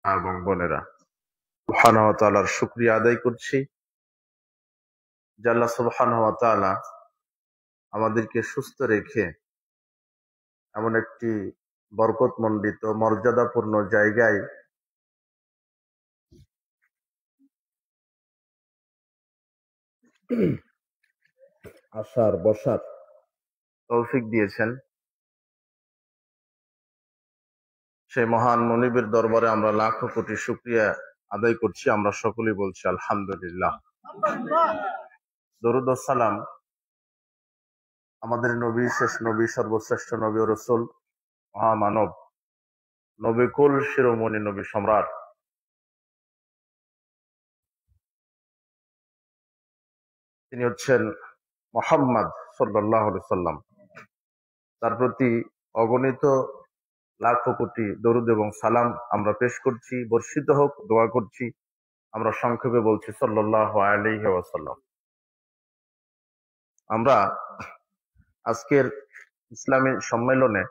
এবং বোনেরা, সুবহানাহু ওয়া তাআলার শুকরিয়া আদায় করছি যে আল্লাহ সুবহানাহু ওয়া তাআলা আমাদেরকে সুস্থ রেখে এমন একটি বরকতমণ্ডিত মর্যাদাপূর্ণ জায়গায় আসার বসার তৌফিক দিয়েছেন। সেই মহান মনিবের দরবারে আমরা লাখো কোটি শুকরিয়া আদায় করছি। আমরা সকলেই বলছি আলহামদুলিল্লাহ। দরুদ ও সালাম আমাদের নবী, শেষ নবী, সর্বশ্রেষ্ঠ নবী ও রাসূল, মহামানব, নবী কুল, শিরোমণি, নবী সম্রাট তিনি হচ্ছেন মুহাম্মদ সাল্লাল্লাহু আলাইহি সাল্লাম। তার প্রতি অগণিত লাখো কোটি দরুদ এবং সালাম আমরা পেশ করছি। বর্ষিত হোক, দোয়া করছি। আমরা সংক্ষেপে বলছি সাল্লাল্লাহু আলাইহি ওয়াসাল্লাম। আমরা আজকের ইসলামী সম্মেলনে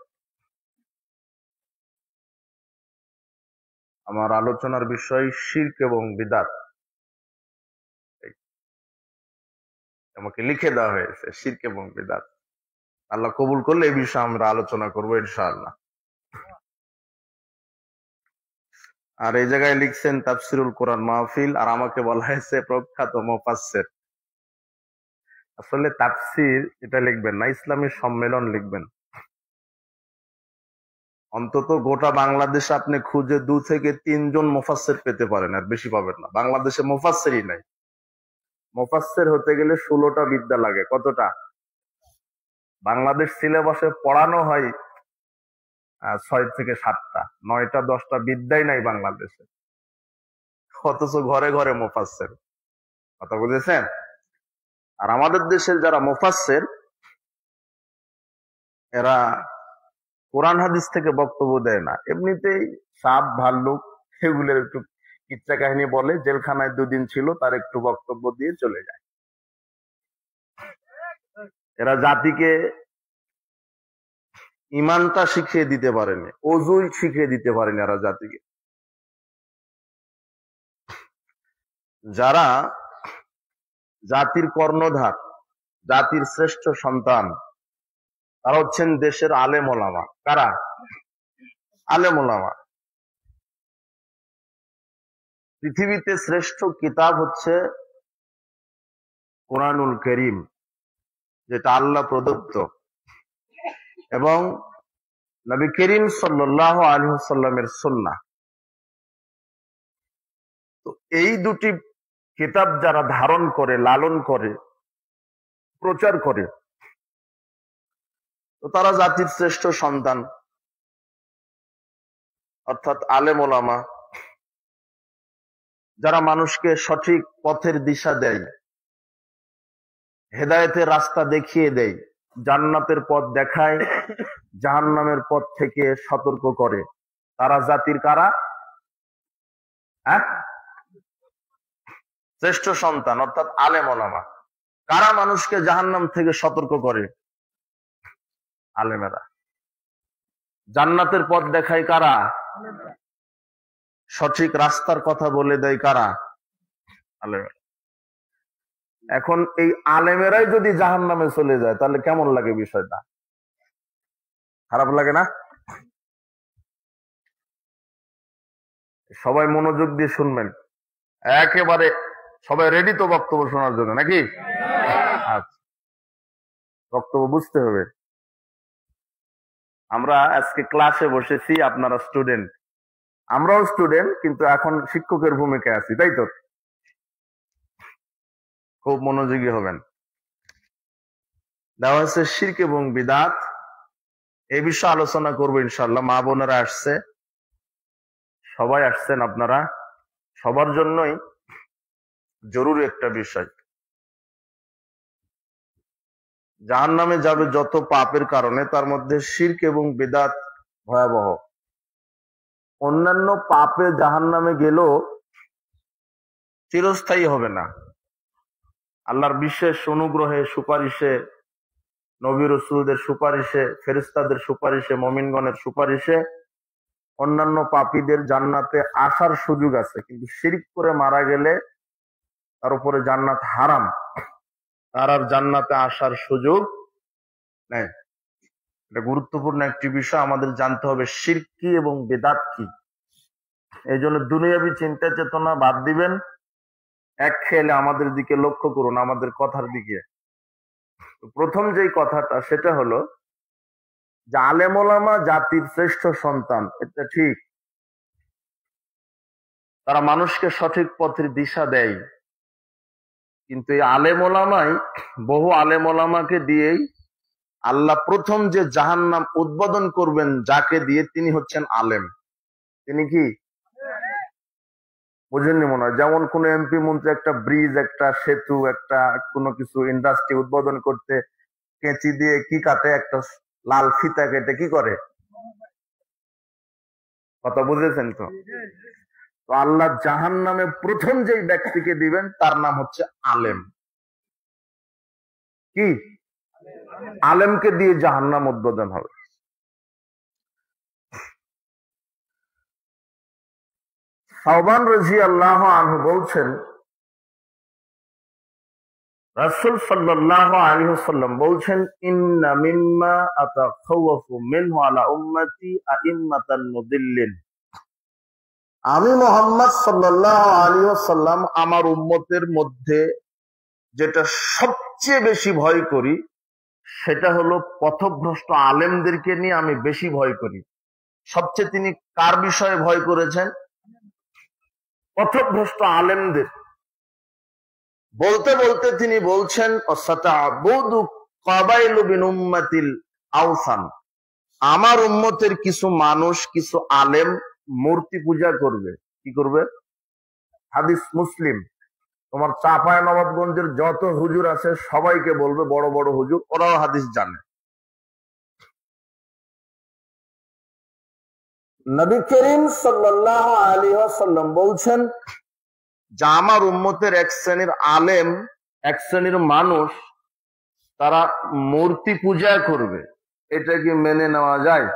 আমার আলোচনার বিষয় শিরক এবং বিদআত। আমাকে লিখে দেওয়া হয়েছে শিরক এবং বিদআত। আল্লাহ কবুল করলে এই বিষয়ে আমরা আলোচনা করবো ইনশাআল্লাহ। আর এই জায়গায় লিখছেন তাফসিরুল কোরআন মাহফিল, আর আমাকে বলা হয়েছে প্রখ্যাত মুফাসসির। আসলে তাফসির এটা লিখবেন না, ইসলামী সম্মেলন লিখবেন। অন্তত গোটা বাংলাদেশে আপনি খুঁজে 2 থেকে 3 জন মুফাসসির পেতে পারেন, আর বেশি পাবেন না। বাংলাদেশে মুফাসসিরই নাই। মুফাসসির হতে গেলে 16টা বিদ্যা লাগে। কতটা? বাংলাদেশ সিলেবাসে পড়ানো হয় 6 থেকে 7টা, 9টা 10টা বিদ্যাই নাই বাংলাদেশে, অথচ ঘরে ঘরে মুফাসসির। কথা বুঝেছেন? আর আমাদের দেশের যারা মুফাসসির, এরা কোরআন হাদিস থেকে বক্তব্য দেয় না, এমনিতেই সাপ ভাল্লুক এগুলোর একটু কিচ্ছা কাহিনী বলে, জেলখানায় 2 দিন ছিল তার একটু বক্তব্য দিয়ে চলে যায়। এরা জাতিকে ইমানটা শিখিয়ে দিতে পারেনি, ওযুই শিখিয়ে দিতে পারেনি এরা জাতিকে। যারা জাতির কর্ণধার, জাতির শ্রেষ্ঠ সন্তান, তারা হচ্ছেন দেশের আলেম ওলামা। কারা? আলেম ওলামা। পৃথিবীতে শ্রেষ্ঠ কিতাব হচ্ছে কোরআনুল কারীম, যেটা আল্লাহ প্রদত্ত, এবং নবী করিম সাল্লাল্লাহু আলাইহি ওয়াসাল্লামের সুন্নাহ। তো এই দুটি কিতাব যারা ধারণ করে, লালন করে, প্রচার করে, তো তারা জাতির শ্রেষ্ঠ সন্তান, অর্থাৎ আলেম ওলামা, যারা মানুষকে সঠিক পথের দিশা দেয়, হেদায়েতের রাস্তা দেখিয়ে দেয়, জান্নাতের পথ দেখায়, জাহান্নামের পথ থেকে সতর্ক করে, তারা জাতির কারা? শ্রেষ্ঠ সন্তান, অর্থাৎ আলেম ওলামা। কারা মানুষকে জাহান্নাম থেকে সতর্ক করে? আলেমেরা। জান্নাতের পথ দেখায় কারা? সঠিক রাস্তার কথা বলে দেয় কারা? আলেমেরা। এখন এই আলেমেরাই যদি জাহান্নামে চলে যায়, তাহলে কেমন লাগে বিষয়টা? খারাপ লাগে না? সবাই মনোযোগ দিয়ে শুনবেন, একেবারে সবাই রেডি তো বক্তব্য শোনার জন্য, নাকি? আচ্ছা, বক্তব্য বুঝতে হবে। আমরা আজকে ক্লাসে বসেছি, আপনারা স্টুডেন্ট, আমরাও স্টুডেন্ট, কিন্তু এখন শিক্ষকের ভূমিকায় আছি, তাই তো? খুব মনোযোগী হবেন। দেওয়া হচ্ছে শিরক এবং বিদআত, এই বিষয়ে আলোচনা করবো ইনশাআল্লাহ। মা বোনেরা আসছে, সবাই আসছেন, আপনারা সবার জন্যই জরুরি একটা বিষয়। জাহান্নামে যাবে যত পাপের কারণে, তার মধ্যে শিরক এবং বিদআত ভয়াবহ। অন্যান্য পাপে জাহান্নামে গেলেও চিরস্থায়ী হবে না। আল্লাহর বিশেষ অনুগ্রহে, সুপারিশে, নবী রাসূলদের সুপারিশে, ফেরেশতাদের সুপারিশে, মুমিনগণের সুপারিশে অন্যান্য পাপীদের জান্নাতে আসার সুযোগ আছে, কিন্তু শিরক করে মারা গেলে তার উপরে জান্নাত হারাম, তার আর জান্নাতে আসার সুযোগ নেই। এটা গুরুত্বপূর্ণ একটি বিষয়, আমাদের জানতে হবে শিরক কি এবং বিদআত কি। এই জন্য দুনিয়াবি চিন্তা চেতনা বাদ দিবেন, এক খেয়ালে আমাদের দিকে লক্ষ্য করুন, আমাদের কথার দিকে। প্রথম যেই কথাটা সেটা হলো যে আলেম ওলামা জাতির শ্রেষ্ঠ সন্তান, এটা ঠিক। তারা মানুষকে সঠিক পথের দিশা দেয়, কিন্তু এই আলেম ওলামাই, বহু আলেম ওলামাকে দিয়েই আল্লাহ প্রথম যে জাহান্নাম উদ্বোধন করবেন যাকে দিয়ে, তিনি হচ্ছেন আলেম। তিনি কি বুঝেননি মনে হয়? যেমন কোন এমপি মন্ত্রী একটা ব্রিজ, একটা সেতু, একটা কোনো কিছু ইন্ডাস্ট্রি উদ্বোধন করতে কেঁচি দিয়ে কি কাটে, একটা লাল ফিতা কেটে কি করে, কথা বুঝেছেন তো? তো আল্লাহ জাহান্নামে প্রথম যেই ব্যক্তিকে দিবেন তার নাম হচ্ছে আলেম। কি আলেমকে দিয়ে জাহান্নাম উদ্বোধন হবে। সাওবান রাদিয়াল্লাহু আনহু বলছেন, রাসূল সাল্লাল্লাহু আলাইহি ওয়াসাল্লাম বলছেন, ইন্না মিম্মা আতাখাওয়াফু মিনহু আলা উম্মতি আইম্মাতান মুদিল্লিন। আমি মুহাম্মদ সাল্লাল্লাহু আলাইহি ওয়াসাল্লাম আমার উম্মতের মধ্যে যেটা সবচেয়ে বেশি ভয় করি সেটা হলো পথভ্রষ্ট আলেমদেরকে নিয়ে আমি বেশি ভয় করি। সবচেয়ে তিনি কার বিষয়ে ভয় করেছেন? পথভ্রষ্ট আলেমদের। বলতে বলতে তিনি বলছেন, আমার উম্মতের কিছু মানুষ, কিছু আলেম মূর্তি পূজা করবে। কি করবে? হাদিস মুসলিম। তোমার চাঁপায় নবাবগঞ্জের যত হুজুর আছে সবাইকে বলবে, বড় বড় হুজুর, ওরাও হাদিস জানে। নবী করিম সাল্লাল্লাহু আলাইহি ওয়াসাল্লাম বলছেন যে আমার উম্মতের এক শ্রেণীর আলেম, এক শ্রেণীর মানুষ, তারা মূর্তি পূজা করবে। এটা কি মেনে নেওয়া যায়?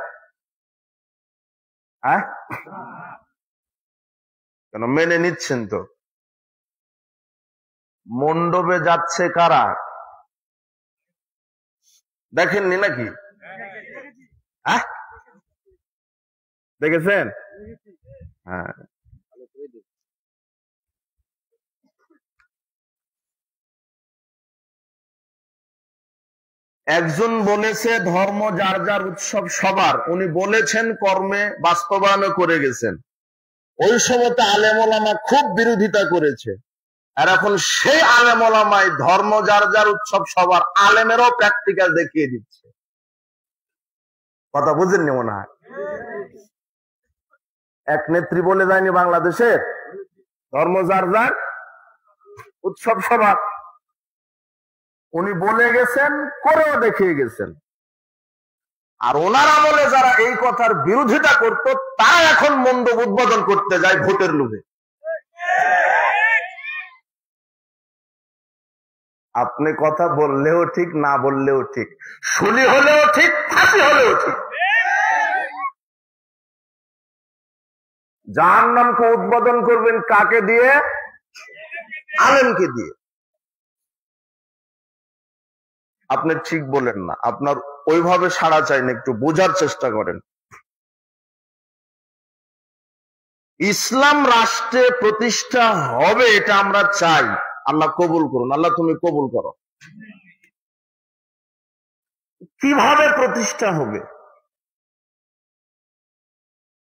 হ্যাঁ, কেন মেনে নিচ্ছেন তো? মণ্ডপে যাচ্ছে কারা? দেখেননি নাকি? হ্যাঁ, দেখেছেন? হ্যাঁ, একজন বলেছে ধর্ম যার যার উৎসব সবার, উনি বলেছেন, কর্মে বাস্তবায়ন করে গেছেন। ওই সময়তে আলেম ওলামা খুব বিরোধিতা করেছে, আর এখন সেই আলেম ওলামাই ধর্ম যার যার উৎসব সবার আলেমেরও প্র্যাকটিক্যাল দেখিয়ে দিচ্ছে। কথা বুঝেননি মনে হয়? এক নেত্রী বলে যায়নি বাংলাদেশের, ধর্ম যার যার উৎসব সবার। উনি বলে গেছেন, করেও দেখিয়ে গেছেন। আর ওনার আমলে যারা এই কথার বিরোধিতা করত, তারা এখন মণ্ডপ উদ্বোধন করতে যায় ভোটের লোভে। আপনি কথা বললেও ঠিক, না বললেও ঠিক, শুলি হলেও ঠিক, ফাঁসি হলেও ঠিক। জাহান্নামকে উদ্বোধন করবেন কাকে দিয়ে? আলেমকে দিয়ে। আপনি ঠিক বলেন না, আপনার ওইভাবে সাড়া চাই না, একটু বোঝার চেষ্টা করেন। ইসলাম রাষ্ট্রে প্রতিষ্ঠা হবে, এটা আমরা চাই। আল্লাহ কবুল করুন, আল্লাহ তুমি কবুল করো। কিভাবে প্রতিষ্ঠা হবে?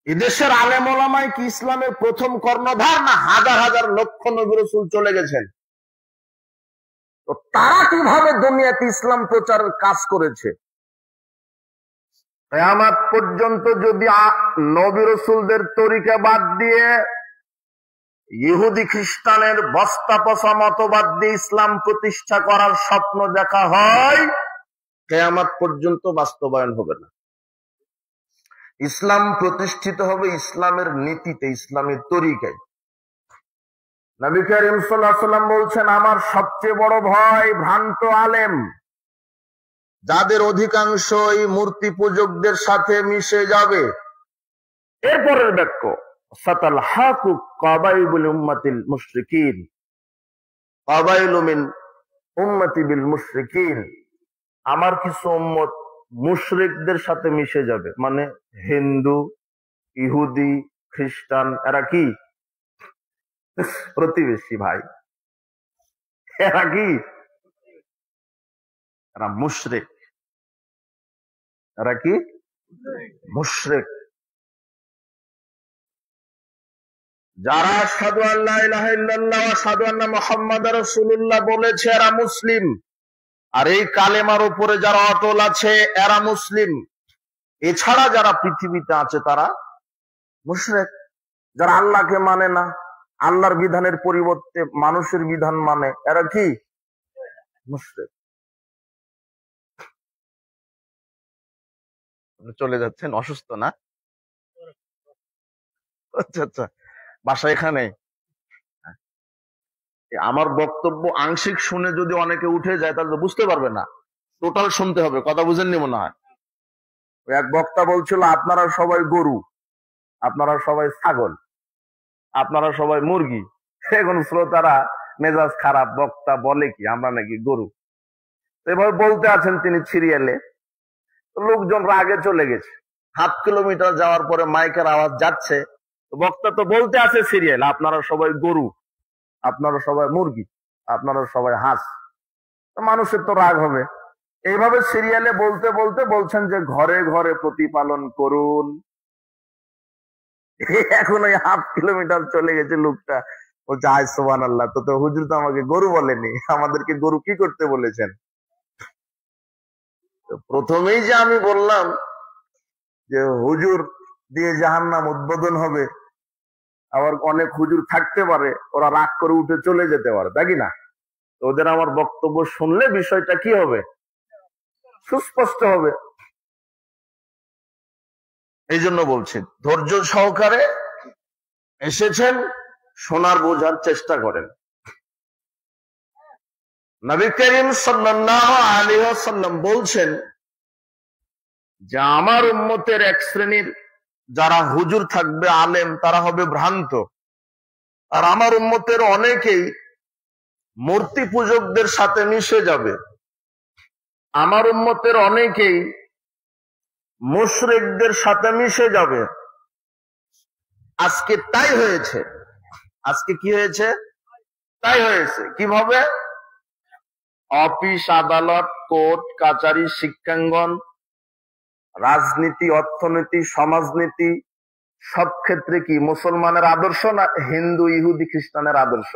এদেশের আলেম ওলামায় কি ইসলামের প্রথম কর্ণধার, না হাজার হাজার লক্ষ নবী রাসূল চলে গেছেন? তো তারা কিভাবে দুনিয়াতে ইসলাম প্রচারের কাজ করেছে? কিয়ামত পর্যন্ত যদি নবী রাসূলদের তরিকা বাদ দিয়ে ইহুদি খ্রিস্টানের বস্তা পচা মতবাদ দিয়ে ইসলাম প্রতিষ্ঠা করার স্বপ্ন দেখা হয়, কিয়ামত পর্যন্ত বাস্তবায়ন হবে না। ইসলাম প্রতিষ্ঠিত হবে ইসলামের নীতিতে, ইসলামের তরিকায়। নবী করিম সাল্লাল্লাহু আলাইহি ওয়াসাল্লাম বলছেন, আমার সবচেয়ে বড় ভয় ভ্রান্ত আলেম, যাদের অধিকাংশই মূর্তি পূজকদের সাথে মিশে যাবে। এরপরের বাক্য সাতালহাকু কাবাইলুল উম্মাতিল মুশরিকিন, কাবাইলু মিন উম্মতি বিল মুশরিকিন, আমার কিছু উম্মত মুশরিকদের সাথে মিশে যাবে। মানে হিন্দু, ইহুদি, খ্রিস্টান, এরা কি প্রতিবেশী ভাই, এরা কি, এরা মুশরিক, এরা কি মুশরিক। যারা আশহাদু আল্লা ইলাহা ইল্লাল্লাহ ওয়া আশহাদু আন্না মুহাম্মাদার রাসূলুল্লাহ বলেছে এরা মুসলিম, আর এই কালেমার উপরে যারা অটল আছে এরা মুসলিম। এছাড়া যারা পৃথিবীতে আছে তারা মুশরিক। যারা আল্লাহকে মানে না, আল্লাহর বিধানের পরিবর্তে মানুষের বিধান মানে, এরা কি মুশরিক। চলে যাচ্ছেন, অসুস্থ না? আচ্ছা আচ্ছা, বাসা এখানে। আমার বক্তব্য আংশিক শুনে যদি অনেকে উঠে যায় তাহলে তো বুঝতে পারবে না, টোটাল শুনতে হবে। কথা বুঝেননি মনে হয়। এক বক্তা বলছিল আপনারা সবাই গরু, আপনারা সবাই ছাগল, আপনারা সবাই মুরগি। এখন শ্রোতারা মেজাজ খারাপ, বক্তা বলে কি আমরা নাকি গরু। এভাবে বলতে আছেন তিনি সিরিয়ালে, লোকজন রাগে চলে গেছে। 7 কিলোমিটার যাওয়ার পরে মাইকের আওয়াজ যাচ্ছে, বক্তা তো বলতে আছে সিরিয়াল আপনারা সবাই গরু, আপনারা সবাই মুরগি, আপনারা সবাই হাঁস। মানুষের তো রাগ হবে। এইভাবে সিরিয়ালে বলতে বলতে বলছেন যে ঘরে ঘরে প্রতিপালন করুন। এখন ওই 8 কিলোমিটার চলে গেছে লোকটা, বলছে আয় সুবহানাল্লাহ, তো হুজুর তো আমাকে গরু বলেনি, আমাদেরকে গরু কি করতে বলেছেন? প্রথমেই যে আমি বললাম যে হুজুর দিয়ে জাহান্নাম উদ্বোধন হবে, আবার অনেক হুজুর থাকতে পারে, ওরা রাগ করে উঠে চলে যেতে পারে, তাই কি না? ওদের আমার বক্তব্য শুনলে বিষয়টা কি হবে, সুস্পষ্ট হবে। এই জন্য বলছি ধৈর্য সহকারে এসেছেন, শোনার বোঝার চেষ্টা করেন। নবী করিম সাল্লাল্লাহু আলাইহি ওয়াসাল্লাম বলছেন যে আমার উম্মতের এক শ্রেণীর যারা হুজুর থাকবে, আলেম, তারা হবে ভ্রান্ত। আর আমার উম্মতের অনেকেই মূর্তি পূজকদের সাথে মিশে যাবে। আমার উম্মতের অনেকেই মুশরিকদের সাথে মিশে যাবে। আজকে তাই হয়েছে। আজকে কি হয়েছে? তাই হয়েছে। কিভাবে? অফিস, আদালত, কোর্ট কাচারি, শিক্ষাঙ্গন, রাজনীতি, অর্থনীতি, সমাজনীতি, সব ক্ষেত্রে কি মুসলমানের আদর্শ না হিন্দু, ইহুদি, খ্রিস্টানের আদর্শ?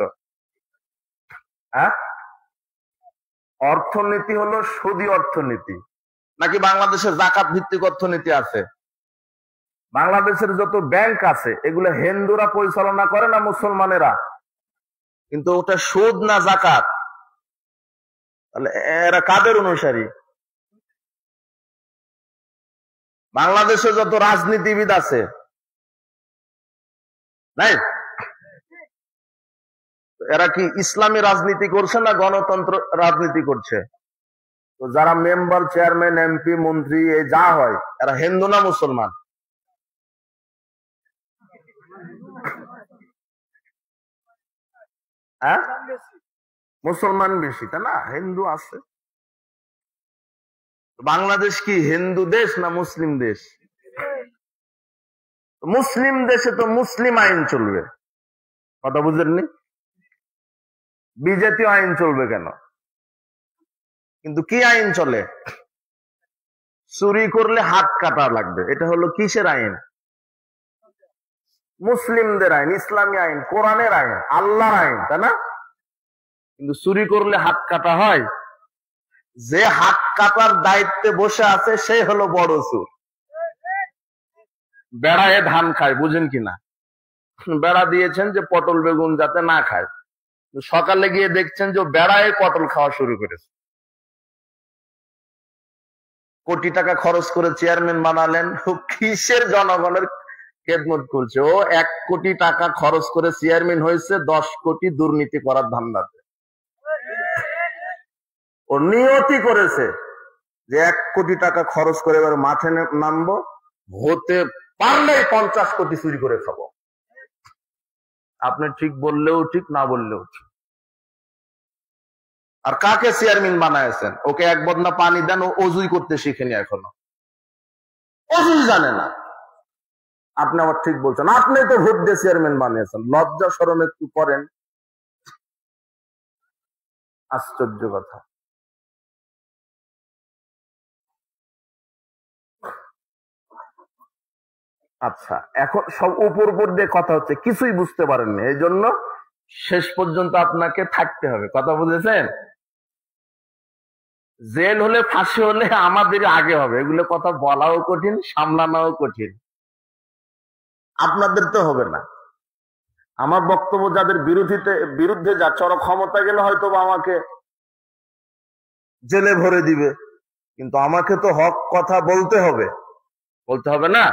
হ্যাঁ, অর্থনীতি হলো সুদী অর্থনীতি, নাকি বাংলাদেশে জাকাত ভিত্তিক অর্থনীতি আছে? বাংলাদেশের যত ব্যাংক আছে এগুলো হিন্দুরা পরিচালনা করে না মুসলমানেরা? কিন্তু ওটা সুদ না জাকাত? তাহলে এরা কাদের অনুসারী? বাংলাদেশে যত রাজনীতিবিদ আছে, নাই, এরা কি ইসলামী রাজনীতি করছে না গণতন্ত্র রাজনীতি করছে? তো যারা মেম্বার, চেয়ারম্যান, এমপি, মন্ত্রী, এই যা হয়, এরা হিন্দু না মুসলমান? হ্যাঁ, মুসলমান বেশি, তাই না? হিন্দু আছে। বাংলাদেশ কি হিন্দু দেশ না মুসলিম দেশ? মুসলিম দেশে তো মুসলিম আইন চলবে। কথা বুঝেননি? বিজাতীয় আইন চলবে কেন? কিন্তু কি আইন চলে? চুরি করলে হাত কাটা লাগবে। এটা হলো কিসের আইন? মুসলিমদের আইন, ইসলামী আইন, কোরআনের আইন, আল্লাহর আইন, তাই না? কিন্তু চুরি করলে হাত কাটা হয়। যে হাত কাটার দায়িত্বে বসে আছে সে হলো বড় চোর। বেড়ায় ধান খায়, বুঝেন কিনা? বেড়া দিয়েছেন যে পটল বেগুন যাতে না খায়, সকালে গিয়ে দেখছেন যে বেড়ায় পটল খাওয়া শুরু করেছে। কোটি টাকা খরচ করে চেয়ারম্যান বানালেন, কিসের জনগণের খেদমত করছে? ও 1 কোটি টাকা খরচ করে চেয়ারম্যান হয়েছে 10 কোটি দুর্নীতি করার ধান্দাতে। ও নিয়তি করেছে যে 1 কোটি টাকা খরচ করে এবার মাঠে নামবো, ভোটে পারলেই 50 কোটি চুরি করে খাবো। আপনি ঠিক বললেও ঠিক, না বললেও ঠিক। আর কাকে চেয়ারম্যান বানায়ছেন? ওকে এক বদনা পানি দেন, ও অজুই করতে শিখেনি, এখনো অজুই জানে না। আপনি আবার ঠিক বলছেন, আপনি তো ভোট দিয়ে চেয়ারম্যান বানিয়েছেন, লজ্জা শরম একটু করেন। আশ্চর্য কথা। আচ্ছা, এখন সব উপর উপর দিয়ে কথা হচ্ছে, কিছুই বুঝতে পারেননি, এই জন্য শেষ পর্যন্ত আপনাকে থাকতে হবে। কথা বুঝেছেন? জেল হলে, ফাঁসি হলে আমাদের আগে হবে, এগুলো কথা বলাও কঠিন, সামলানোও কঠিন। আপনাদের তো হবে না। আমার বক্তব্য যাদের বিরুদ্ধে যাচ্ছে, ওরা ক্ষমতা গেলে হয়তো আমাকে জেলে ভরে দিবে, কিন্তু আমাকে তো হক কথা বলতে হবে, বলতে হবে না?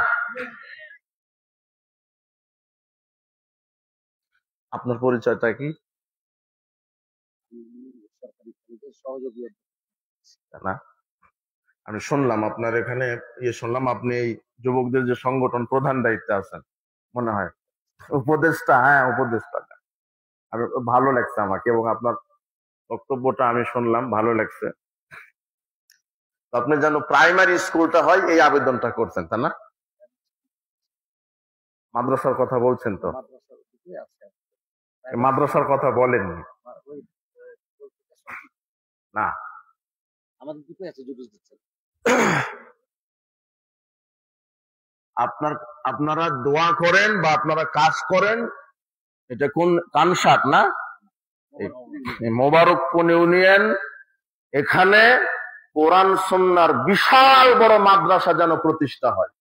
আপনার পরিচয়টা কি? না, আমি শুনলাম আপনার এখানে শুনলাম আপনি এই যুবকদের যে সংগঠন প্রধান দায়িত্বে আছেন, মনে হয় উপদেষ্টা। হ্যাঁ, উপদেষ্টা। আমি ভালো লাগছে আমাকে, এবং আপনার বক্তব্যটা আমি শুনলাম, ভালো লাগছে। আপনি যেন প্রাইমারি স্কুলটা হয় এই আবেদনটা করছেন, তাই না? মাদ্রাসার কথা বলছেন তো? মাদ্রাসার কথা বলেননি না? আপনারা দোয়া করেন বা আপনারা কাজ করেন, এটা কোন কানসাট না, মোবারকপুর ইউনিয়ন, এখানে কোরআন সুন্নাহর বিশাল বড় মাদ্রাসা যেন প্রতিষ্ঠা হয়।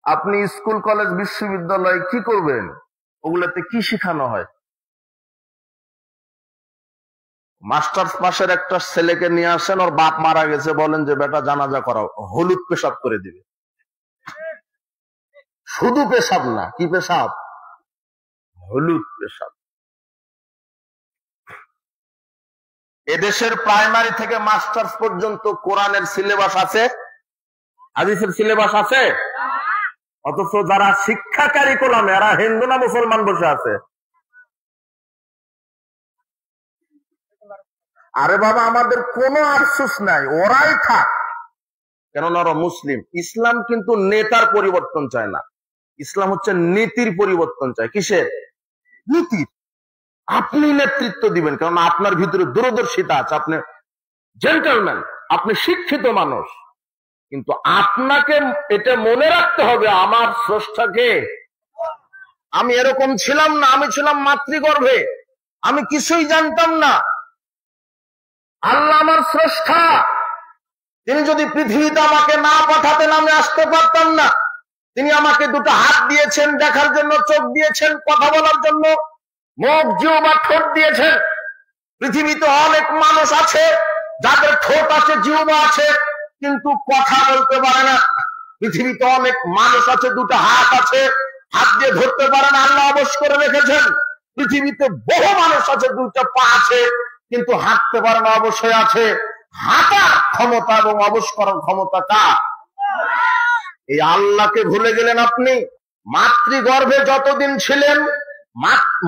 আপনি স্কুল কলেজ বিশ্ববিদ্যালয় কি করবেন? ওগুলাতে কি শিখানো হয়? মাস্টার্স পাশের একটা ছেলেকে নিয়ে আসেন, ওর বাপ মারা গেছে, বলেন যে বেটা জানাজা করাও, হলুদ পেশাব করে দিবে। শুধু পেশাব না, কি পেশাব? হলুদ পেশাব। এদেশের প্রাইমারি থেকে মাস্টার্স পর্যন্ত কোরআনের সিলেবাস আছে, হাদিসের সিলেবাস আছে, অথচ যারা শিক্ষা কারিকুলাম এরা হিন্দু না মুসলমান বসে আছে। আরে বাবা, আমাদের কোনো আফসোস নাই, ওরাই থাক, কেননা ওরা মুসলিম। ইসলাম কিন্তু নেতার পরিবর্তন চায় না, ইসলাম হচ্ছে নীতির পরিবর্তন চায়। কিসের? নীতির। আপনি নেতৃত্ব দিবেন, কারণ আপনার ভিতরে দূরদর্শিতা আছে, আপনি জেন্টলম্যান, আপনি শিক্ষিত মানুষ, কিন্তু আপনাকে এটা মনে রাখতে হবে, আমার স্রষ্টাকে। আমি এরকম ছিলাম না, আমি ছিলাম মাতৃগর্ভে, আমি কিছুই জানতাম না। আল্লাহ আমার স্রষ্টা, তিনি যদি পৃথিবীতে আমাকে না পাঠাতেন আমি আসতে পারতাম না। তিনি আমাকে দুটো হাত দিয়েছেন দেখার জন্য, চোখ দিয়েছেন কথা বলার জন্য, মুখ জিহ্বা ঠোঁট দিয়েছেন। পৃথিবীতে অনেক মানুষ আছে যাদের ঠোঁট আছে, জিহ্বা আছে, কিন্তু কথা বলতে পারে না। পৃথিবীতে অনেক মানুষ আছে দুটো হাত আছে, হাত দিয়ে ধরতে পারে না, আল্লাহ অবশ করে রেখেছেন। পৃথিবীতে বহু মানুষ আছে দুইটা পা আছে, কিন্তু হাঁটতে পারে না, অবশ্যই আছে। হাঁটার ক্ষমতা এবং অবশ করার ক্ষমতা কার? এই আল্লাহকে ভুলে গেলেন আপনি। মাতৃগর্ভে যতদিন ছিলেন,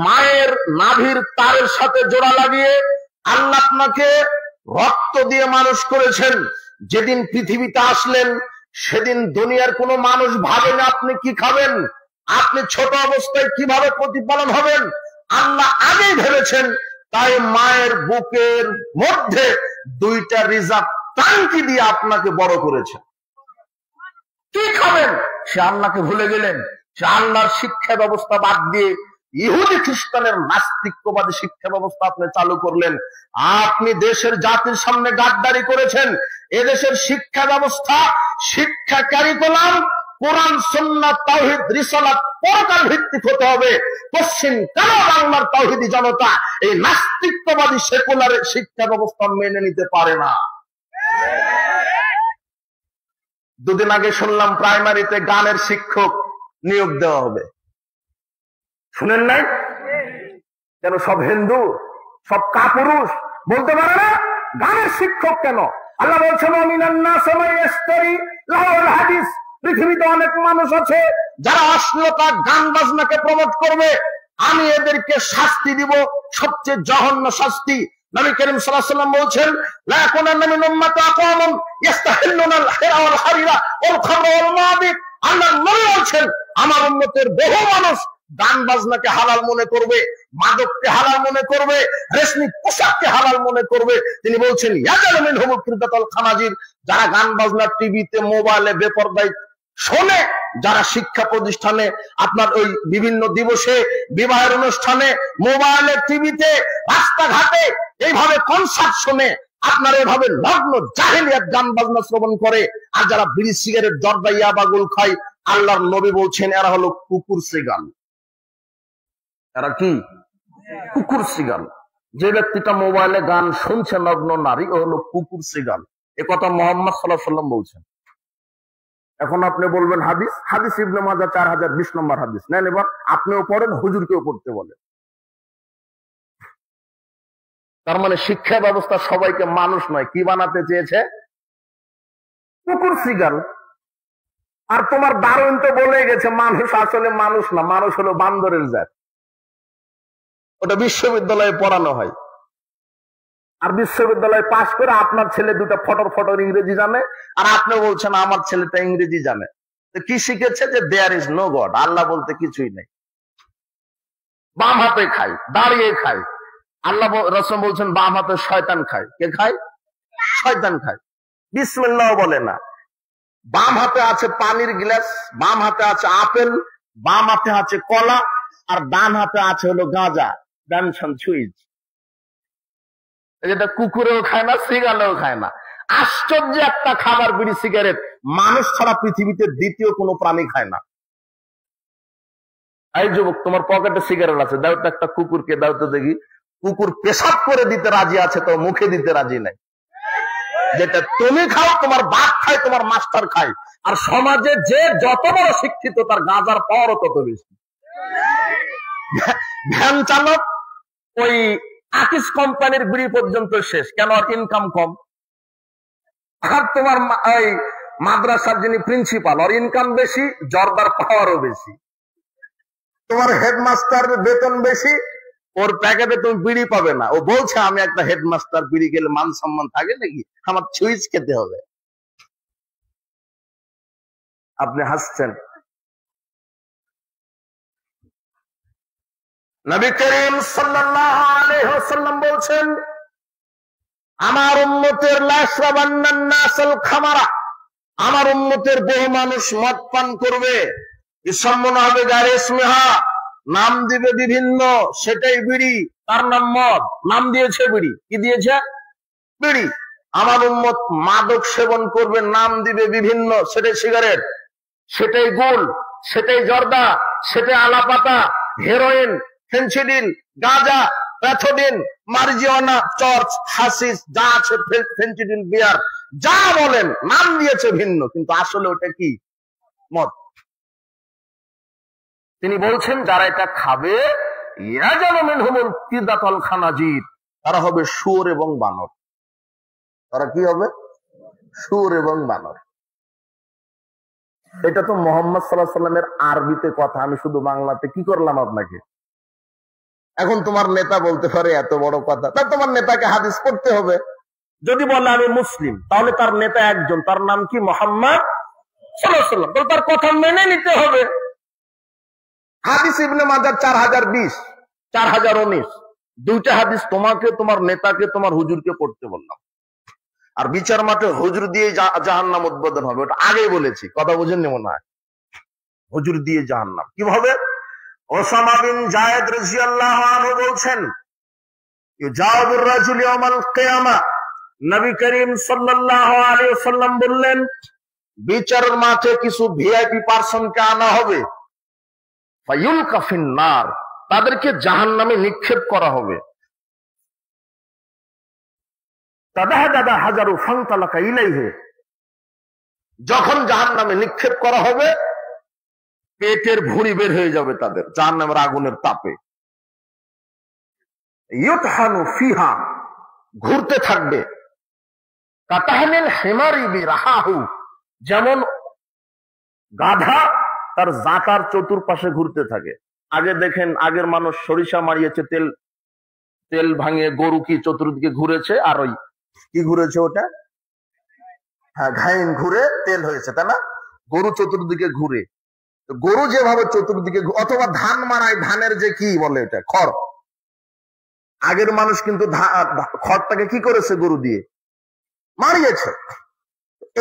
মায়ের নাভির তারের সাথে জোড়া লাগিয়ে আল্লাহ আপনাকে রক্ত দিয়ে মানুষ করেছেন। যেদিন পৃথিবীতে আসলেন সেদিন দুনিয়ার কোনো মানুষ ভাবেন আপনি কি খাবেন, আপনি ছোট অবস্থায় কিভাবে প্রতিপালন হবেন, আল্লাহ আগেই ভেবেছেন। তাই মায়ের বুকের মধ্যে দুইটা রিজার্ভ ট্যাঙ্কি দিয়ে আপনাকে বড় করেছেন। কি খাবেন সে আল্লাহকে ভুলে গেলেন। সে আল্লাহর শিক্ষা ব্যবস্থা বাদ দিয়ে ইহুদি খ্রিস্টানের নাস্তিকবাদী শিক্ষা ব্যবস্থা আপনি চালু করলেন। আপনি দেশের জাতির সামনে গাদ্দারি করেছেন। এদেশের শিক্ষা ব্যবস্থা, শিক্ষা কারিকুলাম কোরআন সুন্নাহ তাওহীদ রিসালাত পরকাল ভিত্তিক হতে হবে। পশ্চিম কেন বাংলার তাওহীদি জনতা এই নাস্তিকবাদী সেকুলার শিক্ষা ব্যবস্থা মেনে নিতে পারে না? দুদিন আগে শুনলাম প্রাইমারিতে গানের শিক্ষক নিয়োগ দেওয়া হবে, শুনেন নাই? কেন সব হিন্দু, সব কাপুরুষ বলতে পারে না? গানের শিক্ষক কেন? আল্লাহ বলছেন মিনান নাস মান ইশতারি লাহুল হাদিস, পৃথিবীতে অনেক মানুষ আছে যারা অশ্লীলতা গান বাজনাকে প্রমোট করবে, আমি এদেরকে শাস্তি দিব, সবচেয়ে জঘন্য শাস্তি। নবী করিম সাল্লাল্লাহু আলাইহি ওয়াসাল্লাম বলছেন লা ইয়াকুনান্না মিন উম্মতি আকওয়ামুন ইস্তাহিল্লুনা আল-হিরা ওয়াল হারিরা ওয়াল খামরা ওয়াল মাদিক। আল্লাহর নবী বলছেন আমার উম্মতের বহু মানুষ গান বাজনাকে হালাল মনে করবে, মাদককে হালাল মনে করবে, রেশমি পোশাককে হালাল মনে করবে। তিনি বলছেন ইয়াজালু মিনহুমুল কিরদাতুল খানাজির, যারা গান বাজনা টিভিতে মোবাইলে বেপরদায় শোনে, যারা শিক্ষা প্রতিষ্ঠানে আপনার ওই বিভিন্ন দিবসে বিবাহের অনুষ্ঠানে মোবাইলে টিভিতে রাস্তাঘাটে এইভাবে কনসার্ট শোনে, আপনার এভাবে লগ্ন জাহেলিয়াত গান বাজনা শ্রবণ করে, আর যারা বিড়ি সিগারেট জর্দা ইয়াবা গুল খায়, আল্লাহর নবী বলছেন এরা হলো কুকুর সিগাল। এরা কি? কুকুর সিগাল। যে ব্যক্তিটা মোবাইলে গান শুনছে নগ্ন নারী, ও হলো কুকুর সিগাল। এ কথা মুহাম্মদ সাল্লাল্লাহু আলাইহি ওয়াসাল্লাম বলছেন। এখন আপনি বলবেন হাদিস, হাদিস ইবনে মাজাহ 4020 নম্বর হাদিস নেন, এবার আপনিও পড়েন, হুজুরকেও পড়তে বলেন। তার মানে শিক্ষা ব্যবস্থা সবাইকে মানুষ নয়, কি বানাতে চেয়েছে? কুকুর সিগাল। আর তোমার দারুণ তো বলে গেছে মানুষ আসলে মানুষ না, মানুষ হলো বান্দরের জাত। ওটা বিশ্ববিদ্যালয়ে পড়ানো হয়, আর বিশ্ববিদ্যালয়ে পাশ করে আপনার ছেলে দুটো ফটর ফটর ইংরেজি জানে, আর আপনি বলছেন আমার ছেলেটা ইংরেজি জানে। তো কি শিখেছে? যে দেয়ার ইজ নো গড, আল্লাহ বলতে কিছুই নেই। বাম হাতে খায়, দাঁড়িয়ে খায়। আল্লাহ রাসূল বলছেন বাম হাতে শয়তান খায়। কে খায়? শয়তান খায়। বিসমিল্লাহ বলে না। বাম হাতে আছে পানির গ্লাস, বাম হাতে আছে আপেল, বাম হাতে আছে কলা, আর ডান হাতে আছে হলো গাঁজা, ডানসন সুইচ। যেটা কুকুরেও খায় না, সিগারেও খায় না। আশ্চর্য একটা খাবার বিড়ি সিগারেট, মানুষ ছাড়া পৃথিবীতে দ্বিতীয় কোনো প্রাণী খায় না। এই যুবক, তোমার পকেটে সিগারেট আছে, দাও তো একটা কুকুরকে, দাও তো দেখি। কুকুর পেশাব করে দিতে রাজি আছে, তো মুখে দিতে রাজি নাই। যেটা তুমি খাও, তোমার বাপ খায়, তোমার মাস্টার খায়। আর সমাজে যে যত বড় শিক্ষিত, তার গাঁজার পাওয়ারও তত বেশি। ভ্যান চালক ওই আকিস কোম্পানির বিড়ি পর্যন্ত শেষ, কেন? আর ইনকাম কম। আর তোমার ওই মাদ্রাসার যিনি প্রিন্সিপাল, ওর ইনকাম বেশি, জর্দার পাওয়ারও বেশি। তোমার হেডমাস্টারের বেতন বেশি, ওর প্যাকেটে তুমি বিড়ি পাবে না। ও বলছে আমি একটা হেডমাস্টার, বিড়ি গেলে মান সম্মান থাকে নাকি, আমার সুইচ খেতে হবে। আপনি হাসছেন। নবী করিম সাল্লাল্লাহু আলাইহি ওয়াসাল্লাম বলছেন আমার উম্মতের লা ইয়াশরাবান্নান নাসাল খামারা, আমার উম্মতের বহু মানুষ মদ পান করবে। ইসমনা হবে গায়রে ইসমিহা, নাম দিবে বিভিন্ন, সেটাই বিড়ি, তার নাম মদ, নাম দিয়েছে বিড়ি। কি দিয়েছে? বিড়ি। আমার উম্মত মাদক সেবন করবে, নাম দিবে বিভিন্ন, সেটাই সিগারেট, সেটাই গুল, সেটাই জর্দা, সেটাই আলাপাতা, হেরোইন, ফেন্সিডিল, গাঁজা, প্যাথোডিন, মারিজুয়ানা, চর্চ, হাসিস, যা আছে, ফেন্সিডিল, বিয়ার, যা বলেন, নাম দিয়েছে ভিন্ন, কিন্তু আসলে ওটা কি? মদ। তিনি বলছেন যারা এটা খাবে, ইয়াজালু মিনহুমুল কিরদাতুল খানাজির, তারা হবে শুয়োর এবং বানর। তারা কি হবে? শুয়োর এবং বানর। এটা তো মুহাম্মদ সাল্লাল্লাহু আলাইহি ওয়াসাল্লামের আরবিতে কথা, আমি শুধু বাংলাতে কি করলাম আপনাকে। এখন তোমার নেতা বলতে পারে এত বড় কথা, তা তোমার নেতাকে হাদিস পড়তে হবে। যদি বলে আমি মুসলিম, তাহলে তার নেতা একজন, তার নাম কি? মুহাম্মদ সাল্লাল্লাহু আলাইহি ওয়াসাল্লাম। তার কথা মেনে নিতে হবে। হাদিস ইবনে মাজাহ 4020, 4019, দুইটা হাদিস তোমাকে, তোমার নেতাকে, তোমার হুজুরকে পড়তে বললাম। আর বিচার মাঠে হুজুর দিয়ে জাহান্নাম উদ্বোধন হবে, ওটা আগেই বলেছি, কথা বুঝেননি মনে হয়। হুজুর দিয়ে জাহান্নাম কিভাবে? ওসামা বিন যায়েদ রাদিয়াল্লাহু আনহু বলছেন ইউজাবুর রাজুল ইয়াউমাল কিয়ামা, নবী করিম সাল্লাল্লাহু আলাইহি ওয়াসাল্লাম বললেন বিচারের মাঠে কিছু ভিআইপি পারসনকে আনা হবে, ফায়ুলকা ফিন্নার, তাদেরকে জাহান্নামে নিক্ষেপ করা হবে। তাদাহাদা হাজারু ফান্তালাকা ইলাইহি, যখন জাহান্নামে নিক্ষেপ করা হবে, পেটের ভুঁড়ি বের হয়ে যাবে তাদের জাহান্নামের আগুনের তাপে। ইউতহানু ফিহা, ঘুরতে থাকবে। কাতাহমিল হিমারি বিরাহাহু, যেমন গাধা তার জাকার চতুর্পাশে ঘুরতে থাকে। আগে দেখেন, আগের মানুষ সরিষা মারিয়েছে, তেল তেল ভাঙিয়ে গরু কি চতুর্দিকে ঘুরেছে, আর ওই কি ঘুরেছে ওটা, হ্যাঁ ঘাইন ঘুরে তেল হয়েছে, তাই না? গরু চতুর্দিকে ঘুরে, গরু যেভাবে চতুর্দিকে, অথবা ধান মারায়, ধানের যে কি বলে এটা, খড়। আগের মানুষ কিন্তু খড়টাকে কি করেছে, গরু দিয়ে মারিয়েছে।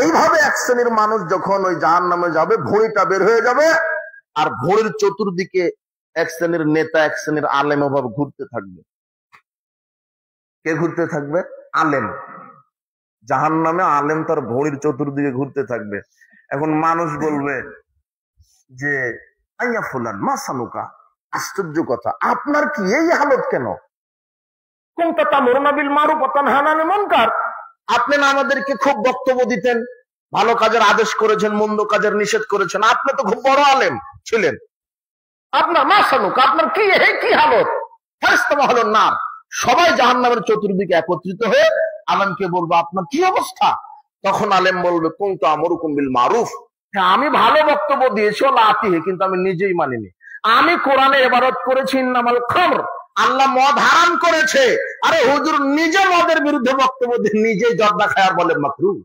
এইভাবে এক শ্রেণীর মানুষ যখন ওই জাহান্নামে যাবে, ভুঁড়িটা বের হয়ে যাবে, আর ভুঁড়ির চতুর্দিকে এক শ্রেণীর নেতা, এক শ্রেণীর আলেম ওভাবে ঘুরতে থাকবে। কে ঘুরতে থাকবে? আলেম। জাহান্নামে আলেম তার ভুঁড়ির চতুর্দিকে ঘুরতে থাকবে। এখন মানুষ বলবে যে আইয়া ফুলান মাসানুকা, আশ্চর্য কথা, আপনার কি এই হালত কেন? কুনতা তা'মুরুনা বিল মারুফ ওয়া তানহানা আনিল মুনকার, আপনি না আমাদেরকে খুব বক্তব্য দিতেন, ভালো কাজের আদেশ করেছেন, মন্দ কাজের নিষেধ করেছেন, আপনি তো খুব বড় আলেম ছিলেন, আপনার মাসানুকা, আপনার কি কি হালত? ফাইস্তামা হলো না, সবাই জাহান্নামের চতুর্দিকে একত্রিত হয়ে আলেমকে বলবো আপনার কি অবস্থা? তখন আলেম বলবে কুনতু আমুরুকুম বিল মারুফ, হ্যাঁ আমি ভালো বক্তব্য দিয়েছি, লাতিহি, কিন্তু আমি নিজেই মানিনি। আমি কোরআনে ইবারত করেছি ইন্নামাল খামর, আল্লাহ মদ হারাম করেছে, আরে হুজুর নিজে মদের বিরুদ্ধে বক্তব্য দিয়ে নিজেই জর্দা খায় আর বলে মাকরুহ।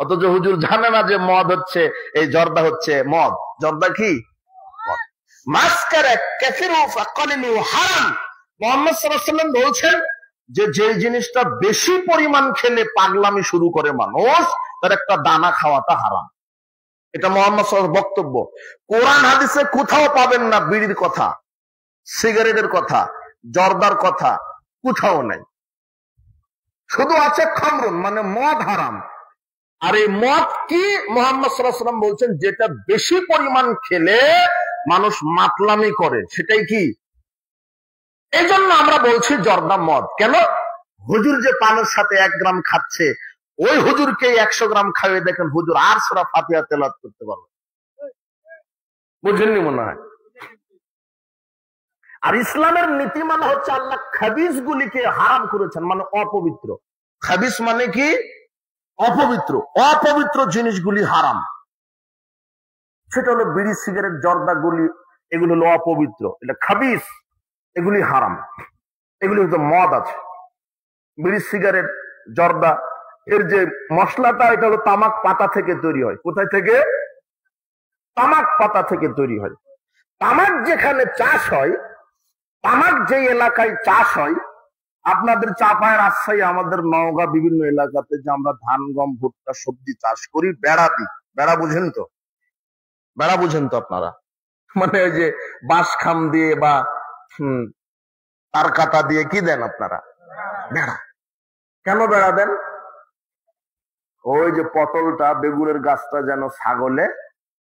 অথচ হুজুর জানে না যে মদ হচ্ছে, এই জর্দা হচ্ছে মদ। জর্দা কি? মাসকারা কাফিরু ফাকালিলু হারাম। মুহাম্মদ সাল্লাল্লাহু আলাইহি ওয়াসাল্লাম বলছেন যে যে জিনিসটা বেশি পরিমাণ খেলে পাগলামি শুরু করে মানুষ, তার একটা দানা খাওয়াটা হারাম। এটা মুহাম্মদ সাল্লাল্লাহু আলাইহি ওয়াসাল্লামের বক্তব্য। কোরআন হাদিসে কোথাও পাবেন না বিড়ির কথা, সিগারেটের কথা, জর্দার কথা, কোথাও নাই। শুধু আছে খামরুন, মানে মদ হারাম। আর এই মদ কি? মুহাম্মদ সাল্লাল্লাহু আলাইহি ওয়াসাল্লাম বলছেন যেটা বেশি পরিমাণ খেলে মানুষ মাতলামি করে, সেটাই কি? এই জন্য আমরা বলছি জর্দা মদ। কেন? হুজুর যে পানের সাথে 1 গ্রাম খাচ্ছে, ওই হুজুরকে 100 গ্রাম খাইয়ে দেখেন, হুজুর আর সূরা ফাতিহা তেলাওয়াত করতে পারবে। বুঝেননি মনে হয়? আর ইসলামের নীতিমালা হচ্ছে আল্লাহ খাবিস গুলিকে হারাম করেছেন, মানে অপবিত্র। খাবিস মানে কি? অপবিত্র। অপবিত্র জিনিসগুলি হারাম। সেটা হলো বিড়ি, সিগারেট, জর্দা গুলি, এগুলো হলো অপবিত্র, এটা খাবিস, এগুলি হারাম। এগুলি হচ্ছে মদ আছে, বিড়ি, সিগারেট, জর্দা, এর যে মশলাটা, এটা হলো তামাক পাতা থেকে তৈরি হয়। কোথায় থেকে? তামাক পাতা থেকে তৈরি হয়। তামাক যেখানে চাষ হয়, তামাক যে এলাকায় চাষ হয়, আপনাদের চাপায়, রাজশাহী, আমাদের নওগাঁ, বিভিন্ন এলাকাতে যে আমরা ধান, গম, ভুট্টা, সবজি চাষ করি, বেড়া দিই। বেড়া বুঝেন তো? বেড়া বুঝেন তো আপনারা? মানে ওই যে বাঁশ খাম দিয়ে বা তার কাটা দিয়ে কি দেন আপনারা? বেড়া। কেন বেড়া দেন? ওই যে পটলটা, বেগুনের গাছটা যেন ছাগলে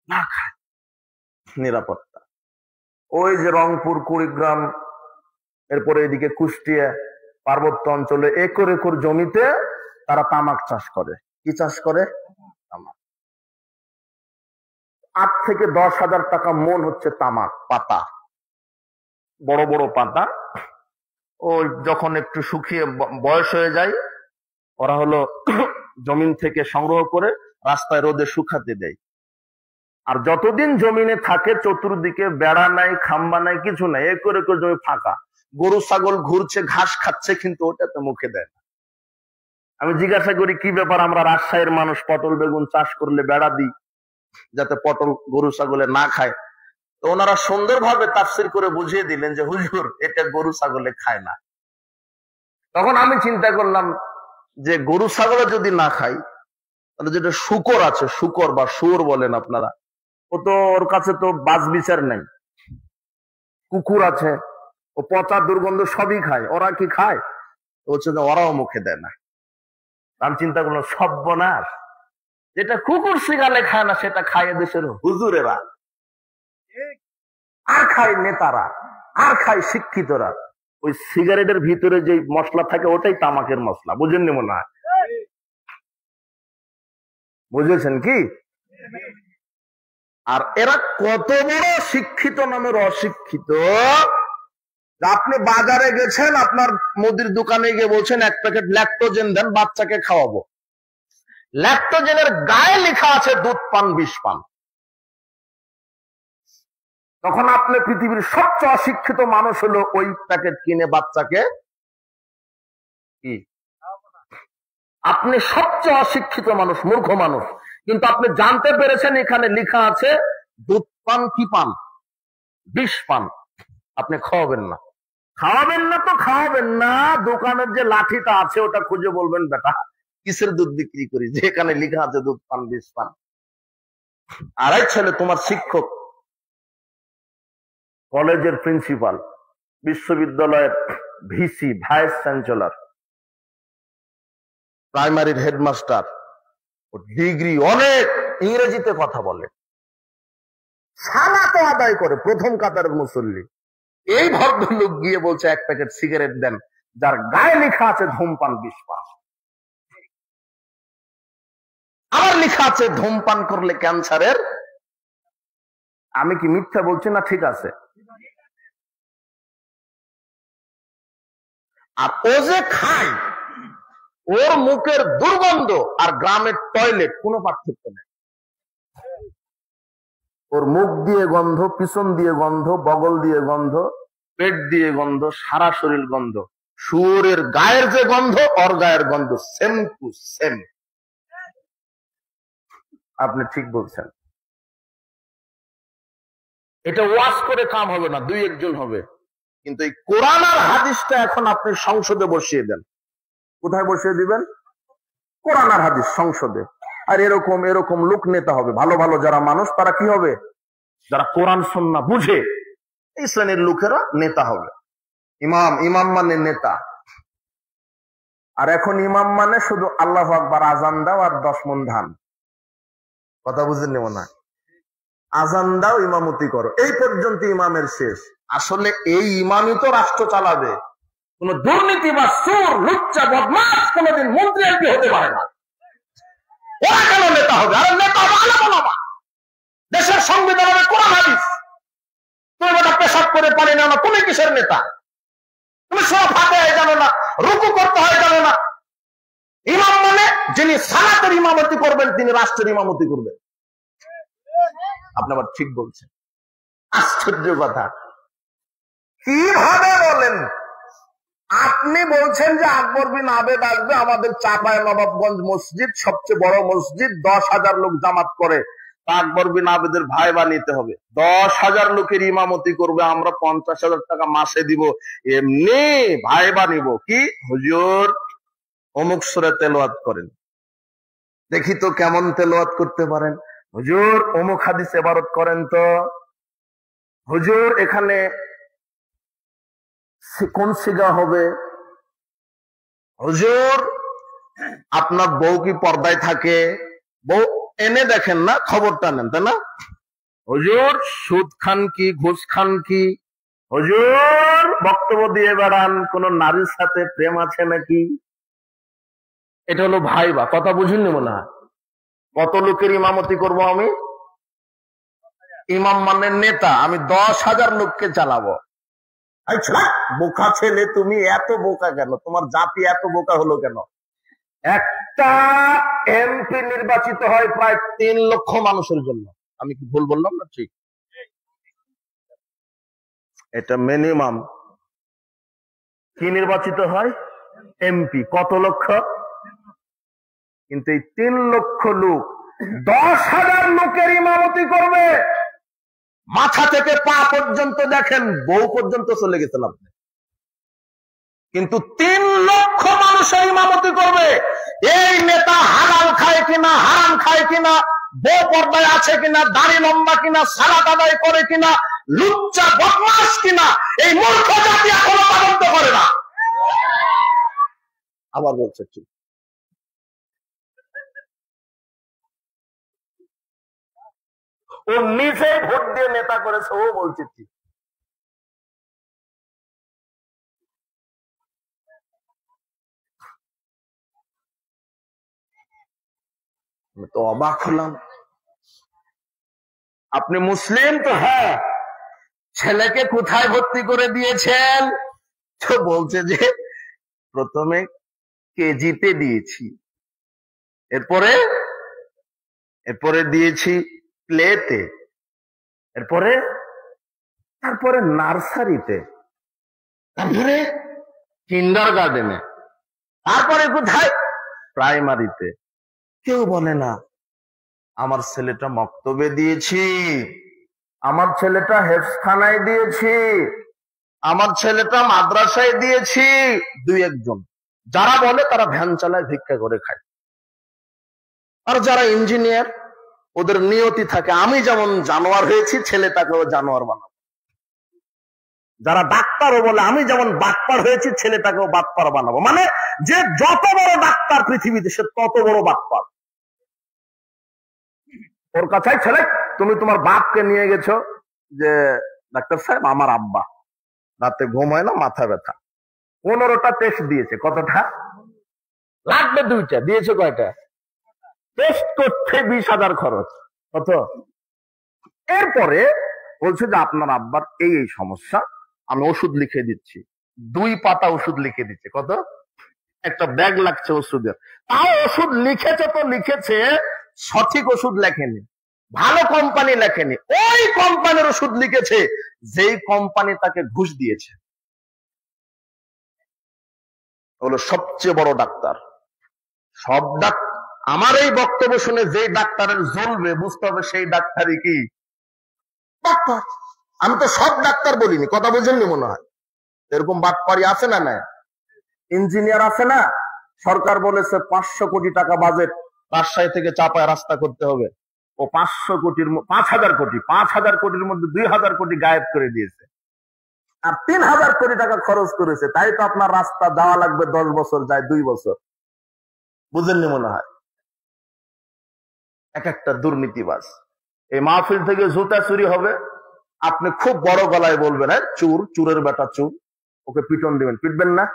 না খায়, নিরাপত্তা। ওই যে রংপুর, কুড়িগ্রাম, এরপরে এদিকে কুষ্টিয়া, পার্বত্য অঞ্চলে একর একর জমিতে তারা তামাক চাষ করে। কি চাষ করে? তামাক। 8 থেকে 10,000 টাকা মন হচ্ছে তামাক পাতা, বড় বড় পাতা। ওই যখন একটু শুকিয়ে বয়স হয়ে যায়, ওরা হলো জমিন থেকে সংগ্রহ করে রাস্তায় রোদে শুকাতে দেয়। আর যতদিন জমিনে থাকে, চতুর্দিকে বেড়া নাই, খাম্বা নাই, কিছু নাই, একর একর জমি ফাঁকা। গরু ছাগল ঘুরছে, ঘাস খাচ্ছে, কিন্তু ওটাতে মুখে দেয় না। আমি জিজ্ঞাসা করি কি ব্যাপার, আমরা রাজশাহীর মানুষ পটল বেগুন চাষ করলে বেড়া দিই যাতে পটল গরু ছাগলে না খায়। তো ওনারা সুন্দরভাবে তাফসীর করে বুঝিয়ে দিলেন যে হুজুর, এটা গরু ছাগলে খায় না। তখন আমি চিন্তা করলাম যে গরু ছাগলে যদি না খাই, তাহলে যেটা শূকর আছে, শূকর বা শুয়োর বলেন আপনারা, ও তো, ওর কাছে তো বাজ বিচার নেই। কুকুর আছে, ও পচা দুর্গন্ধ সবই খায়, ওরা কি খায়? হচ্ছে যে ওরাও মুখে দেয় না। আমি চিন্তা করলাম সর্বনাশ, যেটা কুকুর শিগালে খায় না, সেটা খায় দেশের হুজুরেরা, আর খায় নেতারা, আর খায় শিক্ষিতরা। ওই সিগারেটের ভিতরে যে মশলা থাকে, ওটাই তামাকের মশলা। বুঝেননি মনে হয়? বুঝেছেন কি? আর এরা কত বড় শিক্ষিত নামের অশিক্ষিত, আপনি বাজারে গেছেন, আপনার মুদির দোকানে গিয়ে বলছেন 1 প্যাকেট ল্যাকটোজেন দেন, বাচ্চাকে খাওয়াবো। ল্যাকটোজেনের গায়ে লেখা আছে দুধ পান, বিষ পান। তখন আপনি পৃথিবীর সবচেয়ে অশিক্ষিত মানুষ হলো ওই প্যাকেট কিনে বাচ্চাকে কি, আপনি সবচেয়ে অশিক্ষিত মানুষ, মূর্খ মানুষ, কিন্তু আপনি জানতে পেরেছেন এখানে লেখা আছে দুধ পান কি পান, বিষ পান। আপনি খাওয়াবেন না। খাওয়াবেন না তো খাওয়াবেন না, দোকানের যে লাঠিটা আছে ওটা খুঁজে বলবেন, বেটা কিসের দুধ বিক্রি করি যেখানে লেখা আছে দুধ পান, বিষ পান। আরেক ছেলে তোমার শিক্ষক, কলেজের প্রিন্সিপাল, বিশ্ববিদ্যালয়ের ভিসি, ভাইস চ্যান্সেলর, প্রাইমারির হেডমাস্টার, ডিগ্রি, অনেক ইংরেজিতে কথা বলে, সালাতে আদায় করে, প্রথম কাতারের মুসল্লি। এই ভদ্রলোক গিয়ে বলছে 1 প্যাকেট সিগারেট দেন যার গায়ে লেখা আছে ধূমপান, বিষ পান। আবার লেখা আছে ধূমপান করলে ক্যান্সারের। আমি কি মিথ্যা বলছি না ঠিক আছে? আর ও যে খায়, ওর মুখের দুর্গন্ধ আর গ্রামের টয়লেট কোনো পার্থক্য নেই। ওর মুখ দিয়ে গন্ধ, পিছন দিয়ে গন্ধ, বগল দিয়ে গন্ধ, পেট দিয়ে গন্ধ, সারা শরীর গন্ধ। শুয়োরের গায়ের যে গন্ধ, ওর গায়ের গন্ধ সেম টু সেম। আপনি ঠিক বলছেন। এটা ওয়াজ করে কাম হবে না, 2-1 জন হবে। কিন্তু এই কোরআন আর হাদিসটা এখন আপনি সংসদে বসিয়ে দেন। কোথায় বসিয়ে দিবেন? কোরআন আর হাদিস সংসদে। আর এরকম এরকম লোক নেতা হবে, ভালো ভালো যারা মানুষ, তারা কি হবে? যারা কোরআন সুন্নাহ বুঝে, এই শ্রেণীর লোকেরা নেতা হবে। ইমাম, ইমাম মানে নেতা। আর এখন ইমাম মানে শুধু আল্লাহু আকবার আজান দাও আর 10 মণ ধান। কথা বুঝেন নেব না? আজান দাও, ইমামতি করো, এই পর্যন্ত ইমামের শেষ। আসলে এই ইমামই তো রাষ্ট্র চালাবে। কোন দুর্নীতি বা চোর, লুচ্চা, বদমাশ কোনদিন মন্ত্রী এমপি হতে পারে না। ওরা কেন নেতা হবে? আর নেতা হবে আলেম ওলামা। দেশের সংবিধান হবে কোরআন হাদিস। তুমি বেটা পেশাব করে পারি না, তুমি কিসের নেতা? তুমি সব হাতে জানো না, রুকু করতে হয় জানো না। ইমাম মানে যিনি সালাতের ইমামতি করবেন, তিনি রাষ্ট্রের ইমামতি করবেন। আপনি আবার ঠিক বলছেন। আশ্চর্য কথা। কিভাবে বলেন? আপনি বলছেন যে আকবর বিন আবেদ আসবে, আমাদের চাপায় নবাবগঞ্জ মসজিদ সবচেয়ে বড় মসজিদ, 10,000 লোক জামাত করে, আকবর বিন আবেদের ভাই বানিতে হবে। 10,000 লোকের ইমামতি করবে, আমরা 50,000 টাকা মাসে দিব, এমনি ভাই বানিব। কি হুজুর অমুক সূরা তেলাওয়াত করেন, দেখি তো কেমন তেলাওয়াত করতে পারেন। হুজুর অমুক হাদিস ইবারত করেন তো। হুজুর এখানে কোন সিগা হবে? হুজুর আপনার বউ কি পর্দায় থাকে? বউ এনে দেখেন না, খবরটা নেন, তাই না? হুজুর সুদ খান কি, ঘুষ খান কি? হুজুর বক্তব্য দিয়ে বেড়ান কোন নারীর সাথে প্রেম আছে নাকি? এটা হলো ভাইবা। কথা বুঝিনি মনে হয়? কত লোকের ইমামতি করব আমি? ইমাম মানে নেতা, আমি 10,000 লোককে চালাবো। বোকা ছেলে, তুমি এত বোকা কেন? তোমার জাতি এত বোকা হলো কেন? একটা এমপি নির্বাচিত হয় প্রায় 3 লক্ষ মানুষের জন্য। আমি কি ভুল বললাম না? ঠিক, এটা মিনিমাম। কি নির্বাচিত হয়? এমপি। কত লক্ষ? কিন্তু এই 3 লক্ষ লোক 10,000 লোকের ইমামতি করবে। মাথা থেকে পা পর্যন্ত দেখেন, বউ পর্যন্ত চলে গেছেন আপনি। কিন্তু 3 লক্ষ মানুষের ইমামতি করবে। এই নেতা হালাল খায় কিনা, হারাম খায় কিনা, বউ পর্দায় আছে কিনা, দাড়ি লম্বা কিনা, সালাত আদায় করে কিনা, লুচ্চা বদমাশ কিনা, এই মূর্খ জাতি এখনো তদন্ত করে না। আবার বলছে ঠিক। ও নিজে ভোট দিয়ে নেতা করেছে, ও বলছে ঠিক। আমি তো অবাক হলাম। আপনি মুসলিম তো? হ্যাঁ। ছেলেকে কোথায় ভর্তি করে দিয়েছেন? তো বলছে যে প্রথমে কেজিতে দিয়েছি, এরপরে দিয়েছি প্লেতে, তারপরে নার্সারিতে, তারপরে কিন্ডারগার্টেনে, তারপরে কোথায়? প্রাইমারিতে। কেউ বলে না আমার ছেলেটা মক্তবে দিয়েছি, আমার ছেলেটা হেফজখানায় দিয়েছি, আমার ছেলেটা মাদ্রাসায় দিয়েছি। দুই একজন যারা বলে তারা ভ্যান চালায়, ভিক্ষা করে খায়। আর যারা ইঞ্জিনিয়ার ওদের নিয়তি থাকে আমি যেমন জানোয়ার হয়েছি ছেলেটাকেও জানোয়ার বানাবো। যারা ডাক্তারও বলে আমি যেমন বাটপার হয়েছি ছেলেটাকেও বাটপার বানাবো। মানে যে যত বড় ডাক্তার পৃথিবীতে সে তত বড় বাটপার। ওর কাছে ছেলে তুমি তোমার বাপকে নিয়ে গেছো যে ডাক্তার সাহেব আমার আব্বা রাতে ঘুম হয় না, মাথা ব্যথা, 15টা টেস্ট দিয়েছে। কতটা লাগবে? 2টা। দিয়েছে কয়টা? টেস্ট করতে 20,000 খরচ। কত? এরপরে বলছে যে আপনার আব্বার এই সমস্যা, আমি ওষুধ লিখে দিচ্ছি। 2 পাতা ওষুধ লিখে দিচ্ছে। কত? একটা ব্যাগ লাগছে ওষুধের। তাও ওষুধ লিখেছে তো লিখেছে, সঠিক ওষুধ লেখেনি, ভালো কোম্পানি লেখেনি। ওই কোম্পানির ওষুধ লিখেছে যেই কোম্পানি তাকে ঘুষ দিয়েছে। হলো সবচেয়ে বড় ডাক্তার। সব ডাক্তার আমার এই বক্তব্য শুনে যে ডাক্তারের জ্বলবে বুঝতে হবে সেই ডাক্তারই কি ডাক্তার। আমি তো সব ডাক্তার বলিনি, কথা বুঝেননি মনে হয়। এরকম বাটপারি আছে না? না, ইঞ্জিনিয়ার আছে না? সরকার বলেছে 500 কোটি টাকা বাজেট রাজশাহী থেকে চাপায় রাস্তা করতে হবে। ও 500 কোটির 5,000 কোটির মধ্যে 2,000 কোটি গায়েব করে দিয়েছে, আর 3,000 কোটি টাকা খরচ করেছে। তাই তো আপনার রাস্তা দেওয়া লাগবে 10 বছর, যায় 2 বছর। বুঝেননি মনে হয়। এক একটা দুর্নীতিবাজ। এই মাহফিল থেকে জুতা চুরি হবে, আপনি খুব বড় গলায় বলবেন হ্যাঁ চুর, চুরের বেটা চুর, ওকে পিটন দিবেন। পিটবেন না?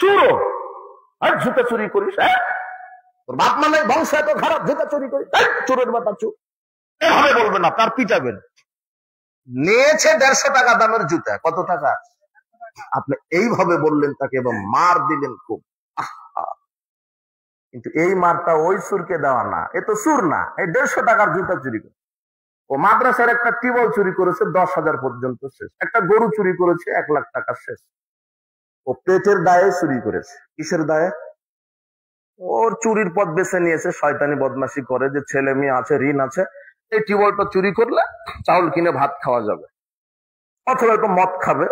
চুরো জুতা চুরি করিস, হ্যাঁ তোর বাপ মানে বংশ এত খারাপ, জুতা চুরি করিস, চোরের বেটা চুর, এভাবে বলবেন না, তার পিটাবেন। নিয়েছে 150 টাকা দামের জুতা। কত টাকা? আপনি এইভাবে বললেন তাকে এবং মার দিলেন খুব। কিন্তু এই মারটা ওই সুরকে দেওয়া না, এ তো সুর না, এই 150 টাকার জুতা চুরি করে। ও মাদ্রাসার একটা টিউবওয়েল চুরি করেছে 10,000 পর্যন্ত শেষ, একটা গরু চুরি করেছে 1 লাখ টাকা শেষ। ও পেটের দায়ে চুরি করেছে। কিসের দায়ে? ওর চুরির পথ বেছে নিয়েছে, শয়তানি বদমাশি করে যে ছেলে মেয়ে আছে, ঋণ আছে, এই টিউবওয়েলটা চুরি করলে চাউল কিনে ভাত খাওয়া যাবে, অথবা একটু মদ খাবে,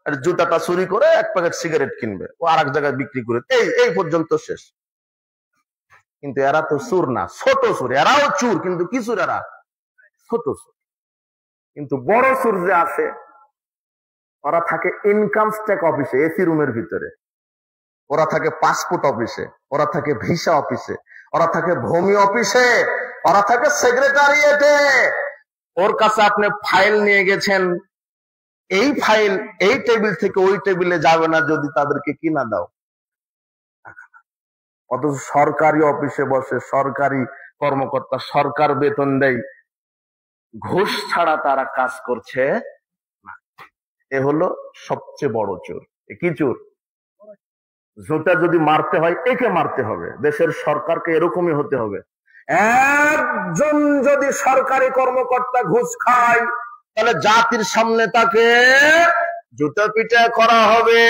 আর জুতাটা চুরি করে 1 প্যাকেট সিগারেট কিনবে, ও আর এক জায়গায় বিক্রি করে, এই পর্যন্ত শেষ। কিন্তু এরা তো চুর না, ছোট চুর। এরাও চুর, কিন্তু কি চুর? এরা ছোট চুর। কিন্তু বড় চুর যে আছে ওরা থাকে ইনকাম ট্যাক্স অফিসে, এসি রুমের ভিতরে, ওরা থাকে পাসপোর্ট অফিসে, ওরা থাকে ভিসা অফিসে, ওরা থাকে ভূমি অফিসে, ওরা থাকে সেক্রেটারিয়েটে। ওর কাছে আপনি ফাইল নিয়ে গেছেন, এই ফাইল এই টেবিল থেকে ওই টেবিলে যাবে না যদি তাদেরকে কিনা দাও। অথচ সরকারি অফিসে বসে সরকারি কর্মকর্তা, সরকার বেতন দেয়, ঘুষ ছাড়া তারা কাজ করছে না। এ হলো সবচেয়ে বড় চোর। কি চোর? জুতা যদি মারতে হয় একে মারতে হবে, দেশের সরকারকে এরকমই হতে হবে। একজন যদি সরকারি কর্মকর্তা ঘুষ খায় তাহলে জাতির সামনে তাকে জুতা পিটা করা হবে।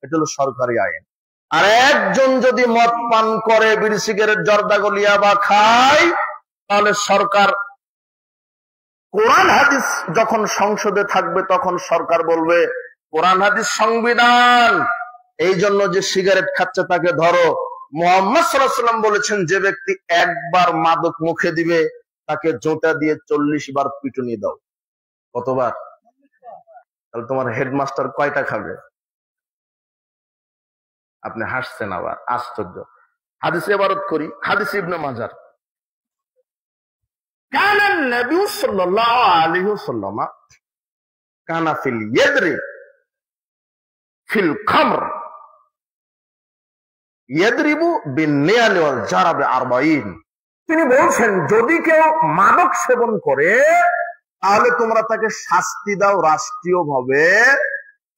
এটা হলো সরকারি আইন। আর একজন যদি মদ পান করে, বিড়ি সিগারেট জর্দা গলিয়া বা খায়, তাহলে সরকার, কোরআন হাদিস যখন সংসদে থাকবে তখন সরকার বলবে কোরআন হাদিস সংবিধান, এই জন্য যে সিগারেট খাচ্ছে তাকে ধরো। মুহাম্মদ সাল্লাল্লাহু আলাইহি ওয়াসাল্লাম বলেছেন যে ব্যক্তি একবার মাদক মুখে দিবে তাকে জোতা দিয়ে 40 বার পিটুনি দাও। কতবার? তাহলে তোমার হেডমাস্টার কয়টা খাবে? আপনি হাসছেন আবার, আশ্চর্য। হাদিসে ইবারত করি, হাদিস ইবনে মাজাহ, কানা নবী সাল্লাল্লাহু আলাইহি ওয়াসাল্লাম কানা ফিল ইয়াদরি ফিল খামর ইয়াদরিবু বিন-নিয়াল ওয়াল জারাব 40। তিনি বলছেন যদি কেউ মাদক সেবন করে তাহলে তোমরা তাকে শাস্তি দাও রাষ্ট্রীয় ভাবে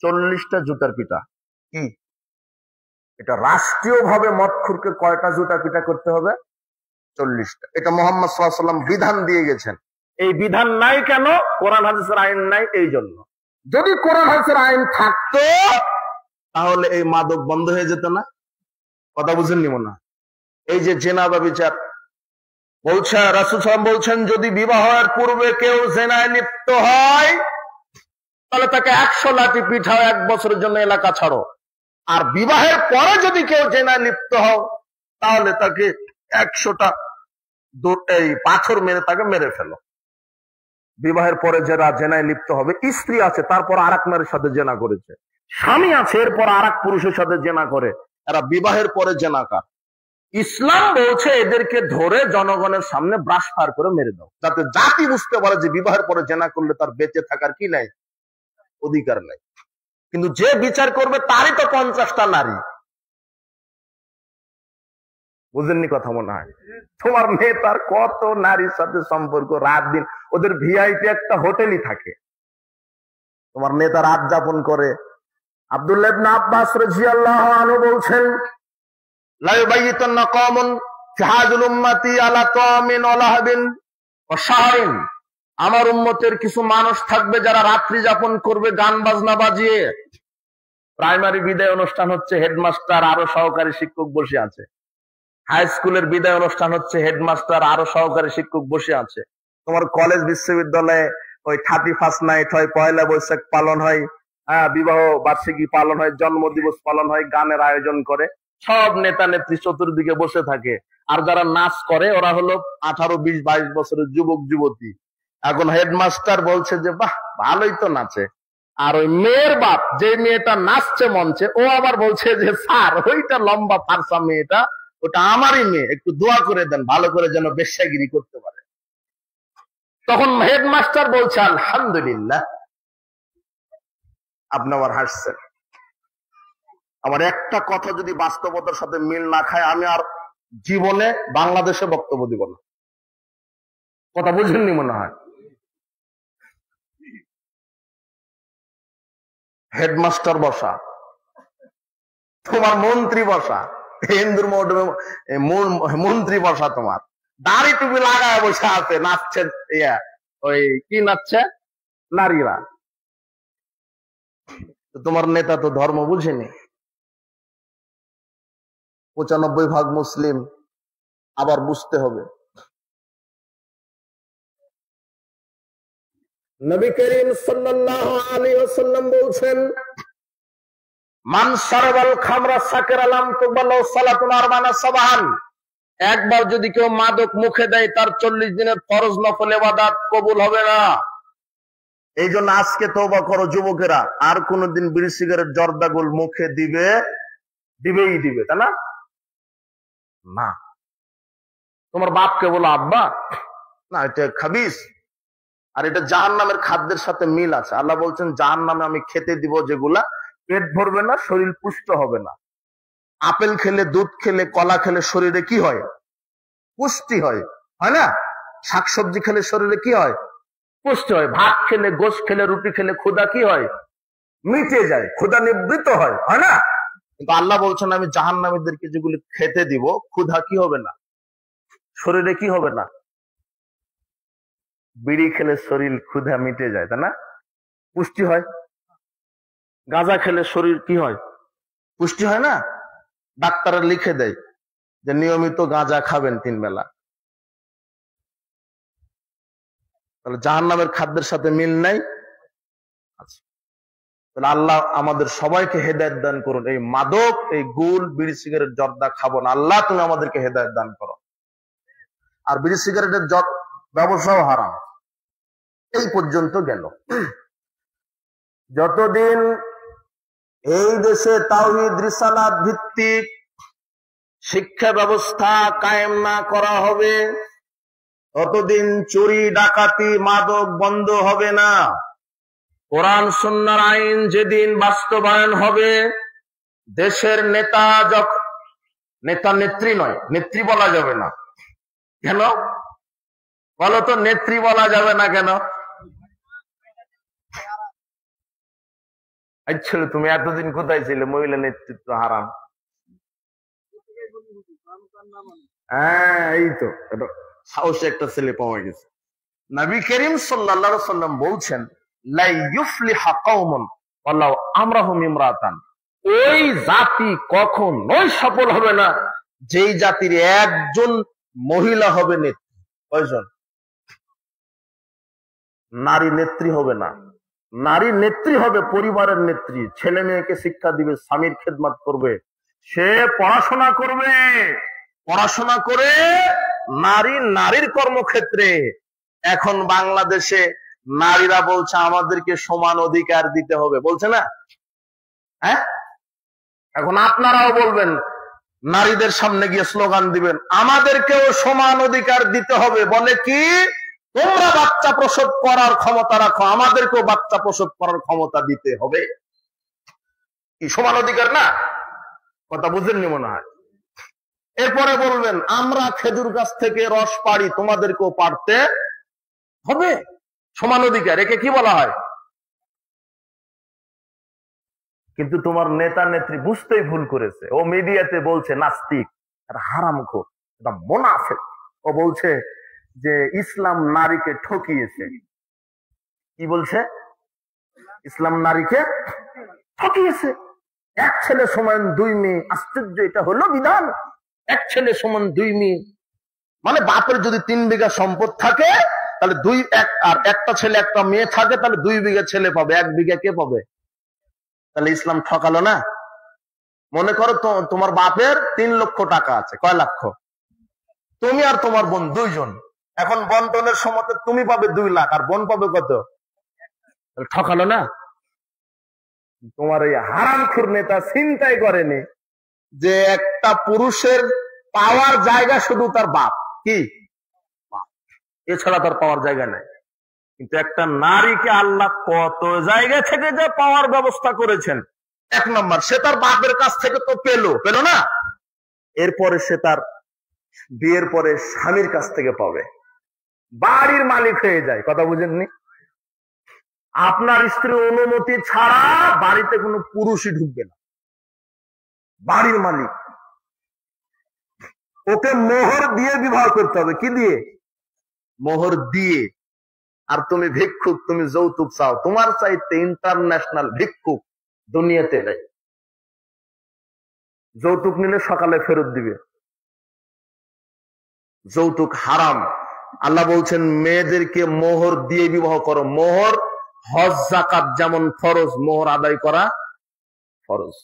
40টা জুতার পিটা। কি এটা রাষ্ট্রীয় ভাবে মদখুরকে কয়টা জুতা পিটা করতে হবে? 40টা। এটা মুহাম্মদ সাল্লাল্লাহু আলাইহি ওয়াসাল্লাম বিধান দিয়ে গেছেন। এই বিধান নাই কেন? কোরআন হাদিসের আইন নাই এই জন্য। যদি কোরআন হাদিসের আইন থাকতো তাহলে এই মাদক বন্ধ হয়ে যেত না। কথা বুঝেননি মনে হয়? এই যে জেনা ব্যভিচার বলছে, রাসূল সাল্লাল্লাহু আলাইহি ওয়াসাল্লাম বলছেন যদি বিবাহের পূর্বে কেউ জেনায় লিপ্ত হয় তাহলে তাকে 100 লাঠি পিঠাও, 1 বছরের জন্য এলাকা ছাড়ো। আর বিবাহের পরে যদি কেউ জেনায় লিপ্ত হও তাহলে তাকে 100টা এই পাথর মেরে তাকে মেরে ফেলো। বিবাহের পরে যারা জেনায় লিপ্ত হবে, স্ত্রী আছে তারপর আরেক নারীর সাথে জেনা করেছে, স্বামী আছে এরপর আরেক পুরুষের সাথে জেনা করে, এরা বিবাহের পরে জেনাকার। ইসলাম বলছে এদেরকে ধরে জনগণের সামনে ব্রাশ ফায়ার করে মেরে দাও, যাতে জাতি বুঝতে পারে যে বিবাহের পরে জেনা করলে তার বেঁচে থাকার কি নাই, অধিকার নাই। কিন্তু যে বিচার করবে তারই তো 50টা নারী। বুঝেননি কথা মনে হয়? তোমার মেয়ে তার কত নারীর সাথে সম্পর্ক, রাত দিন ওদের ভিআইপি একটা হোটেলই থাকে, তোমার নেতা রাত যাপন করে। আব্দুল্লাহ ইবনে আব্বাস রাদিয়াল্লাহু আনহু বলছেন লা ইউবাইয়িতান্না কওমুন ফিহাজুল উম্মতি আলা তামিন ওয়া লাহাবিন ওয়া শাহরিন, আমার উম্মতের কিছু মানুষ থাকবে যারা রাত্রি যাপন করবে গান বাজনা বাজিয়ে। প্রাইমারি বিদায় অনুষ্ঠান হচ্ছে, হেডমাস্টার আরো সহকারী শিক্ষক বসে আছে। হাই স্কুলের বিদায় অনুষ্ঠান হচ্ছে, হেডমাস্টার আরো সহকারী শিক্ষক বসে আছে। তোমার কলেজ বিশ্ববিদ্যালয়ে ওই 31st নাইট হয়, পয়লা বৈশাখ পালন হয়, বিবাহ বার্ষিকী পালন হয়, জন্মদিবস পালন হয়, গানের আয়োজন করে, সব নেতা নেত্রী চতুর্দিকে বসে থাকে। আর যারা নাচ করে ওরা হলো 18, 20, 22 বছরের যুবক যুবতী। এখন হেডমাস্টার বলছে যে বাহ ভালোই তো নাচে, আর ওই মেয়ের বাপ যে মেয়েটা নাচছে মঞ্চে ও আবার বলছে যে স্যার ওইটা লম্বা ফারসা মেয়েটা ওটা আমারই মেয়ে, একটু দোয়া করে দেন ভালো করে যেন বেশ্যাগিরি করতে পারে। তখন হেডমাস্টার বলছে আলহামদুলিল্লাহ। আপনি আবার হাসছেন। আমার একটা কথা যদি বাস্তবতার সাথে মিল না খায় আমি আর জীবনে বাংলাদেশে বক্তব্য দিব না। কথা বুঝেননি মনে হয়? হেডমাস্টার বসা, তোমার মন্ত্রী বসা, হিন্দুর মন্ত্রী বসা, তোমার দাড়ি টুপি লাগায় বসে আছে, নাচছে, ওই কি নাচছে নারীরা। তোমার নেতা তো ধর্ম বুঝেনি। 95% মুসলিম, আবার বুঝতে হবে। নবী করিম সাল্লাল্লাহু আলাইহি ওয়াসাল্লাম বলছেন মান শারাবাল খামরা সাকিরা লাম তুকবাল সালাতুন 40 সাবাহান, একবার যদি কেউ মাদক মুখে দেয় তার 40 দিনের ফরজ নফল ইবাদত কবুল হবে না। এই জন্য আজকে তওবা করো যুবকেরা, আর কোনদিন বিড়ি সিগারেট জর্দাগুল মুখে দিবেই দিবে, তাই না? না, তোমার বাপকে বলো আব্বা না এটা খাবিস, আর এটা জাহান্নামের খাদ্যের সাথে মিল আছে। আল্লাহ বলছেন জাহান্নামে আমি খেতে দিব যেগুলা পেট ভরবে না, শরীর পুষ্ট হবে না। আপেল খেলে, দুধ খেলে, কলা খেলে শরীরে কি হয়? পুষ্টি হয়, হয় না? শাকসবজি খেলে শরীরে কি হয়? পুষ্টি হয়। ভাত খেলে, গোশত খেলে, রুটি খেলে ক্ষুধা কি হয়? মিটে যায়, ক্ষুধা নিবৃত্ত হয়, হয় না? কিন্তু আল্লাহ বলছেন আমি জাহান্নামীদেরকে যেগুলি খেতে দিব ক্ষুধা কি হবে না, শরীরে কি হবে না। বিড়ি খেলে শরীর ক্ষুধা মিটে যায়, তাই না? পুষ্টি হয়। গাঁজা খেলে শরীর কি হয়? পুষ্টি হয় না? ডাক্তাররা লিখে দেয় যে নিয়মিত গাঁজা খাবেন 3 বেলা। তাহলে জাহান্নামের খাদ্যের সাথে মিল নাই। আচ্ছা, তাহলে আল্লাহ আমাদের সবাইকে হেদায়েত দান করুন। এই মাদক, এই গুল, বিড়ি সিগারেট, জর্দা খাবো না। আল্লাহ তুমি আমাদেরকে হেদায়েত দান করো। আর বিড়ি সিগারেটের ব্যবসাও হারাম। এই পর্যন্ত গেল। যতদিন এই দেশে তাওহীদ রিসালাত ভিত্তিক শিক্ষা ব্যবস্থা কায়েম না করা হবে ততদিন চুরি, ডাকাতি, মাদক বন্ধ হবে না। কোরআন সুন্নাহর আইন যেদিন বাস্তবায়ন হবে, দেশের নেতা নেত্রী নয়, নেত্রী বলা যাবে না। কেন বলো তো? নেত্রী বলা যাবে না কেন? আচ্ছা তুমি এতদিন কোথায় ছিলে? মহিলা নেতৃত্ব হারাম। হ্যাঁ এই তো এটা সাহসী একটা ছেলে পাওয়া গেছে। নবী করিম সাল্লাল্লাহু আলাইহি সাল্লাম বলছেন, লা ইউফলিহা কওমুন ওয়ালাউ আমরাহুম ইমরাতান, ওই জাতি কখনোই সফল হবে না যেই জাতির একজন মহিলা হবে নেত্রী। কয়জন? নারী নেত্রী হবে না। নারী নেত্রী হবে পরিবারের নেত্রী, ছেলে মেয়েকে শিক্ষা দিবে, স্বামীর খেদমত করবে, সে পড়াশোনা করবে, পড়াশোনা করে নারী নারীর কর্মক্ষেত্রে। এখন বাংলাদেশে নারীরা বলছে আমাদেরকে সমান অধিকার দিতে হবে, বলছে না? হ্যাঁ, এখন আপনারাও বলবেন, নারীদের সামনে গিয়ে স্লোগান দিবেন আমাদেরকেও সমান অধিকার দিতে হবে। বলে কি, তোমরা বাচ্চা প্রসব করার ক্ষমতা রাখো, আমাদেরকেও বাচ্চা প্রসব করার ক্ষমতা দিতে হবে। কি সমান অধিকার না? কথা বুঝেননি মনে হয়। এরপরে বলবেন আমরা খেজুর গাছ থেকে রস পাড়ি, তোমাদেরকেও পারতে হবে। সমান অধিকার, একে কি বলা হয়? কিন্তু তোমার নেতা নেত্রী বুঝতেই ভুল করেছে। ও মিডিয়াতে বলছে নাস্তিক, হারামখোর, এটা মুনাফিক। ও বলছে যে ইসলাম নারীকে ঠকিয়েছে। কি বলছে? ইসলাম নারীকে ঠকিয়েছে। এক ছেলে সমান দুই মেয়ে, আশ্চর্য, এটা হলো বিধান। এক ছেলে সমান দুই মেয়ে, মানে বাপের যদি 3 বিঘা সম্পদ থাকে তাহলে আর একটা ছেলে একটা মেয়ে থাকে তাহলে 2 বিঘা ছেলে পাবে, 1 বিঘা কে পাবে? তাহলে ইসলাম ঠকালো না? মনে করো তোমার বাপের 3 লক্ষ টাকা আছে। কয় লক্ষ? তুমি আর তোমার বোন 2 জন। এখন বন্টনের সময় তুমি পাবে 2 লাখ আর বোন পাবে কত? ঠকালো না? তোমার এই হারামখোর নেতা চিন্তাই করেনি যে একটা পুরুষের পাওয়ার জায়গা শুধু তার বাপ, কি বাপ, এছাড়া তার পাওয়ার জায়গা নাই। কিন্তু একটা নারীকে আল্লাহ কত জায়গা থেকে যে পাওয়ার ব্যবস্থা করেছেন। 1 নম্বর, সে তার বাপের কাছ থেকে তো পেল না, এরপরে সে তার বিয়ের পরে স্বামীর কাছ থেকে পাবে, বাড়ির মালিক হয়ে যায়। কথা বুঝেননি? আপনার স্ত্রীর অনুমতি ছাড়া বাড়িতে কোনো পুরুষই ঢুকবে না, বাড়ির মালিক। ওকে মোহর দিয়ে বিবাহ করতে হবে। কি দিয়ে? মোহর দিয়ে। আর তুমি ভিক্ষুক, তুমি যৌতুক চাও, তোমার চাইতে ইন্টারন্যাশনাল ভিক্ষুক দুনিয়াতে নেই। যৌতুক নিলে সকালে ফেরত দিবে। যৌতুক হারাম। আল্লাহ বলছেন মেয়েদেরকে মোহর দিয়ে বিবাহ করো। মোহর হজ যাকাত যেমন ফরজ, মোহর আদায় করা ফরজ।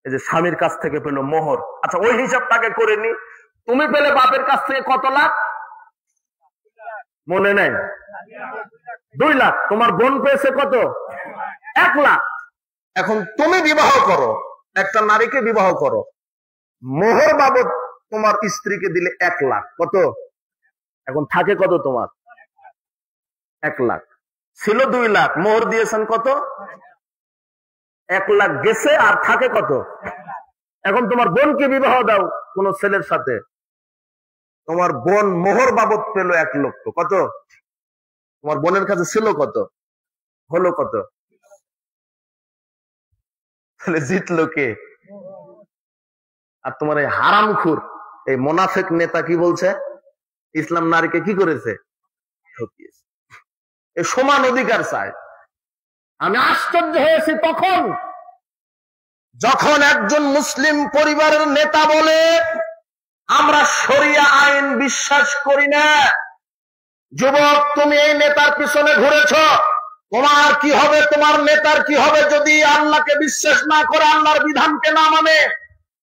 এই যে স্বামীর কাছ থেকে পেল মোহর, আচ্ছা ওই হিসাবটাকে করে নি। তুমি পেলে বাপের কাছ থেকে কত লাখ? মনে নেই? 2 লাখ। তোমার বোন পেয়েছে কত? 1 লাখ। এখন তুমি বিবাহ করো, একটা নারীকে বিবাহ করো, মোহর বাবদ তোমার স্ত্রীকে দিলে 1 লাখ। কত? এখন থাকে কত তোমার? 1 লাখ। ছিল 2 লাখ, মোহর দিয়েছেন কত? 1 লাখ গেছে, আর থাকে কত? এখন তোমার বোনকে বিবাহ দাও কোন ছেলের সাথে, তোমার বোন মোহর বাবদ পেল 1 লক্ষ। কত? তোমার বোনের কাছে ছিল কত? হলো কত? তাহলে জিতলো কে? আর তোমার এই হারামখোর এই মুনাফিক নেতা কি বলছে? ইসলাম নারীকে কি করেছে? ঠকিয়েছে। এই সমান অধিকার চায়। আমি আশ্চর্য হয়েছি তখন যখন একজন মুসলিম পরিবারের নেতা বলে আমরা শরিয়া আইন বিশ্বাস করি না। যুবক, তুমি এই নেতার পিছনে ঘুরেছ, তোমার কি হবে, তোমার নেতার কি হবে যদি আল্লাহকে বিশ্বাস না করে, আল্লাহর বিধানকে না মানে?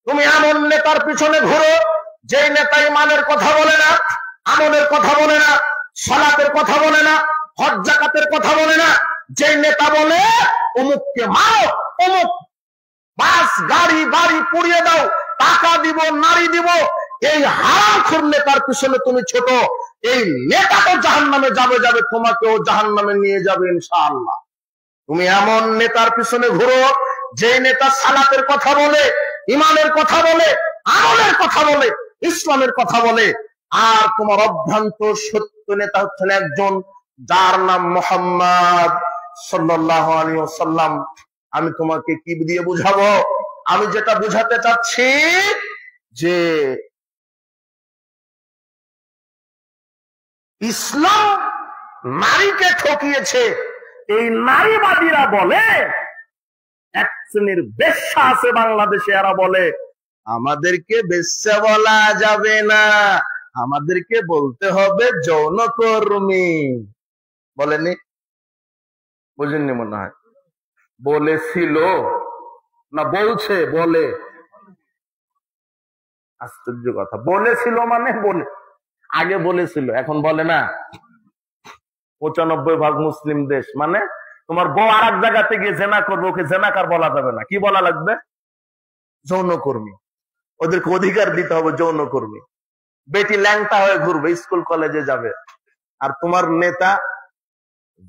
তুমি এমন নেতার পিছনে ঘুরো যে নেতা ইমানের কথা বলে না, আমলের কথা বলে না, সালাতের কথা বলে না, হজ যাকাতের কথা বলে না, যে নেতা বলে অমুককে মারো, অমুক বাস গাড়ি বাড়ি পুড়িয়ে দাও, টাকা দিব, নারী দিব, এই হারামখোর নেতার পিছনে তুমি ছোট। এই নেতা তো জাহান্নামে যাবে, তোমাকেও জাহান্নামে নিয়ে যাবে ইনশাআল্লাহ। তুমি এমন নেতার পিছনে ঘুরো যে নেতা সালাতের কথা বলে, ইমানের কথা বলে, আমলের কথা বলে, ইসলামের কথা বলে। আর তোমার অভ্রান্ত সত্য নেতা হচ্ছেন একজন যার নাম মুহাম্মদ সাল্লাল্লাহু আলাইহি ওয়াসাল্লাম। আমি তোমাকে কি দিয়ে বুঝাবো? আমি যেটা বুঝাতে চাচ্ছি যে ইসলাম নারীকে ঠকিয়েছে। এই নারীবাদীরা বলে, এক শ্রেণীর বেশ্যা আছে বাংলাদেশে, এরা বলে আমাদেরকে বেশ্যা বলা যাবে না, আমাদেরকে বলতে হবে যৌনকর্মী। বলেনি? বুঝেননি মনে হয়। বলেছিল না বলছে? বলে। আশ্চর্য কথা, বলেছিল মানে বলে, আগে বলেছিল এখন বলে না। 95% মুসলিম দেশ, মানে তোমার বউ আর এক জায়গাতে গিয়ে জেনা করবে, ওকে জেনাকার বলা যাবে না, কি বলা লাগবে? যৌনকর্মী। ওদেরকে অধিকার দিতে হবে যৌনকর্মী। বেটি ল্যাংটা হয়ে ঘুরবে, স্কুল কলেজে যাবে, আর তোমার নেতা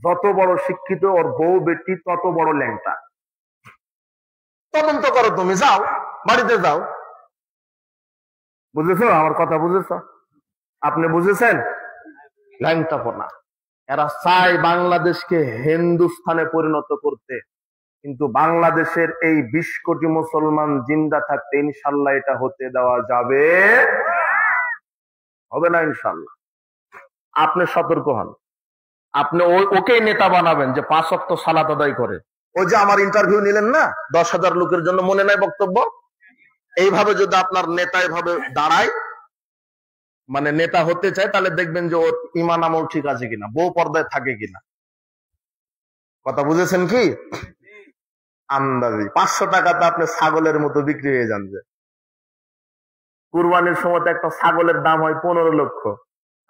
যত বড় শিক্ষিত, ওর বউ বেটি তত বড় ল্যাংটা। তদন্ত করো, তুমি যাও, বাড়িতে যাও। বুঝেছো আমার কথা? বুঝেছ? আপনি বুঝেছেন? ল্যাংটাপনা। এরা চায় বাংলাদেশকে হিন্দুস্থানে পরিণত করতে, কিন্তু বাংলাদেশের এই 20 কোটি মুসলমান জিন্দা থাকতে ইনশাল্লাহ এটা হতে দেওয়া যাবে হবে না ইনশাল্লাহ। আপনি সতর্ক হন। আপনি ওকেই নেতা বানাবেন যে 5 ওয়াক্ত সালাত আদায় করে। ওই যে আমার ইন্টারভিউ নিলেন না 10,000 লোকের জন্য, মনে নাই বক্তব্য? এইভাবে যদি আপনার নেতা এভাবে দাঁড়ায়, মানে নেতা হতে চায়, তাহলে দেখবেন যে ওর ইমান আমল ঠিক আছে কিনা, বউ পর্দায় থাকে কিনা। কথা বুঝেছেন কি? আন্দাজি 500 টাকাতে আপনি ছাগলের মতো বিক্রি হয়ে যান। যে কুরবানির সময় একটা ছাগলের দাম হয় 15 লক্ষ,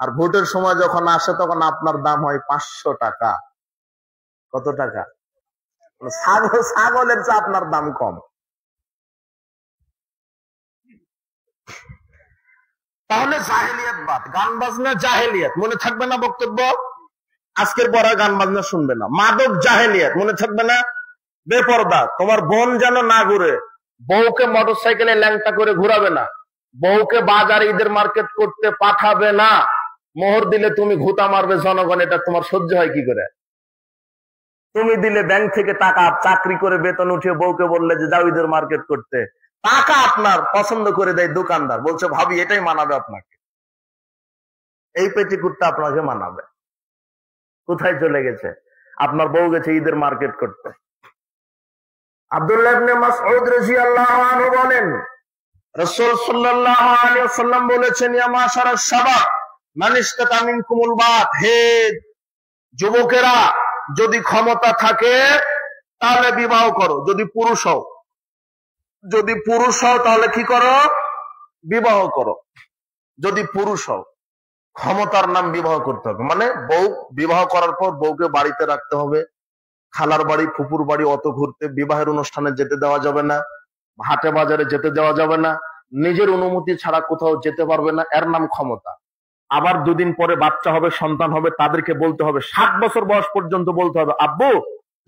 আর ভোটের সময় যখন আসে তখন আপনার দাম হয় 500 টাকা। কত টাকা? ছাগলের চেয়ে আপনার দাম কম। তাহলে জাহেলিয়াত বাদ, গান বাজনা জাহেলিয়াত, মনে থাকবে না বক্তব্য? আজকের পর গান বাজনা শুনবে না। মাদক জাহেলিয়াত, মনে থাকবে না? বেপরদা, তোমার বোন যেন না ঘুরে, বউকে মোটরসাইকেলে ল্যাংটা করে ঘুরাবে না, বউকে বাজার ঈদের মার্কেট করতে পাঠাবে না, মোহর দিলে তুমি ঘুতা মারবে জনগণ, এটা তোমার সহ্য হয় কি করে? তুমি দিলে ব্যাংক থেকে টাকা, চাকরি করে বেতন উঠিয়ে বউকে বললে যে যাও ঈদের মার্কেট করতে, টাকা আপনার পছন্দ করে দেয় দোকানদার, বলছে ভাবি এটাই মানাবে আপনাকে, এই পেটিকুটটা আপনাকে মানাবে। কোথায় চলে গেছে? আপনার বউ গেছে ঈদের মার্কেট করতে। আব্দুল্লাহ ইবনে মাসউদ রাদিয়াল্লাহু আনহু বলেন, রাসূল সাল্লাল্লাহু আলাইহি ওয়াসাল্লাম বলেছেন, ইয়া মাশারাস শাবাব মান ইসতাতা মিনকুমুল বাত, হে যুবকেরা, যদি ক্ষমতা থাকে তাহলে বিবাহ করো। যদি পুরুষ হও, যদি পুরুষ হও তাহলে কি করো? বিবাহ করো। যদি পুরুষ হও, ক্ষমতার নাম বিবাহ করতে হবে, মানে বউ বিবাহ করার পর বউকে বাড়িতে রাখতে হবে, খালার বাড়ি ফুপুর বাড়ি অত ঘুরতে, বিবাহের অনুষ্ঠানে যেতে দেওয়া যাবে না, হাটে বাজারে যেতে দেওয়া যাবে না, নিজের অনুমতি ছাড়া কোথাও যেতে পারবে না, এর নাম ক্ষমতা। আবার দুদিন পরে বাচ্চা হবে, সন্তান হবে, তাদেরকে বলতে হবে, 7 বছর বয়স পর্যন্ত বলতে হবে, আব্বু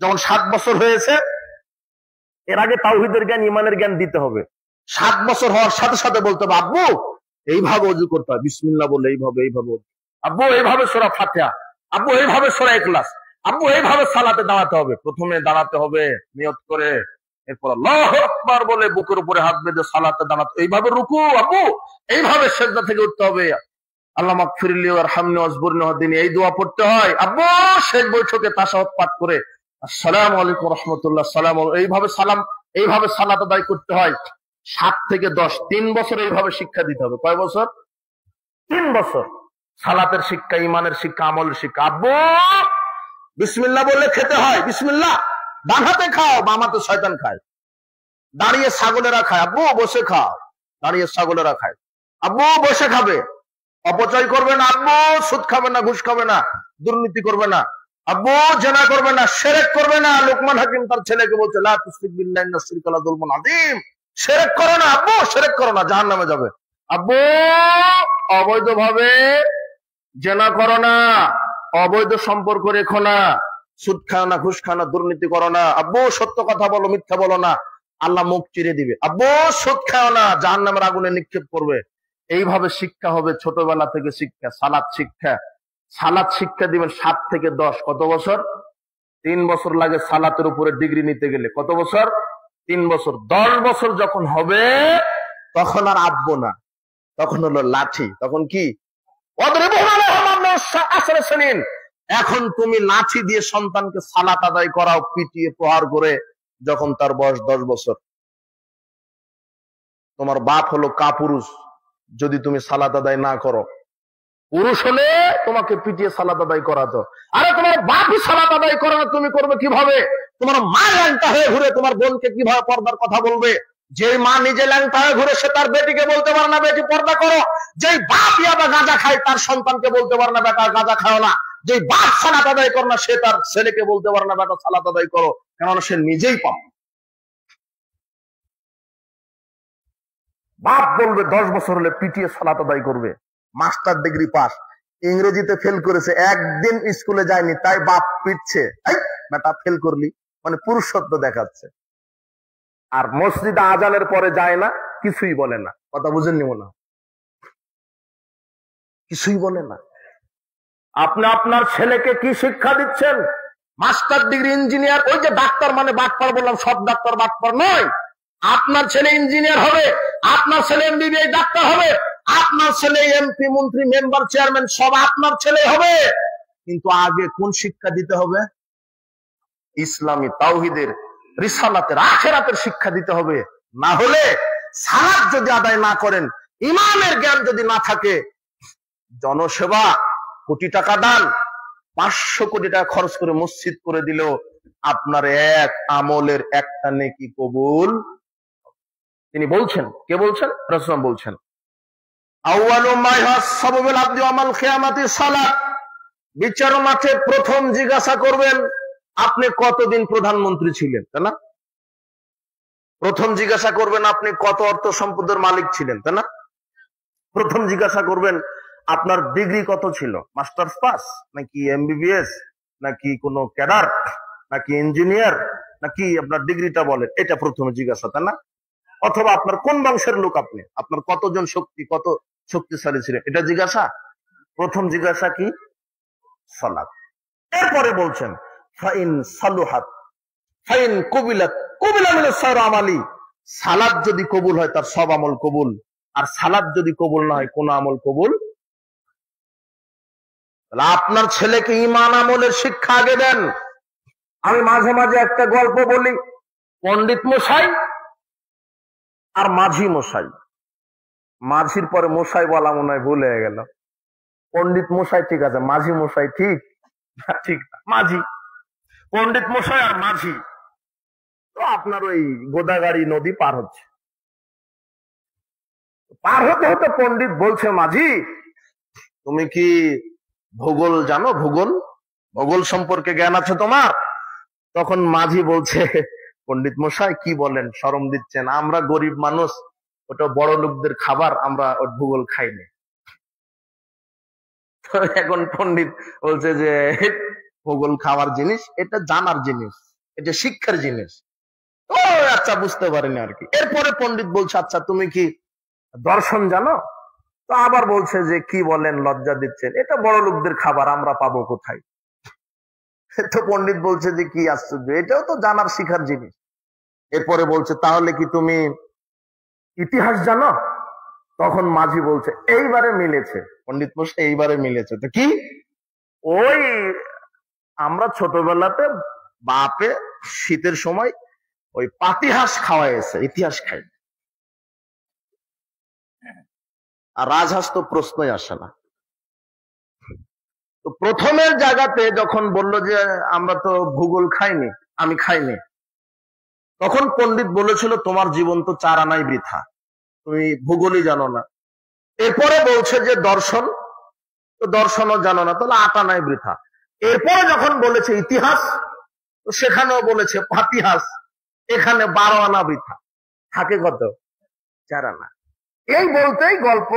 যখন 7 বছর হয়েছে, এর আগে তাওহীদের জ্ঞান ইমানের জ্ঞান দিতে হবে। 7 বছর হওয়ার সাথে সাথে বলতে হবে, আব্বু এইভাবে ওযু করতে হয়, বিসমিল্লাহ বলে এইভাবে এইভাবে, আব্বু এইভাবে সূরা ফাতিহা, আব্বু এইভাবে সূরা ইখলাস, আব্বু এইভাবে সালাতে দাঁড়াতে হবে। প্রথমে দাঁড়াতে হবে নিয়ত করে, এরপর আল্লাহু আকবার বলে বুকের উপরে হাত বেঁধে সালাতে দাঁড়াতে, এইভাবে রুকু, আব্বু এইভাবে সিজদা থেকে উঠতে হবে, আল্লাহ মাগফিরলি ওয়ারহামনি ওয়াজবুরনি ওয়াহদিনি, এই দোয়া পড়তে হয়। আব্বু শেষ বৈঠকে তাশাহুদ পাঠ করে আসসালামু আলাইকুম ওয়া রাহমাতুল্লাহ, সালাম, এইভাবে সালাম, এইভাবে সালাত আদায় করতে হয়। 7 থেকে 10, 3 বছর এইভাবে শিক্ষা দিতে হবে। কয় বছর? 3 বছর। সালাতের শিক্ষা, ইমানের শিক্ষা, আমলের শিক্ষা। আব্বু বিসমিল্লাহ বললে খেতে হয়, বিসমিল্লাহ, ডান হাতে খাও, বাম হাতে শয়তান খায়। দাঁড়িয়ে ছাগলেরা খায়, আব্বু বসে খাও, দাঁড়িয়ে ছাগলেরা খায়, আব্বু বসে খাবে, অপচয় করবে না, আব্বু সুদ খাবে না, ঘুষ খাবে না, দুর্নীতি করবে না, আব্বু জেনা করবে না, শিরক করবে না। লোকমান হাকিম তার ছেলেকে বলছে, লা তুশরিক বিল্লাহি ইন্না শিরকা লাযুলমুন আযীম, শিরক করো না আব্বু, শিরক করো না, জাহান্নামে যাবে। আব্বু অবৈধভাবে জেনা করো না, অবৈধ সম্পর্ক রেখো না, সুদ খাও না, ঘুষ খাও না, দুর্নীতি করো না, আব্বু সত্য কথা বলো, মিথ্যা বলো না, আল্লাহ মুখ চিরে দিবে, আব্বু সুদ খাও না, জাহান্নামের আগুনে নিক্ষেপ করবে। এইভাবে শিক্ষা হবে ছোটবেলা থেকে শিক্ষা। সালাত শিক্ষা, সালাত শিক্ষা দিবেন 7 থেকে 10, কত বছর? 3 বছর লাগে সালাতের উপরে ডিগ্রি নিতে গেলে। কত বছর? 3 বছর। 10 বছর যখন হবে তখন আর আব্বো না, তখন হলো লাঠি। তখন কি? এখন তুমি লাঠি দিয়ে সন্তানকে সালাত আদায় করাও, পিটিয়ে প্রহার করে, যখন তার বয়স 10 বছর। তোমার বাপ হলো কাপুরুষ, যদি তুমি সালাত আদায় না করো। পুরুষ হলে তোমাকে পিটিয়ে সালাত আদায় করাতো। আরে তোমার বাপই সালাত আদায় করে না, তুমি করবে কিভাবে? তোমার মা ল্যাংটা হয়ে ঘুরে তোমার বোনকে কিভাবে পর্দার কথা বলবে? যে মা নিজে ল্যাংটা হয়ে ঘুরে সে তার বেটিকে বলতে পারে না বেটি পর্দা করো। যেই বাপ ইয়াবা গাঁজা খায় তার সন্তানকে বলতে পারে না বেটা গাঁজা খাও না। যে বাপ সালাত আদায় করে না সে তার ছেলেকে বলতে পারে না বেটা সালাত আদায় করো, কেননা সে নিজেই পাপ। বাপ বলবে 10 বছর হলে পিটিয়ে সালাত আদায় করবে। মাস্টার ডিগ্রি পাস, ইংরেজিতে ফেল করেছে, একদিন স্কুলে যায়নি, তাই বাপ পিটছে, এই বেটা ফেল করলি, মানে পুরুষত্ব দেখাচ্ছে। আর মসজিদে আজানের পরে যায় না, কিছুই বলে না। কথা বুঝেননি মনে হয়? কিছুই বলে না। আপনি আপনার ছেলেকে কি শিক্ষা দিচ্ছেন? Master degree, engineer. ওই যে ডাক্তার মানে বাটপার বললাম, সব ডাক্তার বাটপার নয়। আপনার ছেলে ইঞ্জিনিয়ার হবে, আপনার ছেলে এমবিবিএস ডাক্তার হবে, আপনার ছেলে এমপি, মন্ত্রী, মেম্বার, চেয়ারম্যান সব আপনার ছেলে হবে। কিন্তু আগে কোন শিক্ষা দিতে হবে? ইসলামী, তাওহীদের, রিসালাতের, আখিরাতের শিক্ষা দিতে হবে। না হলে সালাত যদি আদায় না করেন, ইমানের জ্ঞান যদি না থাকে, জনসেবা, কোটি টাকা দান, 500 কোটি টাকা খরচ করে মসজিদ করে দিলেও আপনার এক আমলের একটা নেকি কবুল। তিনি বলছেন, কে বলছেন? রাসূল বলছেন, আউয়ালু মা ইহাসাবু বিল আবদি ওয়াল কিয়ামাতি সালাত। বিচার মাঠে প্রথম জিজ্ঞাসা করবেন আপনি কতদিন প্রধানমন্ত্রী ছিলেন, তাই না? প্রথম জিজ্ঞাসা করবেন আপনি কত অর্থ সম্পদের মালিক ছিলেন, তাই না? প্রথম জিজ্ঞাসা করবেন আপনার ডিগ্রি কত ছিল, মাস্টার্স পাস নাকি এমবিবিএস নাকি কোন ক্যাডার নাকি ইঞ্জিনিয়ার, নাকি আপনার ডিগ্রিটা বলেন, এটা প্রথমে জিজ্ঞাসা, তাই না? অথবা আপনার কোন বংশের লোক, আপনি আপনার কতজন শক্তি, কত শক্তিশালী ছিলেন, এটা জিজ্ঞাসা। প্রথম জিজ্ঞাসা কি? সালাত। এরপরে বলছেন ফাইন সালুহাত ফাইন কবিলাত কবিলা মিনাস সাইর আমালি। সালাত যদি কবুল হয় তার সব আমল কবুল, আর সালাত যদি কবুল না হয় কোন আমল কবুল। আপনার ছেলেকে ঈমান আমলের শিক্ষা আগে দেন। আমি মাঝে মাঝে একটা গল্প বলি, পণ্ডিত মশাই আর মাঝি মশাই। মাঝির পরে মশাই বলা মনে হয় ভুল হয়ে গেল। পণ্ডিত মশাই ঠিক আছে, মাঝি মশাই ঠিক ঠিক না, মাঝি। পণ্ডিত মশাই আর মাঝি তো আপনার ওই গোদাগাড়ি নদী পার হচ্ছে। পার হতে হতে পণ্ডিত বলছে, মাঝি তুমি কি ভূগোল জানো? ভূগোল ভূগোল সম্পর্কে জ্ঞান আছে তোমার? তখন মাঝি বলছে, পণ্ডিত মশাই কি বলেন, শরম দিচ্ছেন, আমরা গরিব মানুষ, ওটা বড় লোকদের খাবার, আমরা ভূগোল খাইনি। এখন পণ্ডিত বলছে যে ভূগোল খাওয়ার জিনিস, এটা জানার জিনিস, এটা শিক্ষার জিনিস। ও আচ্ছা, বুঝতে পারিনি আর কি। এরপরে পণ্ডিত বলছে, আচ্ছা তুমি কি দর্শন জানো? তো আবার বলছে যে কি বলেন, লজ্জা দিচ্ছেন, এটা বড় লোকদের খাবার, আমরা পাবো কোথায়? তো পণ্ডিত বলছে যে কি আশ্চর্য, এটাও তো জানার শিখার জিনিস। এরপরে বলছে, তাহলে কি তুমি ইতিহাস জানো? তখন মাঝি বলছে, এইবারে মিলেছে পণ্ডিত মশাই, এইবারে মিলেছে। তো কি? ওই আমরা ছোটবেলাতে বাপে শীতের সময় ওই পাতিহাঁস খাওয়াইছে, ইতিহাস খাই। আর রাজহাঁস তো প্রশ্নই আসে না। তো প্রথমের জায়গাতে যখন বলল যে আমরা তো ভূগোল খাইনি, আমি খাইনি, তখন পণ্ডিত বলেছিল তোমার জীবন তো 4 আনাই বৃথা, তুমি ভূগোলই জানো না। এরপরে বলছে যে দর্শন, তো দর্শনও জানো না, তাহলে 8 আনাই বৃথা। এরপরে যখন বলেছে ইতিহাস, তো সেখানেও বলেছে পাতিহাঁস, এখানে 12 আনা বৃথা, থাকে কত? 4 আনা। এই বলতেই গল্প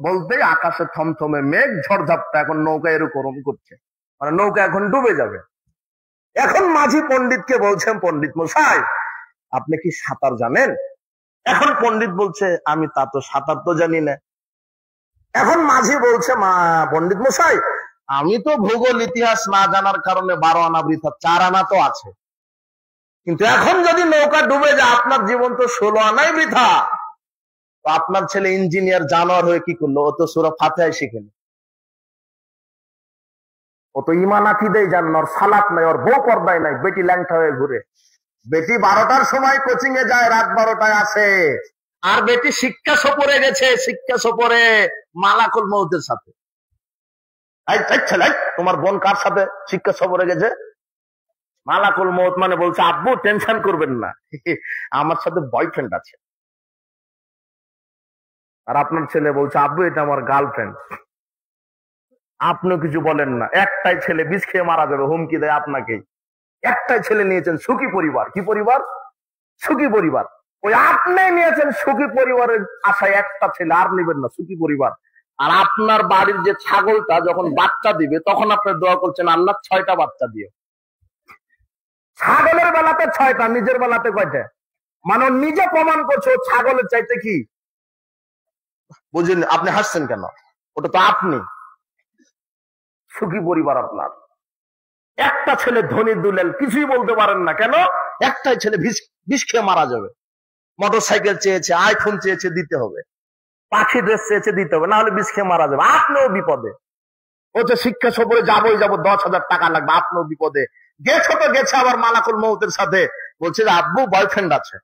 বলতেই আকাশে থমথমে মেঘ, ঝড়ঝাপটা, এখন নৌকা এরকম করছে, মানে নৌকা এখন ডুবে যাবে। এখন মাঝি পণ্ডিতকে বলছেন, পণ্ডিত মশাই আপনি কি সাঁতার জানেন? এখন পণ্ডিত বলছে, আমি তা তো সাঁতার তো জানি না। এখন মাঝি বলছে, পণ্ডিত মশাই আমি তো ভূগোল ইতিহাস না জানার কারণে 12 আনা বৃথা, 4 আনা তো আছে, কিন্তু এখন যদি নৌকা ডুবে যায় আপনার জীবন তো 16 আনাই বৃথা। তো আপনার ছেলে ইঞ্জিনিয়ার জানোয়ার হয়ে কি করলো? ও তো সূরা ফাতিহা শিখেনি, ও তো ঈমান আকীদাই জানে না, ওর সালাত নাই, ওর বউ পর্দায় নাই, বেটি ল্যাংটা হয়ে ঘুরে। বেটি 12টার সময় কোচিং এ যায়, রাত 12টায় আসে। আর বেটি শিক্ষা সফরে গেছে, শিক্ষা সফরে মালাকুল মউতের সাথে। তোমার বোন কার সাথে শিক্ষা সফরে গেছে? মালাকুল মউত মানে বলছে আব্বু টেনশন করবেন না, আমার সাথে বয়ফ্রেন্ড আছে। আর আপনার ছেলে বলছে আব্বু এটা আমার গার্লফ্রেন্ড। আপনিও কিছু বলেন না, একটাই ছেলে বিষ খেয়ে মারা যাবে, হুমকি দেয় আপনাকেই। একটাই ছেলে নিয়েছেন, সুখী পরিবার। কি পরিবার? সুখী পরিবার। ওই আপনি নিয়েছেন সুখী পরিবারের আশায় একটা ছেলে, আর নিবেন না, সুখী পরিবার। আর আপনার বাড়ির যে ছাগলটা যখন বাচ্চা দিবে তখন আপনি দোয়া করছেন আল্লাহ 6টা বাচ্চা দিও। ছাগলের বেলাতে 6টা, নিজের বেলাতে কয়টা? মানে নিজে প্রমাণ করছে ছাগলের চাইতে কি, বুঝলেন? আপনি হাসছেন কেন? ওটা তো আপনি। সুখী পরিবার আপনার। একটা ছেলে ধনী দুলেল, কিছুই বলতে পারেন না, কেন? একটাই ছেলে বিষ খেয়ে মারা যাবে। মোটরসাইকেল চেয়েছে, আইফোন চেয়েছে, দিতে হবে। পাখি ড্রেস চেয়েছে, দিতে হবে, না হলে বিষ খেয়ে মারা যাবে। আপনিও বিপদে। ও যে শিক্ষা সফরে যাবোই যাবো, 10,000 টাকা লাগবে, আপনিও বিপদে। গেছে তো গেছে, আবার মালাকুল মউতের সাথে বলছে যে আব্বু বয়ফ্রেন্ড আছে।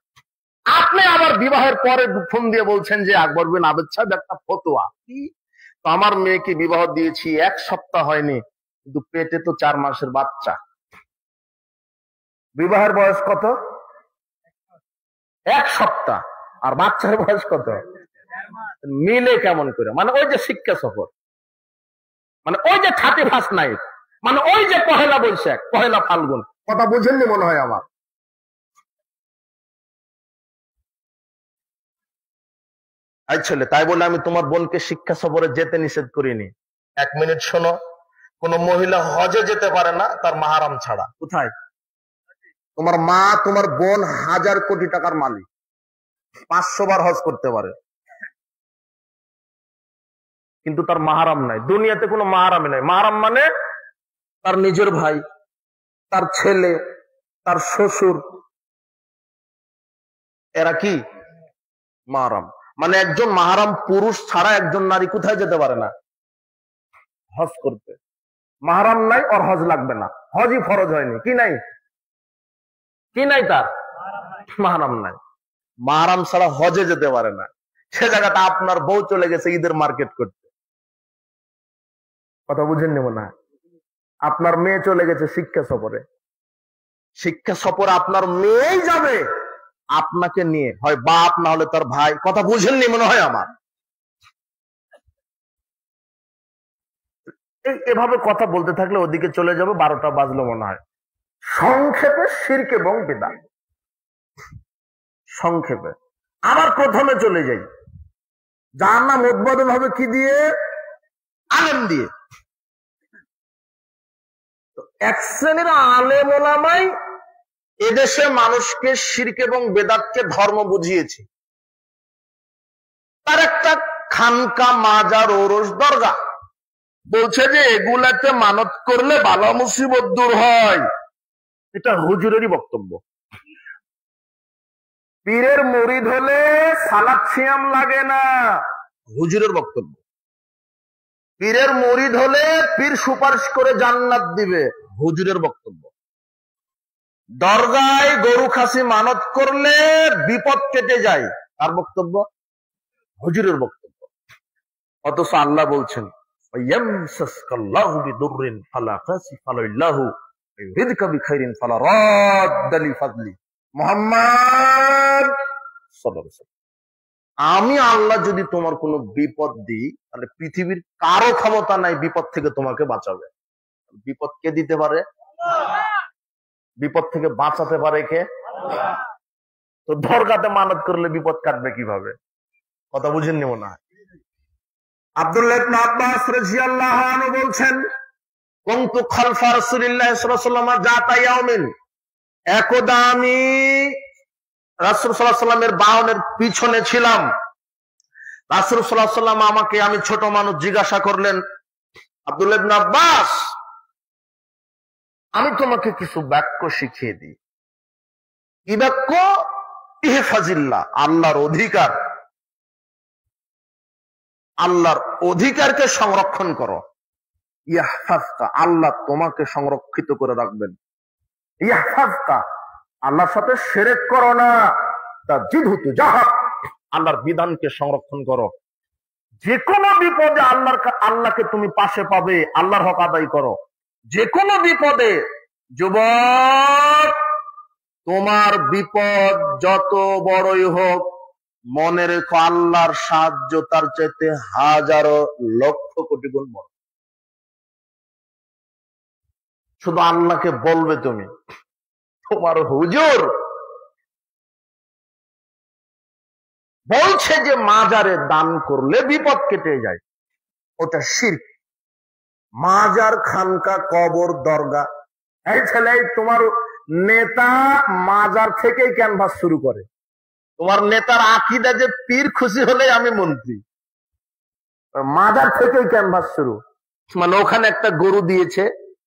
আপনি আবার বিবাহের পরে ফোন দিয়ে বলছেন যে আকবর বিন আবেদ সাহেব একটা ফতোয়া। কি? তো আমার মেয়েকে বিবাহ দিয়েছি 1 সপ্তাহ হয়নি, কিন্তু পেটে তো 4 মাসের বাচ্চা। বিবাহের বয়স কত? 1 সপ্তাহ। আর বাচ্চার বয়স কত? মিলে কেমন করে? মানে ওই যে শিক্ষা সফর, মানে ওই যে 31st নাইট, মানে ওই যে পহেলা বৈশাখ, পহেলা ফাল্গুন। কথা বুঝেননি মনে হয় আমার। এই ছেলে, তাই বলে আমি তোমার বোনকে শিক্ষা সফরে যেতে নিষেধ করিনি। 1 মিনিট শোনো। কোন মহিলা হজে যেতে পারে না তার মাহারাম ছাড়া। কোথায়? তোমার মা, তোমার বোন 1000 কোটি টাকার মালিক, 500 বার হজ করতে পারে, কিন্তু তার মাহারাম নাই। দুনিয়াতে কোনো মাহারামই নাই। মাহারাম মানে তার নিজের ভাই, তার ছেলে, তার শ্বশুর, এরা কি মাহারাম। মানে একজন মাহারাম পুরুষ ছাড়া একজন নারী কোথায় যেতে পারে না? হজ করতে। মাহারাম নাই, ওর হজ লাগবে না, হজই ফরজ হয়নি। কি নাই? কি নাই? তার মাহারাম নাই। মাহারাম ছাড়া হজে যেতে পারে না। সে জায়গাটা আপনার বউ চলে গেছে ঈদের মার্কেট করতে। কথা বুঝেননি মনে হয়? আপনার মেয়ে চলে গেছে শিক্ষা সফরে। শিক্ষা সফরে আপনার মেয়েই যাবে আপনাকে নিয়ে, হয় বাপ না হলে তার ভাই। কথা বুঝেননি মনে হয় আমার। এভাবে কথা বলতে থাকলে ওদিকে চলে যাবে, 12টা বাজলো মনে হয়। সংক্ষেপে শিরক এবং বিদআত। সংক্ষেপে আবার প্রথমে চলে যাই। জাহান্নাম উদ্বোধন হবে কি দিয়ে? আলেম দিয়ে। এক শ্রেণীর আলেম ওলামাই এদেশে মানুষকে শিরক এবং বেদাতকে ধর্ম বুঝিয়েছে। তার একটা খানকা, মাজার, ওরস, দরগা, বলছে যে এগুলাতে মানত করলে বালা মুসিবত দূর হয়। এটা হুজুরেরই বক্তব্য। পীরের মুরিদ হলে সালাত সিয়াম লাগে না, হুজুরের বক্তব্য। পীরের মুরিদ হলে পীর সুপারিশ করে জান্নাত দিবে, হুজুরের বক্তব্য। দরগায় গরু খাসি মানত করলে বিপদ কেটে যায়, তার বক্তব্য, হুজুরের বক্তব্য। অথচ আল্লাহ বলছেন মুহাম্মদ, আমি আল্লাহ যদি তোমার কোনো বিপদ দিই, তাহলে পৃথিবীর কারো ক্ষমতা নাই বিপদ থেকে তোমাকে বাঁচাবে। বিপদ কে দিতে পারে? বিপদ থেকে বাঁচাতে পারে কে? তো দরগাতে মানত করলে বিপদ কাটবে কিভাবে? কথা বুঝেননি মনে হয়। আব্দুল্লাহ ইবনে আব্বাস রাদিয়াল্লাহু আনহু বলছেন, কুনতু খালফা রাসূলিল্লাহ সাল্লাল্লাহু আলাইহি ওয়াসাল্লাম যাতা ইয়াউমিন, একদা আমি রাসূল সাল্লাল্লাহু আলাইহি ওয়াসাল্লামের বাহনের পিছনে ছিলাম। রাসূল সাল্লাল্লাহু আলাইহি ওয়াসাল্লাম আমাকে, আমি ছোট মানুষ, জিজ্ঞাসা করলেন আব্দুল্লাহ ইবনে আব্বাস, আমি তোমাকে কিছু বাক্য শিখিয়ে দিই। কি বাক্য? ইহফাজিল্লাহ, আল্লাহর অধিকার, আল্লাহর অধিকারকে সংরক্ষণ করো। ইয়াহফাজকা, আল্লাহ তোমাকে সংরক্ষিত করে রাখবেন। ইয়াহফাজকা, আল্লাহর সাথে শিরক করো না। তাজিদহু তুজাহাক, আল্লাহর বিধানকে সংরক্ষণ করো। যে কোনো বিপদে আল্লাহকে তুমি পাশে পাবে, আল্লাহর হক আদায় করো। যে কোনো বিপদে, যুবক, তোমার বিপদ যত বড়ই হোক, মনে রেখো আল্লাহর সাহায্য তার চাইতে হাজারো লক্ষ কোটি গুণ বড়। শুধু আল্লাহকে বলবে তুমি, তোমার হুজুর বলছে যে মাজারে দান করলে বিপদ কেটে যায়, ওটা শিরক। মাজার, খানকা, কবর, দরগা, এই ছেলে, তোমার নেতা মাজার থেকেই ক্যানভাস শুরু করে। তোমার নেতার আকীদা যে পীর খুশি হলে আমি মন্ত্রী, মাজার থেকেই ক্যানভাস শুরু। মানে ওখানে একটা গরু দিয়েছে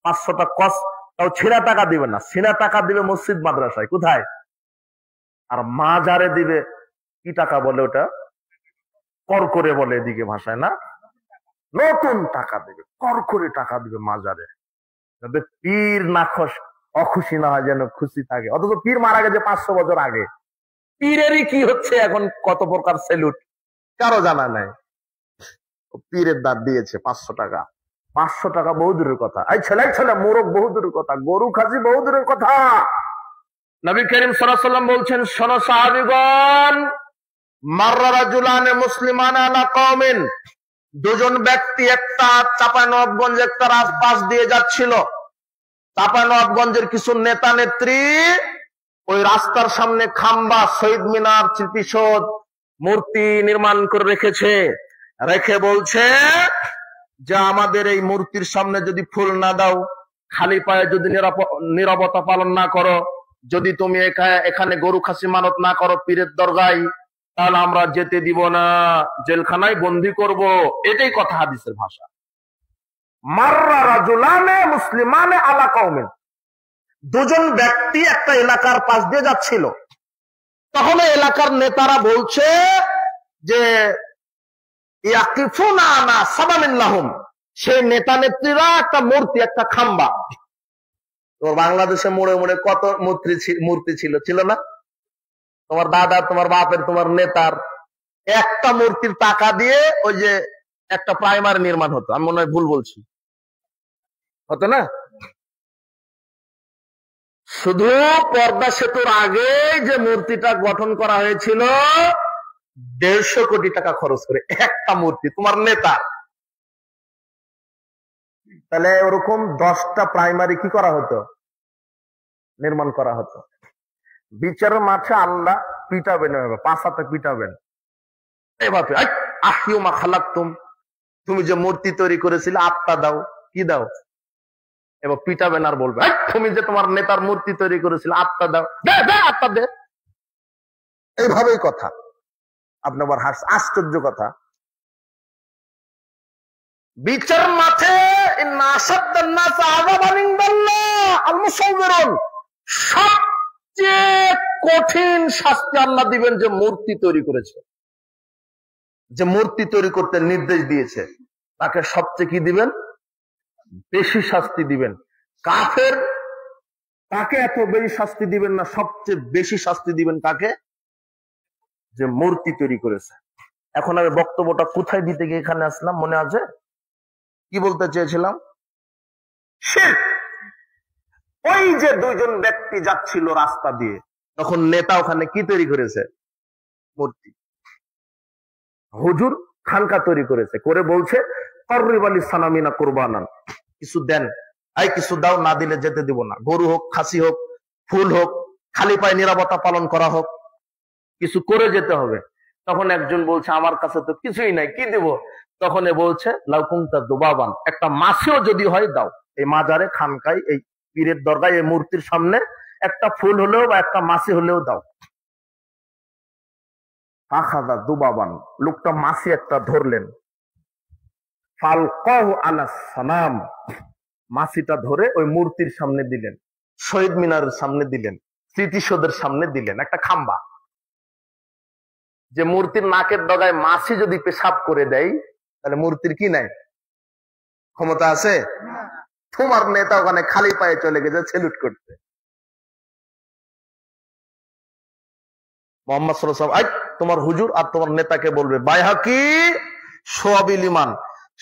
500 টাকা কস, তাও ছেঁড়া টাকা দিবে না, ছেঁড়া টাকা দিবে মসজিদ মাদ্রাসায়। কোথায়? আর মাজারে দিবে কি টাকা বলে ওটা? কর করে বলে এদিকে ভাষায়, না? নতুন টাকা দিবে, কর করে টাকা দিবে মাজারে, যাতে পীর না অখুশি না হয়, যেন খুশি থাকে। অথচ পীর মারা গেছে 500 বছর আগে। পীরেরই কি হচ্ছে এখন, কত প্রকার সেলুট, কারো জানা নাই। পীরের দাঁত দিয়েছে 500 টাকা। 500 টাকা বহু দূরের কথা, এই ছেলে ছেলে মোরগ বহু দূরের কথা, গরু খাসি বহু দূরের কথা। নবী করিম সাল্লাল্লাহু আলাইহি ওয়াসাল্লাম বলছেন, শোনো সাহাবীগণ, মাররা রাজুলানে মুসলিমানা আলা কওমিন, দুজন ব্যক্তি একটা চাঁপাইনবাবগঞ্জ একটা রাস্তা দিয়ে যাচ্ছিল। চাঁপাইনবাবগঞ্জের কিছু নেতা নেত্রী ওই রাস্তার সামনে খাম্বা, শহীদ মিনার, স্মৃতিসৌধ, মূর্তি নির্মাণ করে রেখেছে। রেখে বলছে যে আমাদের এই মূর্তির সামনে যদি ফুল না দাও, খালি পায়ে যদি নীরবতা পালন না করো, যদি তুমি এখানে গরু খাসি মানত না করো পীরের দরগায়, তাহলে আমরা যেতে দিব না, জেলখানায় বন্দি করব। এটাই কথা, হাদিসের ভাষা। মাররা রাজুলানে মুসলিমানে আলা কওমিন, দুজন ব্যক্তি একটা এলাকার পাশ দিয়ে যাচ্ছিল। তখন এলাকার নেতারা বলছে যে ইয়াকিফুনা আনা সাবামিন লাহুম, সেই নেতা নেত্রীরা একটা মূর্তি, একটা খাম্বা। তোমার বাংলাদেশে মোড়ে মোড়ে কত মূর্তি ছিল না? তোমার দাদা, তোমার বাপের, তোমার নেতার একটা মূর্তির টাকা দিয়ে ওই যে একটা প্রাইমারি নির্মাণ হতো। আমি মনে হয় ভুল বলছি, হতো না? শুধু পদ্মা সেতুর আগে যে মূর্তিটা গঠন করা হয়েছিল 150 কোটি টাকা খরচ করে, একটা মূর্তি তোমার নেতা। তাহলে ওরকম 10টা প্রাইমারি কি করা হতো, নির্মাণ করা হতো। বিচারের মাঠে আল্লাহ পিটাবেন, পাঁচাতে পিটাবেন। এভাবে আহিউমা খালাকতুম, তুমি যে মূর্তি তৈরি করেছিলে আত্মা দাও। কি দাও? এবার পিটাবেন আর বলবে তুমি যে তোমার নেতার মূর্তি তৈরি করেছিলে আত্মা দাও, দে আত্মা দে। এইভাবেই কথা। আপনি আবার আশ্চর্য কথা, বিচার মাঠে সবচেয়ে কঠিন শাস্তি আল্লাহ দিবেন যে মূর্তি তৈরি করেছে, যে মূর্তি তৈরি করতে নির্দেশ দিয়েছে, তাকে সবচেয়ে কি দিবেন? বেশি শাস্তি দিবেন। কাফের তাকে এত বেশি শাস্তি দিবেন না, সবচেয়ে বেশি শাস্তি দিবেন কাকে? যে মূর্তি তৈরি করেছে। এখন আমি বক্তব্যটা কোথায় দিতে গিয়ে এখানে আসলাম, মনে আছে? কি বলতে চেয়েছিলাম? শিরক। ওই যে দুইজন ব্যক্তি যাচ্ছিল রাস্তা দিয়ে, তখন নেতা ওখানে কি তৈরি করেছে? মূর্তি। হুজুর খানকা তৈরি করেছে, করে বলছে কর্রিব আলী সানামিনা কুরবানান, কিছু দেন, এই কিছু দাও, না দিলে যেতে দিব না। গরু হোক, খাসি হোক, ফুল হোক, খালি পায়ে নিরাপত্তা পালন করা হোক, কিছু করে যেতে হবে। তখন একজন বলছে আমার কাছে তো কিছুই নাই, কি দিব? তখন এ বলছে লাউকুমতা দুবাবান, একটা মাছিও যদি হয় দাও। এই মাজারে, খানকায়, এই পীরের দরগায়, এই মূর্তির সামনে একটা ফুল হলেও বা একটা মাছি হলেও দাও। আখাযা দুবাবান, লোকটা মাছি একটা ধরলেন, ফালকাহু আলাস সানাম, মাছিটা ধরে ওই মূর্তির সামনে দিলেন, শহীদ মিনারের সামনে দিলেন, স্মৃতিসৌধের সামনে দিলেন, একটা খাম্বা। যে মূর্তির নাকের ডগায় মাছি যদি পেশাব করে দেয়, তাহলে মূর্তির কি নাই, ক্ষমতা আছে? তোমার নেতা ওখানে খালি পায়ে চলে গেছে সেলুট করতে। মোহাম্মদ সাল্লাল্লাহু আলাইহি ওয়াসাল্লাম তোমার হুজুর আর তোমার নেতাকে বলবে, বাইহাকি সোয়াবিল ইমান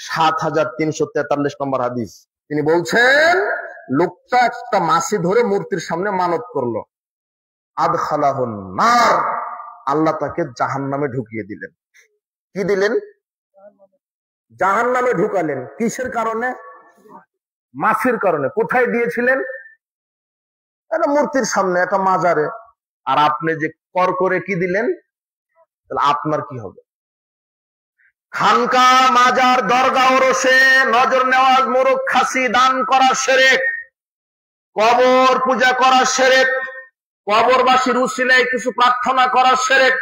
7343 নম্বর হাদিস। তিনি বলছেন, লোকটা একটা মাছি ধরে মূর্তির সামনে মানত করলো, আদখালাহুন নার, আল্লাহ তাকে জাহান্নামে ঢুকিয়ে দিলেন। কি দিলেন? জাহান্নামে ঢুকালেন। কিসের কারণে? মাছির কারণে। কোথায় দিয়েছিলেন? একটা মূর্তির সামনে, একটা মাজারে। আর আপনি যে কর করে কি দিলেন, তাহলে আপনার কি হবে? খানকা, মাজার, দরগা, ওরসে নজর নেওয়াজ, মোরগ, খাসি দান করা শিরক, কবর পূজা করা শিরক, কবরবাসীর উসিলায় কিছু প্রার্থনা করা শিরক,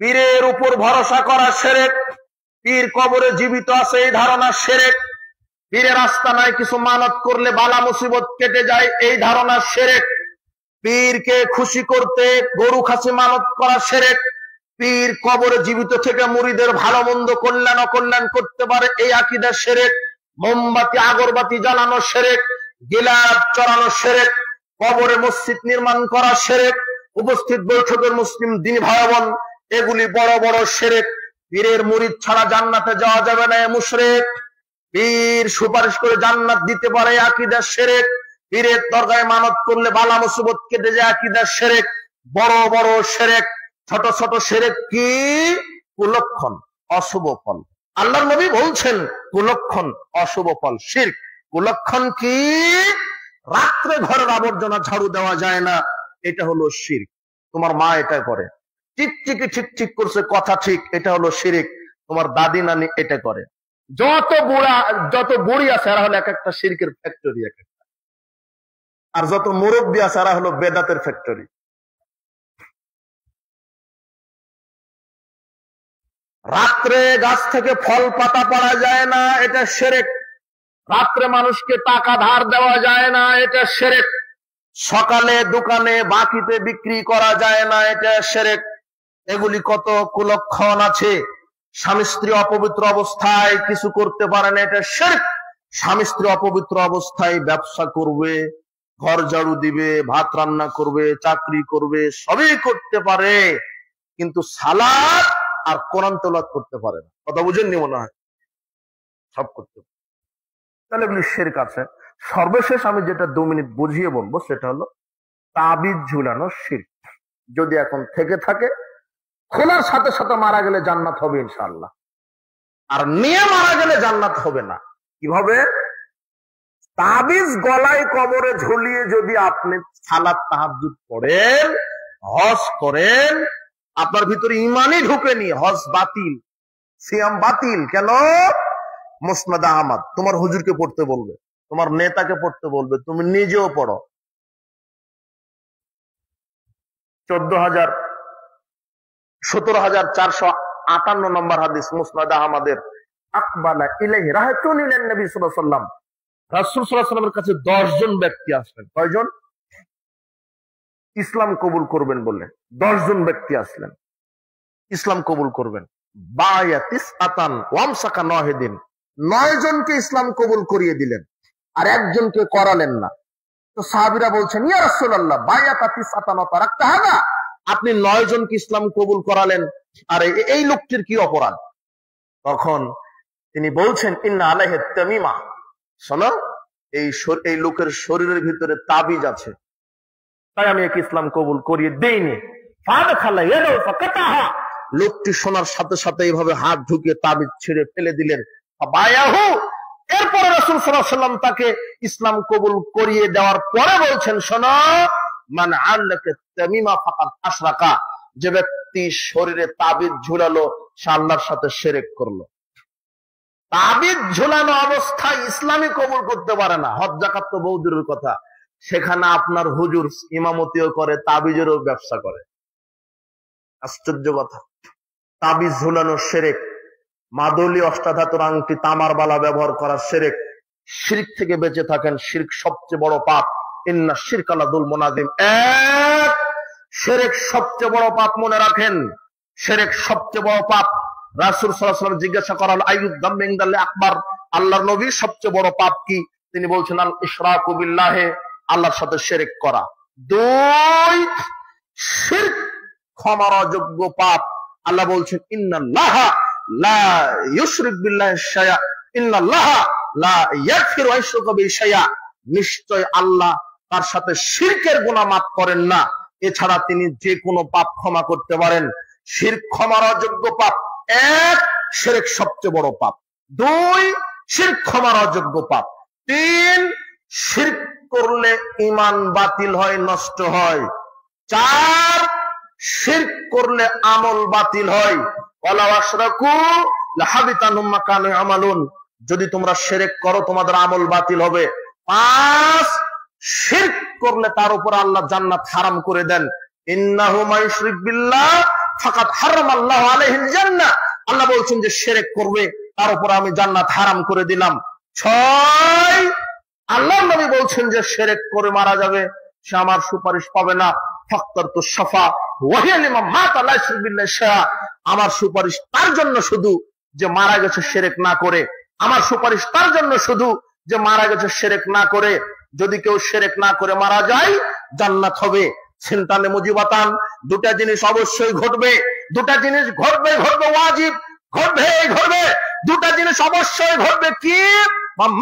পীরের উপর ভরসা করা শিরক, পীর কবরে জীবিত আছে এই ধারণা শিরক, পীরের আস্তানায় কিছু মানত করলে বালা মুসিবত কেটে যায় এই ধারণা শিরক, পীরকে খুশি করতে গরু খাসি মানত করা শিরক, পীর কবরে জীবিত থেকে মুরিদের ভালো মন্দ কল্যাণ অকল্যাণ করতে পারে এই আকীদা শিরক, মোমবাতি আগরবাতি জ্বালানো শিরক, গিলাপ চড়ানো শিরক, কবরে মসজিদ নির্মাণ করা শিরক, উপস্থিত বৈঠকের মুসলিম দিনী ভাই বোন, এগুলি বড় বড় শিরক। পীরের মুরিদ ছাড়া জান্নাতে যাওয়া যাবে না, মুশরিক। পীর সুপারিশ করে জান্নাত দিতে পারে আকীদা শিরক। পীরের দরগায় মানত করলে বালা মুসিবত কেটে যায় আকীদা শিরক। বড় বড় শিরক। ছোট ছোট শিরক কি? কুলক্ষণ, অশুভ ফল। আল্লাহর নবী বলছেন কুলক্ষণ, অশুভ ফল শিরক। কুলক্ষণ কি? রাত্রে ঘরের আবর্জনা ঝাড়ু দেওয়া যায় না, এটা হলো শিরক। তোমার মা এটা করে, চিকচিকি ঠিক ঠিক করছে, কথা ঠিক, এটা হলো শিরক। তোমার দাদি নানি এটা করে। যত বুড়ি আছে এরা হলো এক একটা শিরকের ফ্যাক্টরি, এক একটা। আর যত মুরব্বী আছে এরা হলো বেদাতের ফ্যাক্টরি। রাত্রে গাছ থেকে ফল পাতা পড়া যায় না, এটা শিরক। রাত্রে মানুষকে টাকা ধার দেওয়া যায় না, এটা শিরক। সকালে দোকানে বাকিতে বিক্রি করা যায় না, এটা শিরক। এগুলি কত কুলক্ষণ আছে। স্বামী স্ত্রী অপবিত্র অবস্থায় কিছু করতে পারে না, এটা শিরক। স্বামী স্ত্রী অপবিত্র অবস্থায় ব্যবসা করবে, ঘর ঝাড়ু দিবে, ভাত রান্না করবে, চাকরি করবে, সবই করতে পারে, কিন্তু সালাত আর কোরআন তেলাওয়াত করতে পারে না। কথা বুঝেননি মনে হয়? সব করতে পারে, তাহলে এগুলি শিরক আছে। সর্বশেষ আমি যেটা 2 মিনিট বুঝিয়ে বলবো সেটা হলো তাবিজ ঝুলানো শিরক। যদি এখন থেকে থাকে, খোলার সাথে সাথে মারা গেলে জান্নাত হবে ইনশাআল্লাহ, আর নিয়ে মারা গেলে জান্নাত হবে না। কিভাবে? তাবিজ গলায় কবরে ঝুলিয়ে যদি আপনি সালাত তাহাজ্জুদ পড়েন, হজ করেন, আপনার ভিতরে ইমানই ঢুকেনি, হজ বাতিল, সিয়াম বাতিল। কেন? মুসনাদ আহমদ তোমার হুজুরকে পড়তে বলবে, তোমার নেতাকে পড়তে বলবে, তুমি নিজেও পড়ো। 17,458 নম্বর হাদিস মুসনাদ আহমদের। আকবালা ইলাইহি রাহাতুন ইলান নবী সাল্লাল্লাহু আলাইহি ওয়াসাল্লাম, রাসূল সাল্লাল্লাহু আলাইহি ওয়াসাল্লামের কাছে 10 জন ব্যক্তি আসলেন। কয়জন? ইসলাম কবুল করবেন বলে 10 জন ব্যক্তি আসলেন, ইসলাম কবুল করবেন। বায়াতিস আতান ওয়ামসাকা 9 দিন, 9 জনকে ইসলাম কবুল করিয়ে দিলেন, আর একজনকে করালেন না। তো সাহাবীরা বলছেন, ইয়া রাসূলুল্লাহ বায়াতাতিস আতান ওয়া তারাকতাহা না, আপনি 9 জনকে ইসলাম কবুল করালেন, আর এই লোকটির কি অপরাধ? তখন তিনি বলছেন, ইন্না আলাইহি তামিমা, শোনো, এই লোকের শরীরের ভিতরে তাবিজ আছে, তাই আমি একে ইসলাম কবুল করিয়ে দেইনি। ফাদখালা ইয়াদাহু ফাকাতাহা, লোকটি শোনার সাথে সাথে এইভাবে হাত ঢুকিয়ে তাবিজ ছিঁড়ে ফেলে দিলেন। বায়াহু, এরপরে রাসূল সাল্লাল্লাহু আলাইহি ওয়াসাল্লাম তাকে ইসলাম কবুল করিয়ে দেওয়ার পরে বলছেন, শোনো, মান আল্লাকা তামিমা ফাকাদ আশরাকা, যে ব্যক্তি শরীরে তাবিজ ঝুলালো সে আল্লাহর সাথে শিরক করলো। তাবিজ ঝুলানো অবস্থায় ইসলামই কবুল করতে পারে না। হজ যাকাত তো বহু দূরের কথা, সেখানে আপনার হুজুর ইমামতিও করে, তাবিজেরও ব্যবসা করে। আশ্চর্য কথা। তাবিজ ঝুলানো শিরক। মাদুলি, অষ্টাধাতুর আংটি, তামার বালা ব্যবহার করা শিরক। শিরক থেকে বেঁচে থাকেন। শিরক সবচেয়ে বড় পাপ। ইন্না শিরকা লাযুলমুন আযীম। এক, শিরক সবচেয়ে বড় পাপ, মনে রাখেন। শিরক সবচেয়ে বড় পাপ। রাসূল সাল্লাল্লাহু আলাইহি ওয়াসাল্লাম জিজ্ঞাসা করা হলো, আইয়ুদ যামবি ইনদাল্লাহি আকবার, আল্লাহর নবী সবচেয়ে বড় পাপ কি? তিনি বলছেন, আল ইশরাকু বিল্লাহি, আল্লাহর সাথে শিরক করা। দুই, শিরক ক্ষমার অযোগ্য পাপ। আল্লাহ বলছেন, ইন্নাল্লাহা লা ইউশরিক বিল্লাহি শাইআ, ইন্নাল্লাহা লা ইয়াগফিরু আন ইউশরাকা বিহি শাইআ, নিশ্চয় আল্লাহ তার সাথে শিরকের গুনাহ মাফ করেন না, এছাড়া তিনি যে কোনো পাপ ক্ষমা করতে পারেন। শিরক ক্ষমার অযোগ্য পাপ। এক, শিরক সবচেয়ে বড় পাপ। দুই, শিরক ক্ষমার অযোগ্য পাপ। তিন, শিরক করলে ঈমান বাতিল হয়, নষ্ট হয়। চার, শিরক করলে আমল বাতিল হয়। ওয়ালাউ আশরাকু লাহাবিতা আনহুম মা কানু ইয়ামালুন, যদি তোমরা শিরক করো তোমাদের আমল বাতিল হবে। পাঁচ, শিরক করলে তার উপর আল্লাহ জান্নাত হারাম করে দেন। ইন্নাহু মান ইউশরিক বিল্লাহ ফাকাদ হারামাল্লাহু আলাইহিল জান্নাহ, আল্লাহ বলছেন যে শিরক করবে তার উপর আমি জান্নাত হারাম করে দিলাম। ছয়, আল্লাহর নবী বলছেন যে শিরক করে মারা যাবে সে আমার সুপারিশ পাবে না। ফাক্তারতু শাফা ওয়া হিয়া লিমান মাতা লা ইউশরিক বিল্লাহি শাইআ, আমার সুপারিশ তার জন্য শুধু যে মারা গেছে শিরক না করে। আমার সুপারিশ তার জন্য শুধু যে মারা গেছে শিরক না করে। যদি কেউ শিরক না করে মারা যায় জান্নাত হবে। সিনতানে মুজিবাতান, দুটা জিনিস অবশ্যই ঘটবে। দুটা জিনিস ঘটবে, ঘটবে ওয়াজিব, ঘটবে ঘটবে। দুটা জিনিস অবশ্যই ঘটবে। কি?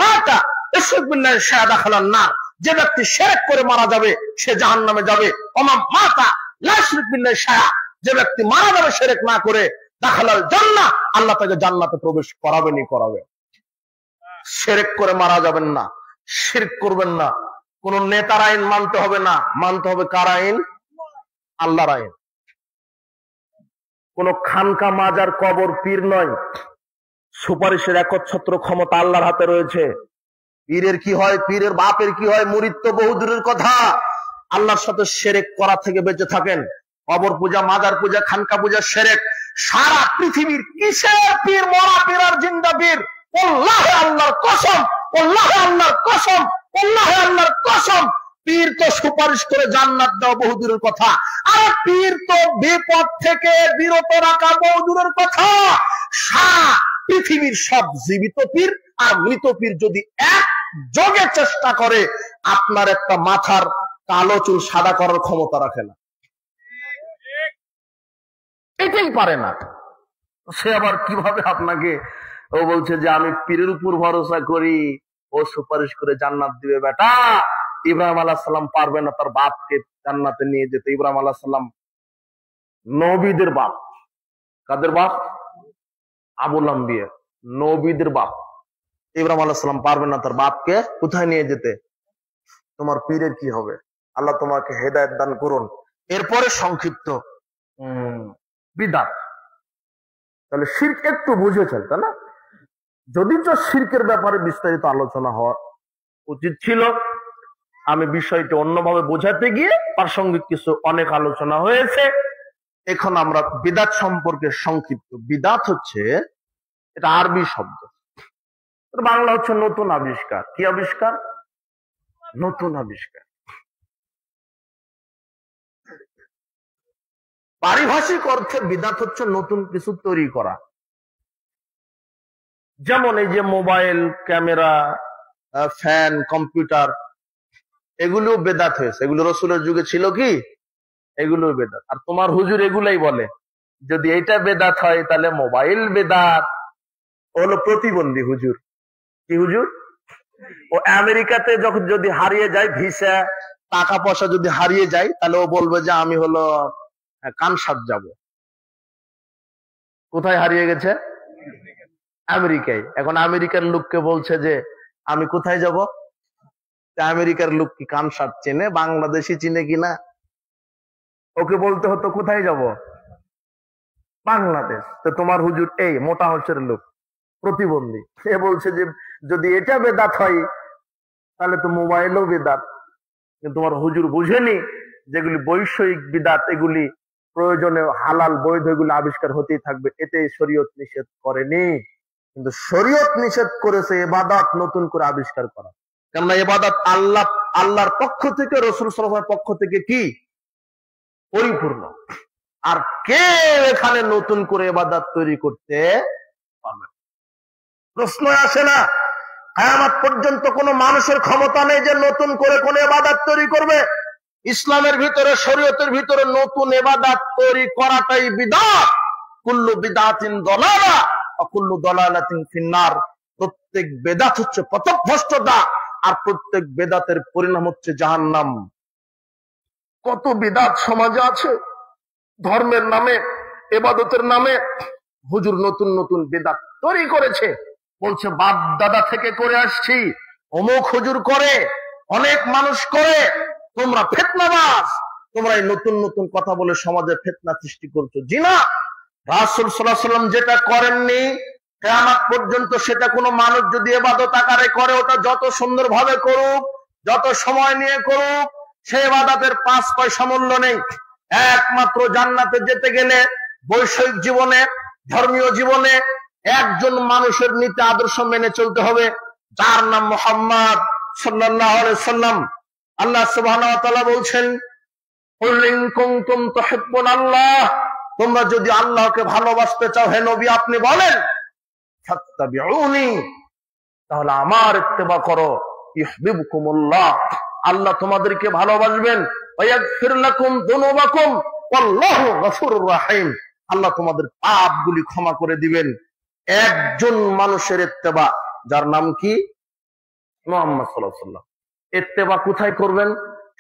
মাতা ইউশরিক বিল্লাহি শাইআ দাখালান নার, যে ব্যক্তি শিরক করে মারা যাবে সে জাহান্নামে যাবে। ওমা মাতা লা ইউশরিক বিল্লাহি শাইআ, যে ব্যক্তি মারা যাবে শিরক না করে দাখালাল জান্নাহ, আল্লাহ তাকে জান্নাতে প্রবেশ করাবেনই করাবে। শিরক করে মারা যাবেন না, শিরক করবেন না। কোন নেতার আইন মানতে হবে না, মানতে হবে কার আইন? আল্লাহর আইন। কোন খানকা, মাজার, কবর, পীর নয়। সুপারিশের একচ্ছত্র ক্ষমতা আল্লাহর হাতে রয়েছে। পীরের কি হয়, পীরের বাপের কি হয়, মুরিদ তো বহু দূরের কথা। আল্লাহর সাথে শিরক করা থেকে বেঁচে থাকেন। কবর পূজা, মাজার পূজা, খানকা পূজা শিরক। সারা পৃথিবীর কিসের পীর, মরা পীর আর জিন্দা পীর? আল্লাহে আল্লাহর কসম, আল্লাহে আল্লাহর কসম, আল্লাহে আল্লাহর কসম, পীর তো সুপারিশ করে জান্নাত দেওয়া বহু দূরের কথা, আর পীর তো বিপদ থেকে বিরত রাখা বহু দূরের কথা। সারা পৃথিবীর সব জীবিত পীর আর মৃত পীর যদি এক যোগে চেষ্টা করে, আপনার একটা মাথার কালো চুল সাদা করার ক্ষমতা রাখে না। এটাই পারে না। সে আবার কিভাবে আপনাকে, ও বলছে যে আমি পীরের উপর ভরসা করি, ও সুপারিশ করে জান্নাত দিবে। বেটা, ইব্রাহিম আলাইহিস সালাম পারবে না তার বাপকে জান্নাতে নিয়ে যেতে। ইব্রাহিম আলাইহিস সালাম নবীদের বাপ। কাদের বাপ? আবুল আম্বিয়া, নবীদের বাপ। ইব্রাহিম আলাইহিস সালাম পারবে না তার বাপকে কোথায় নিয়ে যেতে? তোমার পীরের কি হবে? আল্লাহ তোমাকে হেদায়েত দান করুন। এরপরে সংক্ষিপ্ত বিদআত। তাহলে শিরক একটু বুঝেছেন, তাই না? যদি তো শিরকের ব্যাপারে বিস্তারিত আলোচনা হওয়া উচিত ছিল, আমি বিষয়টি অন্যভাবে বোঝাতে গিয়ে প্রাসঙ্গিক কিছু অনেক আলোচনা হয়েছে। এখন আমরা বিদআত সম্পর্কে সংক্ষিপ্ত। বিদআত হচ্ছে, এটা আরবি শব্দ, বাংলা হচ্ছে নতুন আবিষ্কার। কি আবিষ্কার? নতুন আবিষ্কার। পারিভাষিক অর্থে বিদআত হচ্ছে নতুন কিছু তৈরি করা। যেমন এই যে মোবাইল, ক্যামেরা, ফ্যান, কম্পিউটার, এগুলো বেদাত হয়েছে। এগুলো রাসূলের যুগে ছিল কি? এগুলো বেদাত। আর তোমার হুজুর এগুলাই বলে, যদি এটা বেদাত হয় তাহলে মোবাইল বেদাত। হলো প্রতিবন্ধী হুজুর। কি হুজুর? ও আমেরিকাতে যখন যদি হারিয়ে যায়, ভিসা, টাকা পয়সা যদি হারিয়ে যায়, তাহলে ও বলবে যে আমি হলো কানসাদ যাব। কোথায় হারিয়ে গেছে? আমেরিকায়। এখন আমেরিকার লোককে বলছে যে আমি কোথায় যাব? আমেরিকার লোক কি কানসাদ চেনে? বাংলাদেশি চিনে কিনা? ওকে বলতে হতো কোথায় যাব? বাংলাদেশ। তো তোমার হুজুর এই মোটা হচ্ছের লোক, প্রতিবন্ধী, সে বলছে যে যদি এটা বেদাত হয় তাহলে তো মোবাইলও বেদাত। কিন্তু তোমার হুজুর বুঝেনি যেগুলি বৈষয়িক বিদাত, এগুলি প্রয়োজনে হালাল বৈধ এগুলো আবিষ্কার হতেই থাকবে, এতে শরীয়ত নিষেধ করেনি। কিন্তু শরীয়ত নিষেধ করেছে ইবাদত নতুন করে আবিষ্কার করা। কেননা ইবাদত আল্লাহর পক্ষ থেকে, রাসূল সাল্লাল্লাহু আলাইহি ওয়াসাল্লামের পক্ষ থেকে কি পরিপূর্ণ। আর কে এখানে নতুন করে ইবাদত তৈরি করতে পারবে? প্রশ্ন আসে না। কিয়ামত পর্যন্ত কোন মানুষের ক্ষমতা নেই যে নতুন করে কোন ইবাদত তৈরি করবে। ইসলামের ভিতরে, শরীয়তের ভিতরে নতুন ইবাদত তৈরি করাটাই বিদআত। কুল্লু বিদআতিন দালালা ওয়া কুল্লু দালালাতিন ফিন্নার। প্রত্যেক বেদাত হচ্ছে পথভ্রষ্টতা, আর প্রত্যেক বেদাতের পরিণাম হচ্ছে জাহান্নাম। কত বিদআত সমাজে আছে, ধর্মের নামে, ইবাদতের নামে হুজুর নতুন নতুন বিদআত তৈরি করেছে। বলছে বাপ দাদা থেকে করে আসছি, অমুক হুজুর করে, অনেক মানুষ করে, তোমরা ফিতনাবাজ, তোমরা এই নতুন নতুন কথা বলে সমাজে ফিতনা সৃষ্টি করছো। জি না, রাসূল সাল্লাল্লাহু আলাইহি ওয়াসাল্লাম যেটা করেননি, কিয়ামত পর্যন্ত সেটা কোনো মানুষ যদি ইবাদত আকারে করে, ওটা যত সুন্দরভাবে করুক, যত সময় নিয়ে করুক, সেই ইবাদতের 5 পয়সা মূল্য নেই। একমাত্র জান্নাতে যেতে গেলে বৈষয়িক জীবনে, ধর্মীয় জীবনে একজন মানুষের নীতি আদর্শ মেনে চলতে হবে, যার নাম মুহাম্মদ সাল্লাল্লাহু আলাইহি সাল্লাম। আল্লাহ সুবহানাহু ওয়া তাআলা বলছেন, কুল ইন কুনতুম তুহিব্বুনাল্লাহ, তোমরা যদি আল্লাহকে ভালোবাসতে চাও, হে নবী আপনি বলেন, ফাত্তাবিউনি, তাহলে আমার ইত্তেবা করো, ইউহিব্বুকুমুল্লাহ, আল্লাহ তোমাদেরকে ভালোবাসবেন, ওয়া ইয়াগফির লাকুম যুনুবাকুম ওয়াল্লাহু গফুরুর রহিম, আল্লাহ তোমাদের পাপগুলি ক্ষমা করে দিবেন। একজন মানুষের ইত্তেবা, যার নাম কি মুহাম্মদ সাল্লাল্লাহু আলাইহি ওয়াসাল্লাম। ইত্তেবা কোথায় করবেন?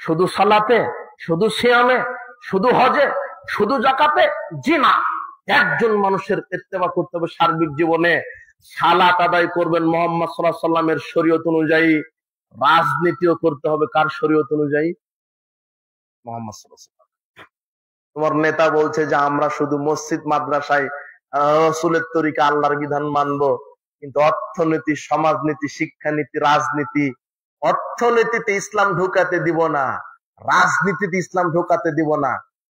শুধু সালাতে, শুধু সিয়ামে, শুধু হজে, শুধু যাকাতে? জি না, একজন মানুষের ইত্তেবা করতে হবে সার্বিক জীবনে। সালাত আদায় করবেন মুহাম্মদ সাল্লাল্লাহু আলাইহি ওয়াসাল্লামের শরীয়ত অনুযায়ী, রাজনীতিও করতে হবে কার শরীয়ত অনুযায়ী? মুহাম্মদ সাল্লাল্লাহু আলাইহি ওয়াসাল্লাম। তোমার নেতা বলছে যে আমরা শুধু মসজিদ মাদ্রাসায় রাসূলের তরিকা, আল্লাহর বিধান মানবো, কিন্তু অর্থনীতি, সমাজনীতি, শিক্ষানীতি, রাজনীতি, অর্থনীতিতে ইসলাম ঢোকাতে দিব না, রাজনীতিতে ইসলাম ঢোকাতে দিব না।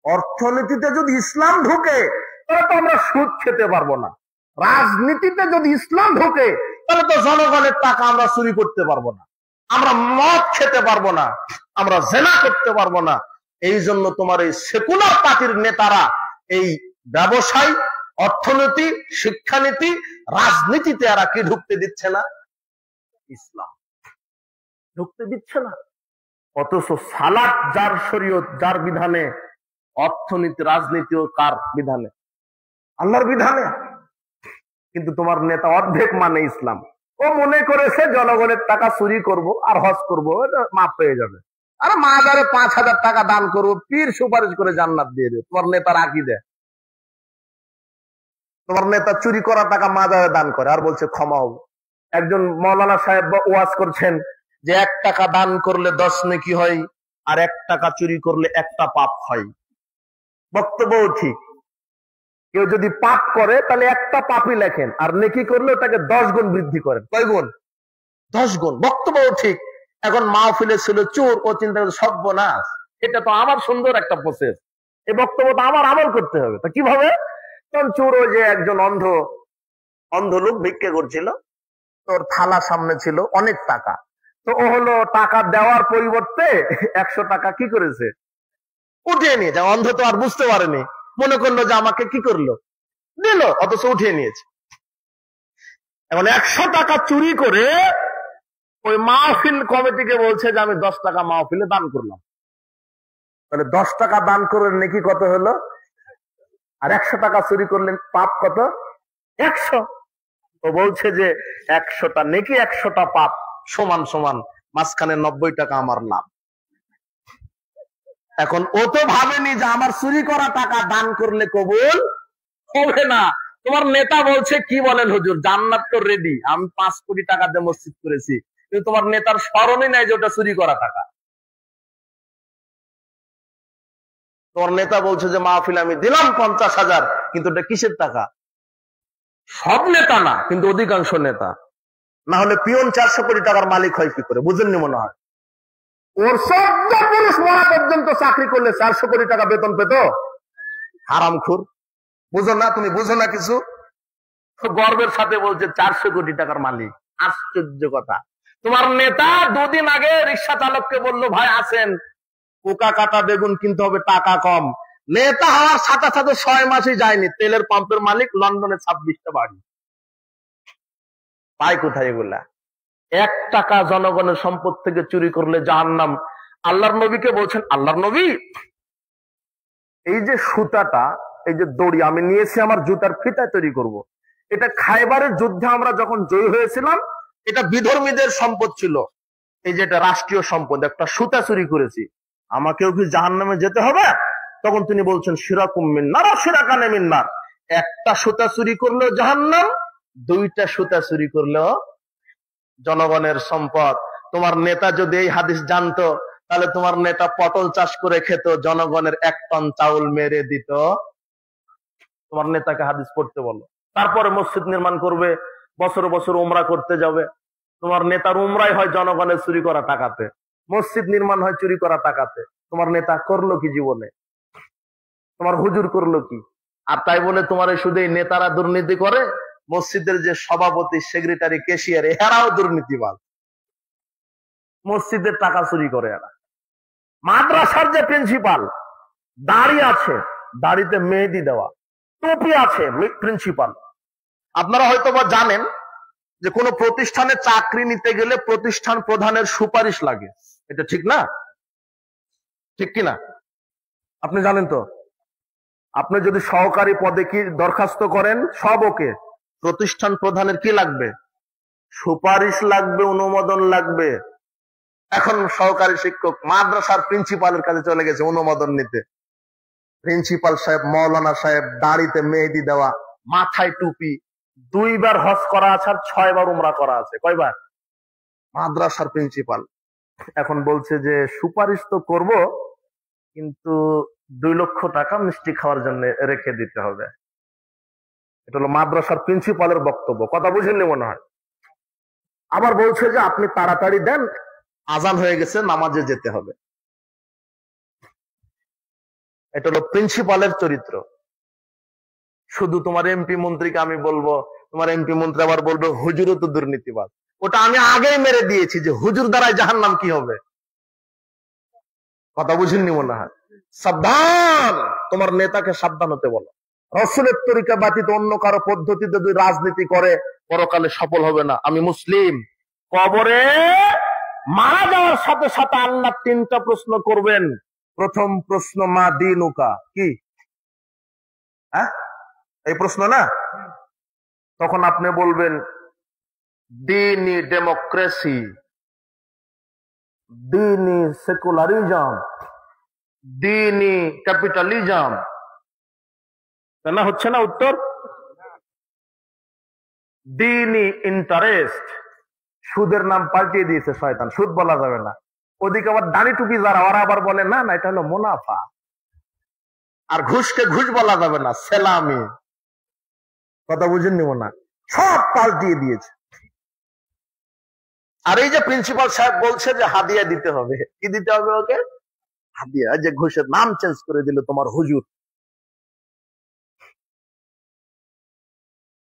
অর্থনীতিতে যদি ইসলাম ঢোকে তাহলে তো আমরা সুদ খেতে পারবো না, রাজনীতিতে যদি ইসলাম ঢোকে তাহলে তো জনগণের টাকা আমরা চুরি করতে পারবো না, আমরা মদ খেতে পারবো না, আমরা জেনা করতে পারবো না। এই জন্য তোমার এই সেকুলার পার্টির নেতারা এই ব্যবসায়, অর্থনীতি, শিক্ষানীতি, রাজনীতিতে এরা কি ঢুকতে দিচ্ছে না? ইসলাম ঢুকতে দিচ্ছে না। অথচ সালাত যার শরীয়ত, যার বিধানে, অর্থনীতি, রাজনীতিও কার বিধানে? আল্লাহর বিধানে। কিন্তু তোমার নেতা অর্ধেক মানে ইসলাম, ও মনে করেছে জনগণের টাকা চুরি করব আর হজ করব, এটা মাফ হয়ে যাবে। আরে মাজারে 5,000 টাকা দান করবো, পীর সুপারিশ করে জান্নাত দিয়ে দেবে। তোমার নেতার আকীদা, তোমার নেতা চুরি করা টাকা মাজারে দান করে আর বলছে ক্ষমা হবে। একজন মৌলানা সাহেব ওয়াজ করছেন যে 1 টাকা দান করলে 10 নেকি হয়, আর 1 টাকা চুরি করলে 1টা পাপ হয়। বক্তব্য ঠিক। কেউ যদি পাপ করে তাহলে 1টা পাপই লেখেন, আর নেকি করলে ওটাকে 10 গুণ বৃদ্ধি করেন। কয় গুণ? 10 গুণ। বক্তব্য ঠিক। এখন মাহফিলে ছিল চোর, ও চিন্তা করে সর্বনাশ, এটা তো আমার সুন্দর একটা প্রসেস, এই বক্তব্যটা আমার আমল করতে হবে। তা কিভাবে? তখন চোর, ওই যে একজন অন্ধ লোক ভিক্ষে করছিল, তোর থালা সামনে ছিল অনেক টাকা, তো ও হলো টাকা দেওয়ার পরিবর্তে 100 টাকা কি করেছে, উঠিয়ে নিয়েছে। অন্ধ তো আর বুঝতে পারেনি, মনে করলো যে আমাকে কি করলো, দিল, অথচ উঠিয়ে নিয়েছে। এখন 100 টাকা চুরি করে ওই মাহফিল কমিটিকে বলছে যে আমি 10 টাকা মাহফিলে দান করলাম। তাহলে 10 টাকা দান করলেন নাকি কত হলো, আর 100 টাকা চুরি করলেন পাপ কত? 100। তো বলছে যে 100টা নেকি 100টা পাপ সমান সমান, মাঝখানে 90 টাকা আমার লাভ। এখন ও তো ভাবেনি যে আমার চুরি করা টাকা দান করলে কবুল হবে না। তোমার নেতা বলছে কি বলেন হুজুর, জান্নাত তো রেডি, আমি 5 কোটি টাকা দিয়ে মসজিদ করেছি, কিন্তু তোমার নেতার স্মরণই নাই যে ওটা চুরি করা টাকা। তোমার নেতা বলছে যে মাহফিল আমি দিলাম 50,000, কিন্তু ওটা কিসের টাকা? সব নেতা না, কিন্তু অধিকাংশ নেতা। না হলে পিয়ন 400 কোটি টাকার মালিক হয় কি করে? বুঝেননি মনে হয়। ওর 14 পুরুষ মরা পর্যন্ত চাকরি করলে 400 কোটি টাকা বেতন পেত? হারামখোর, বুঝো না? তুমি বুঝো না কিছু? গর্বের সাথে বলছে 400 কোটি টাকার মালিক। আশ্চর্য কথা। তোমার নেতা দুদিন আগে রিক্সা চালককে বললো, ভাই আসেন, পোকা কাটা বেগুন কিনতে হবে, টাকা কম। নেতা হওয়ার সাথে সাথে 6 মাসই যায়নি, তেলের পাম্পের মালিক, লন্ডনে 26টা বাড়ি। পায় কোথায় এগুলা? 1 টাকা জনগণের সম্পদ থেকে চুরি করলে জাহান্নাম। আল্লাহর নবীকে বলছেন, আল্লাহর নবী, এই যে সুতাটা, এই যে দড়ি আমি নিয়েছি আমার জুতার ফিতা তৈরি করব। এটা খায়বারের যুদ্ধে আমরা যখন জয়ী হয়েছিলাম, এটা বিধর্মীদের সম্পদ ছিল। এই যে এটা রাষ্ট্রীয় সম্পদ, একটা সুতা চুরি করেছি, আমাকেও কি জাহান্নামে যেতে হবে? তখন তিনি বলছেন, শিরাকুম মিন্নার শিরাকানে মিন্নার। একটা সুতা চুরি করলেও জাহান্নাম, 2টা সুতা চুরি করলেও জনগণের সম্পদ। তোমার নেতা যদি এই হাদিস জানতো, তাহলে তোমার নেতা পটল চাষ করে খেত, জনগণের 1 টন চাউল মেরে দিত। তোমার নেতাকে হাদিস পড়তে বলো। তারপরে মসজিদ নির্মাণ করবে, বছর বছর উমরা করতে যাবে। তোমার নেতার উমরাই হয় জনগণের চুরি করা টাকাতে, মসজিদ নির্মাণ হয় চুরি করা টাকাতে। তোমার নেতা করলো কি জীবনে? তোমার হুজুর করলো কি? আর তাই বলে তোমার শুধু এই নেতারা দুর্নীতি করে? মসজিদের যে সভাপতি, সেক্রেটারি, ক্যাশিয়ার, এরাও দুর্নীতিবাজ, মসজিদের টাকা চুরি করে এরা। মাদ্রাসার যে প্রিন্সিপাল, দাড়ি আছে, দাড়িতে মেহেদি দেওয়া, টুপি আছে, প্রিন্সিপাল। আপনারা হয়তো বা জানেন যে কোন প্রতিষ্ঠানে চাকরি নিতে গেলে প্রতিষ্ঠান প্রধানের সুপারিশ লাগে, এটা ঠিক না? ঠিক কিনা? আপনি জানেন তো? আপনি যদি সহকারী পদে কি দরখাস্ত করেন, সব ওকে, প্রতিষ্ঠান প্রধানের কি লাগবে? সুপারিশ লাগবে, অনুমোদন লাগবে। এখন সহকারী শিক্ষক মাদ্রাসার প্রিন্সিপালের কাছে চলে গেছে অনুমোদন নিতে। প্রিন্সিপাল সাহেব, মৌলানা সাহেব, দাড়িতে মেহেদি দেওয়া, মাথায় টুপি, 2 বার হজ করা আছে আর 6 বার উমরা করা আছে। কয়বার? মাদ্রাসার প্রিন্সিপাল এখন বলছে যে সুপারিশ তো করব, কিন্তু 2 লক্ষ টাকা মিষ্টি খাওয়ার জন্য রেখে দিতে হবে। এটা হলো মাদ্রাসার প্রিন্সিপালের বক্তব্য। কথা বুঝেননি মনে হয়? আবার বলছে যে আপনি তাড়াতাড়ি দেন, আজান হয়ে গেছে, নামাজে যেতে হবে। এটা হলো প্রিন্সিপালের চরিত্র। শুধু তোমার এমপি মন্ত্রীকে আমি বলবো, তোমার এমপি মন্ত্রী আবার বলবে হুজুরও তো দুর্নীতিবাজ। ওটা আমি আগেই মেরে দিয়েছি যে হুজুর দ্বারাই জাহান্নাম কি হবে। কথা বুঝেননি মনে হয়? সাবধান, তোমার নেতাকে সাবধান হতে বলো। রসুলের তরিকা ব্যতীত অন্য কারো পদ্ধতিতে যদি রাজনীতি করে, পরকালে সফল হবে না। আমি মুসলিম। কবরে মারা যাওয়ার সাথে সাথে আল্লাহ 3টা প্রশ্ন করবেন। প্রথম প্রশ্ন, মা দিনুকা, কি? হ্যাঁ, এই প্রশ্ন না? তখন আপনি বলবেন দিনী ডেমোক্রেসি, দিনী সেকুলারিজম, দিনী ক্যাপিটালিজম। না, হচ্ছে না উত্তর? দিনী ইন্টারেস্ট, সুদের নাম পাল্টিয়ে দিয়েছে শয়তান, সুদ বলা যাবে না। ওদিকে আবার দাড়ি টুপি যারা, ওরা আবার বলে না না এটা হলো মুনাফা। আর ঘুষকে ঘুষ বলা যাবে না, সেলামি। কথা বুঝেননি মনে হয়? সব পাল্টিয়ে দিয়েছে। আর এই যে প্রিন্সিপাল সাহেব বলছে যে হাদিয়া দিতে হবে, কি দিতে হবে ওকে? হাদিয়া। যে ঘুষের নাম চেঞ্জ করে দিল তোমার হুজুর।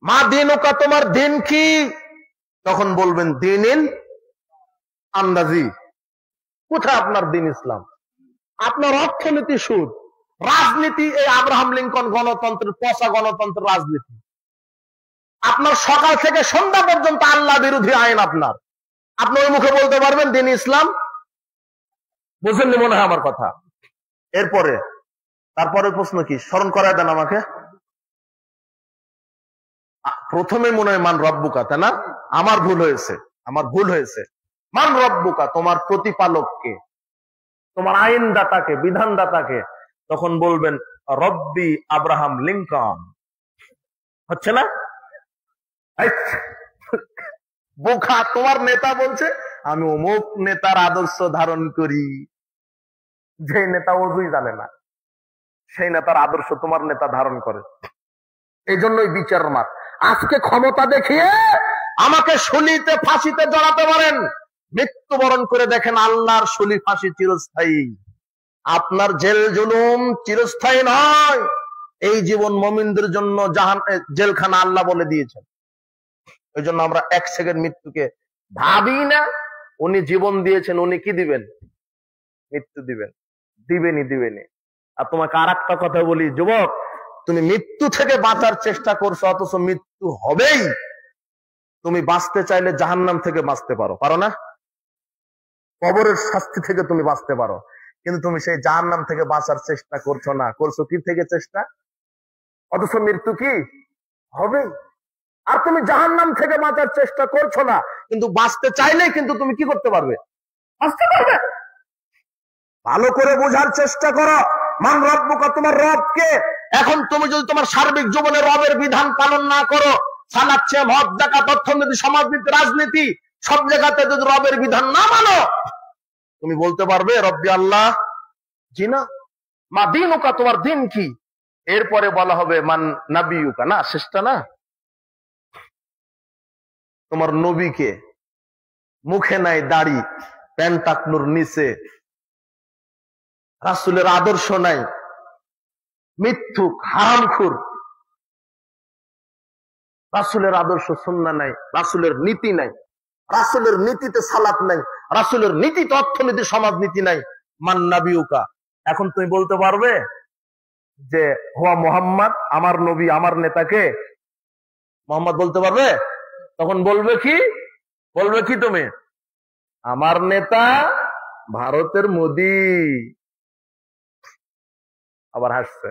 মা দিনুকা, তোমার দিন কি? তখন বলবেন দিনিন আন্দাজি। কোথায় আপনার দিন ইসলাম? আপনার অর্থনীতি সুদ, রাজনীতি এই আব্রাহাম লিঙ্কন গণতন্ত্রের পচা গণতন্ত্র রাজনীতি। আপনার সকাল থেকে সন্ধ্যা পর্যন্ত আল্লাহ বিরোধী আইন। আপনি ওই মুখে বলতে পারবেন দিন ইসলাম? বুঝেননি মনে হয় আমার কথা? তারপরে প্রশ্ন কি? স্মরণ করায় দেন আমাকে। প্রথমে মনে হয় মান রব্বুকা, তাই না? আমার ভুল হয়েছে। মান রব্বুকা, তোমার প্রতিপালককে, তোমার আইনদাতাকে, বিধানদাতাকে। তখন বলবেন রব্বি আব্রাহাম লিঙ্কন। হচ্ছে না? বোকা, তোমার নেতা বলছে আমি অমুক নেতার আদর্শ ধারণ করি। যে নেতা ওযুই জানে না, সেই নেতার আদর্শ তোমার নেতা ধারণ করে। এই জন্যই বিচার মার। আজকে ক্ষমতা দেখিয়ে আমাকে শুলিতে, ফাঁসিতে জড়াতে পারেন, মৃত্যুবরণ করে দেখেন আল্লাহর শুলি, ফাঁসি চিরস্থায়ী। আপনার জেল জুলুম চিরস্থায়ী নয়। এই জীবন মুমিনদের জন্য জেলখানা আল্লাহ বলে দিয়েছেন। ওই জন্য আমরা এক সেকেন্ড মৃত্যুকে ভাবি না। উনি জীবন দিয়েছেন, উনি কি দিবেন? মৃত্যু দিবেন, দিবেনি। আর তোমাকে আর একটা কথা বলি যুবক, তুমি মৃত্যু থেকে বাঁচার চেষ্টা করছো, অথচ মৃত্যু হবেই। তুমি বাঁচতে চাইলে জাহান্নাম থেকে বাঁচতে পারো না? কবরের শাস্তি থেকে তুমি বাঁচতে পারো, কিন্তু তুমি সেই জাহান্নাম থেকে বাঁচার চেষ্টা করছো না। করছো কি থেকে চেষ্টা? অথচ মৃত্যু কি হবে। আর তুমি জাহান্নাম থেকে বাঁচার চেষ্টা করছো না, কিন্তু বাঁচতে চাইলে কিন্তু তুমি কি করতে পারবে? বাঁচতে পারবে। ভালো করে বোঝার চেষ্টা করো। মান রব্বুকা, তোমার রব কে? এখন তুমি যদি তোমার সার্বিক জীবনে রবের বিধান পালন না করো, সালাত, সিয়াম, হজ, যাকাত, অর্থনীতি, সমাজনীতি, রাজনীতি, সব জায়গাতে যদি রবের বিধান না মানো, তুমি বলতে পারবে রব্বি আল্লাহ? জি না। মা দীনুকা, তোমার দিন কি? এরপরে বলা হবে মান নাবিয়ুকা, না শেষটা না। তোমার নবীকে? মুখে নাই দাড়ি, প্যান্ট টাকনুর নিচে, রাসূলের আদর্শ নাই, মিথ্যুক, হারামখোর, রাসূলের আদর্শ সুন্নাহ নাই, রাসূলের নীতি নাই, রাসূলের নীতিতে সালাত নাই, রাসূলের নীতিতে অর্থনীতি, সমাজনীতি নাই। মান নাবিয়ুকা। এখন তুমি বলতে পারবে যে হুয়া মুহাম্মদ, আমার নবী, আমার নেতাকে মোহাম্মদ বলতে পারবে? তখন বলবে কি তুমি? আমার নেতা ভারতের মোদি। আবার হাসছে।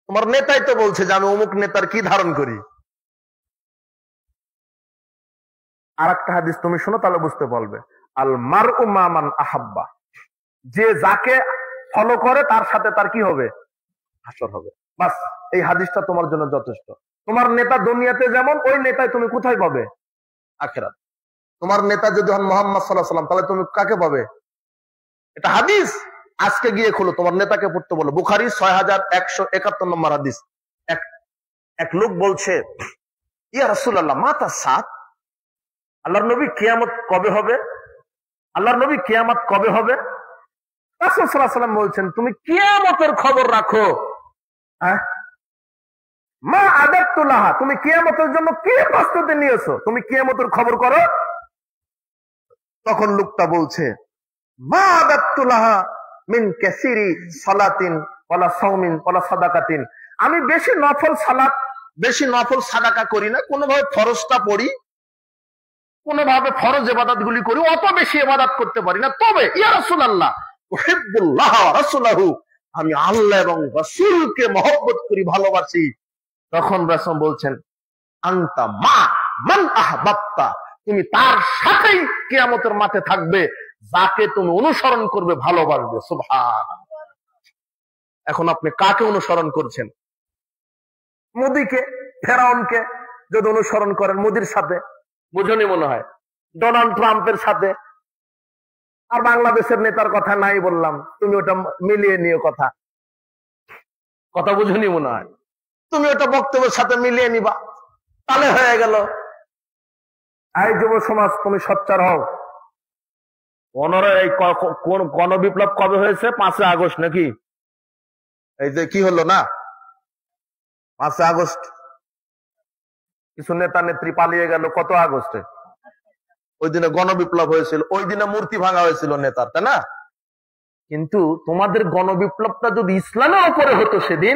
তোমার নেতাই তো বলছে যে আমি অমুক নেতার কি ধারণ করি। আর একটা হাদিস তুমি শোনো, তাহলে বুঝতে পারবে। আল মারউ মা মান আহাব্বা, যে যাকে ফলো করে তার সাথে তার কি হবে? হাসর হবে। বাস, এই হাদিসটা তোমার জন্য যথেষ্ট। তোমার নেতা দুনিয়াতে যেমন, ওই নেতায় তুমি কোথায় পাবে? আখিরাত। তোমার নেতা যদি হন মুহাম্মদ সাল্লাল্লাহু আলাইহি ওয়াসাল্লাম, তাহলে তুমি কাকে পাবে? এটা হাদিস। আজকে গিয়ে খোলো, তোমার নেতাকে পড়তে বলো। বুখারী 6171 নম্বর হাদিস। এক লোক বলছে, ইয়া রাসূলুল্লাহ মাতা সাত, আল্লাহর নবী কিয়ামত কবে হবে? আল্লাহর নবী কিয়ামত কবে হবে? রাসূল সাল্লাল্লাহু আলাইহি ওয়াসাল্লাম বলছেন, তুমি কিয়ামতের খবর রাখো। মা আদাতুল্লাহ, তুমি কিয়ামতের জন্য কি প্রস্তুতি নিয়েছো, তুমি কিয়ামতের খবর করো। তখন লোকটা বলছে, মা আদাতুল্লাহ মিন কাসিরি সালাতিন ওয়ালা সাওমিন ওয়ালা সাদাকাতিন, আমি বেশি নফল সালাত, বেশি নফল সাদাকা করি না, কোনোভাবে ফরজটা পড়ি, কোনোভাবে ফরজ ইবাদতগুলি করি, অত বেশি ইবাদত করতে পারি না। তবে ইয়া রাসূলুল্লাহ উহিব্বুল্লাহ ওয়া রাসূলাহু, আমি আল্লাহ এবং রাসূলকে মহব্বত করি, ভালোবাসি। তখন রাসূল বলছেন, আনতা মা মান আহবাবতা, তুমি তার সাথেই কিয়ামতের মাঠে থাকবে যাকে তুমি অনুসরণ করবে, ভালোবাসবে। সুবহানাল্লাহ। এখন আপনি কাকে অনুসরণ করছেন? মোদিকে, ফেরাউনকে যদি অনুসরণ করেন, মোদির সাথে বুঝনি মনে হয়, ডোনাল্ড ট্রাম্পের সাথে। আর বাংলাদেশের নেতার কথা নাই বললাম, তুমি ওটা মিলিয়ে নিও, কথা বুঝনি মনে হয়, তুমি ওটা বক্তব্যের সাথে মিলিয়ে নিবা, তাহলে হয়ে গেল। এই যুব সমাজ, তুমি সোচ্চার হও। এই গণবিপ্লব কবে হয়েছে? 5 আগস্ট নাকি? এই যে কি হলো না, 5 আগস্ট। কিছু নেতা নেত্রী পালিয়ে গেল কত আগস্টে? ওই দিনে গণবিপ্লব হয়েছিল, ওই দিনে মূর্তি ভাঙা হয়েছিল নেতার, তাই না? কিন্তু তোমাদের গণবিপ্লবটা যদি ইসলামের উপরে হতো সেদিন,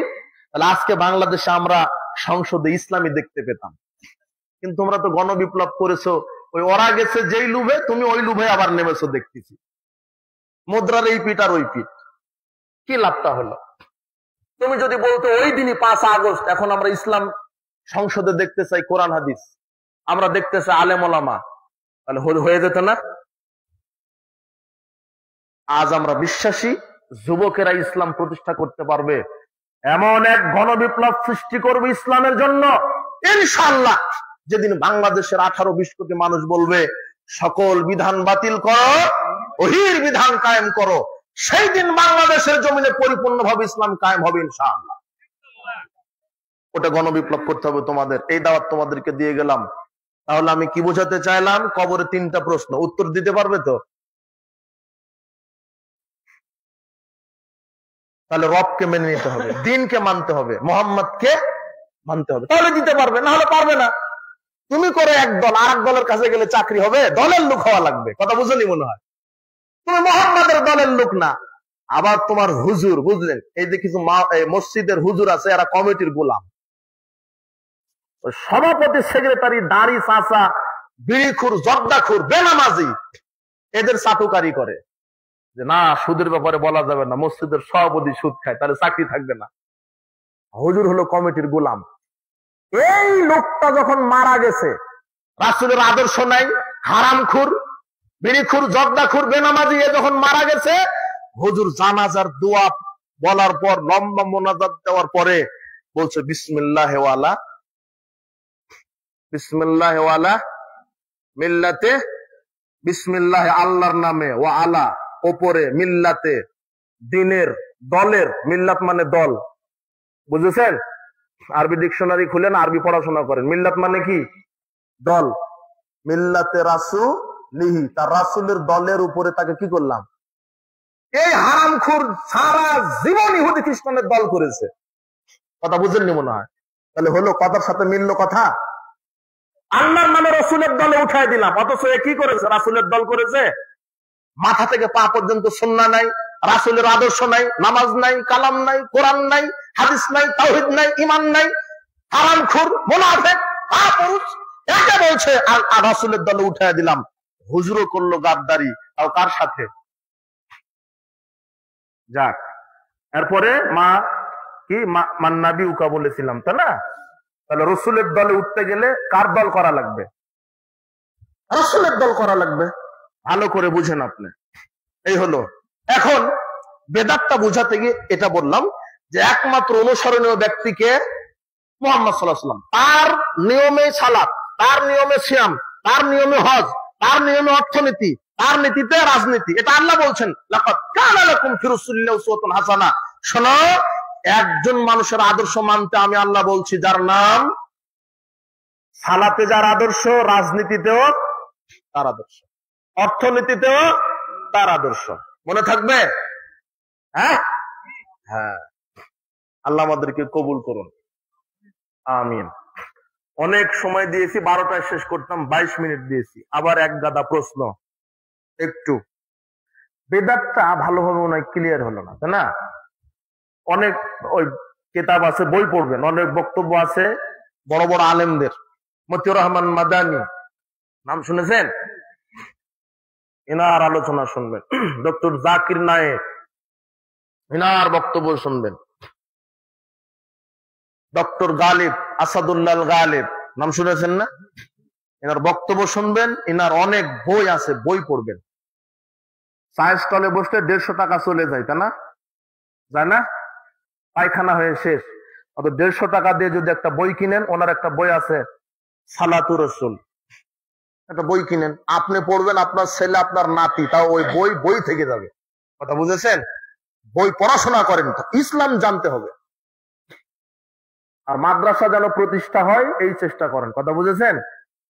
তাহলে আজকে বাংলাদেশে আমরা সংসদে ইসলামী দেখতে পেতাম। কিন্তু তোমরা তো গণবিপ্লব করেছো, ওই ওরা গেছে যেই লুভে, তুমি ওই লুভে আবার নেমেছো দেখতেছি। মুদ্রার এই পিঠ আর ওই পিঠ, কি লাভটা হলো? তুমি যদি বলতো ওই দিনই 5 আগস্ট, এখন আমরা ইসলাম সংসদে দেখতে চাই, কোরআন হাদিস আমরা দেখতে চাই, আলেম ওলামা, তাহলে হয়ে যেত না? আজ আমরা বিশ্বাসী যুবকেরা ইসলাম প্রতিষ্ঠা করতে পারবে, এমন এক গণবিপ্লব সৃষ্টি করবে ইসলামের জন্য ইনশাআল্লাহ। যেদিন বাংলাদেশের 18-20 কোটি মানুষ বলবে সকল বিধান বাতিল করো, ওহির বিধান কায়েম করো, সেই দিন বাংলাদেশের জমিনে পরিপূর্ণভাবে ইসলাম কায়েম হবে ইনশাআল্লাহ। ওটা গণবিপ্লব করতে হবে তোমাদের। এই দাওয়াত তোমাদেরকে দিয়ে গেলাম। তাহলে আমি কি বোঝাতে চাইলাম? কবরে 3টা প্রশ্ন, উত্তর দিতে পারবে তো? তাহলে রবকে মেনে নিতে হবে, দিনকে মানতে হবে, মোহাম্মদকে মানতে হবে, তাহলে দিতে পারবে, না হলে পারবে না। তুমি করে এক দল, আর এক দলের কাছে গেলে চাকরি হবে? দলের লোক হওয়া লাগবে, কথা বুঝলি মনে হয়। তুমি মোহাম্মদের দলের লোক না। আবার তোমার হুজুর, বুঝলেন, এই যে কিছু মসজিদের হুজুর আছে, এরা কমিটির গোলাম, সভাপতি, সেক্রেটারি, দাড়ি চাচা, বিড়িখুর, জর্দাখুর, বেনামাজি, এদের চাটুকারি করে যে না, সুদের ব্যাপারে বলা যাবে না, মসজিদের সভাপতি সুদ খায়, তাহলে চাকরি থাকবে না। হুজুর হলো কমিটির গোলাম। এই লোকটা যখন মারা গেছে, রাসূলের আদর্শ নাই, হারামখুর, বিড়িখুর, জর্দাখুর, বেনামাজি, এ যখন মারা গেছে, হুজুর জানাজার দোয়া বলার পর, লম্বা মোনাজাত দেওয়ার পরে বলছে বিসমিল্লাহ ওয়ালা, বিসমিল্লাহ ওয়ালা মিল্লাতে, বিসমিল্লাহ আল্লাহর নামে, ওয়া আলা ওপরে, মিল্লাতে দিনের, দলের, মিল্লাত মানে দল, বুঝেছেন? আরবি ডিকশনারি খুলেন, আরবি পড়াশোনা করেন। মিল্লাত মানে কি? দল। মিল্লাতে রাসূলিহি, তার রাসূলের দলের উপরে তাকে কি করলাম? এই হারামখোর সারা জীবন ইহুদি খ্রিস্টানের দল করেছে, কথা বুঝেননি মনে হয়। তাহলে হলো, কথার সাথে মিললো কথা। আল্লাহর নামে রাসূলের দলে উঠাই দিলাম, অথচ এ কি করেছে? রাসূলের দল করেছে। মাথা থেকে পা পর্যন্ত সুন্নাহ নাই, রাসূলের আদর্শ নাই, নামাজ নাই, কালাম নাই, কোরআন নাই, হাদিস নাই, তাওহীদ নাই, ঈমান নাই, হারামখোর, মুনাফিক, কাপুরুষ, একে বলছে আর রাসূলের দলে উঠাই দিলাম। হুজুরও করলো গাদ্দারি, তাও কার সাথে? যাক, এরপরে মান নাবিউকা বলেছিলাম, তাই না? তাহলে রাসূলের দলে উঠতে গেলে কার দল করা লাগবে? রাসূলের দল করা লাগবে। ভালো করে বুঝেন আপনি। এই হলো। এখন বেদাতটা বুঝাতে গিয়ে এটা বললাম যে একমাত্র অনুসরণীয় ব্যক্তিকে মুহাম্মদ সাল্লাল্লাহু আলাইহি ওয়াসাল্লাম। তার নিয়মে সালাত, তার নিয়মে সিয়াম, তার নিয়মে হজ, তার নিয়মে অর্থনীতি, তার নীতিতে রাজনীতি। এটা আল্লাহ বলছেন, লাকাদ কানা লাকুম ফি রাসূলিল্লাহি উসওয়াতুন হাসানাহ। শোনো, একজন মানুষের আদর্শ মানতে আমি আল্লাহ বলছি, যার নাম সালাতে যার আদর্শ, রাজনীতিতেও তার আদর্শ, অর্থনীতিতেও তার আদর্শ। মনে থাকবে? হ্যাঁ হ্যাঁ, আল্লাহ আমাদেরকে কবুল করুন, আমিন। অনেক সময় দিয়েছি, 12টায় শেষ করতাম, 22 মিনিট দিয়েছি। আবার এক গাদা প্রশ্ন, একটু বেদাতটা ভালোভাবে মনে হয় ক্লিয়ার হলো না, তাই না? অনেক ওই কিতাব আছে, বই পড়বেন, অনেক বক্তব্য আছে বড় বড় আলেমদের। মতিউর রহমান মাদানী নাম শুনেছেন? এনার আলোচনা শুনবেন। ডক্টর জাকির নায়েক, এনার বক্তব্য শুনবেন। ডক্টর গালিব, আসাদুল্লাহ গালিব নাম শুনেছেন না? এনার বক্তব্য শুনবেন। এনার অনেক বই আছে, বই পড়বেন। চায়ের স্টলে বসলে 150 টাকা চলে যায়, তাই না? যায় না? পায়খানা হয়ে শেষ। অত 150 টাকা দিয়ে যদি একটা বই কিনেন, ওনার একটা বই আছে সালাতুর রাসূল, একটা বই কিনেন, আপনি পড়বেন, আপনার ছেলে, আপনার নাতি, তাও ওই বই থেকে যাবে। কথা বুঝেছেন? বই পড়াশোনা করেন, তো ইসলাম জানতে হবে। আর মাদ্রাসা যেন প্রতিষ্ঠা হয়, এই চেষ্টা করেন। কথা বুঝেছেন?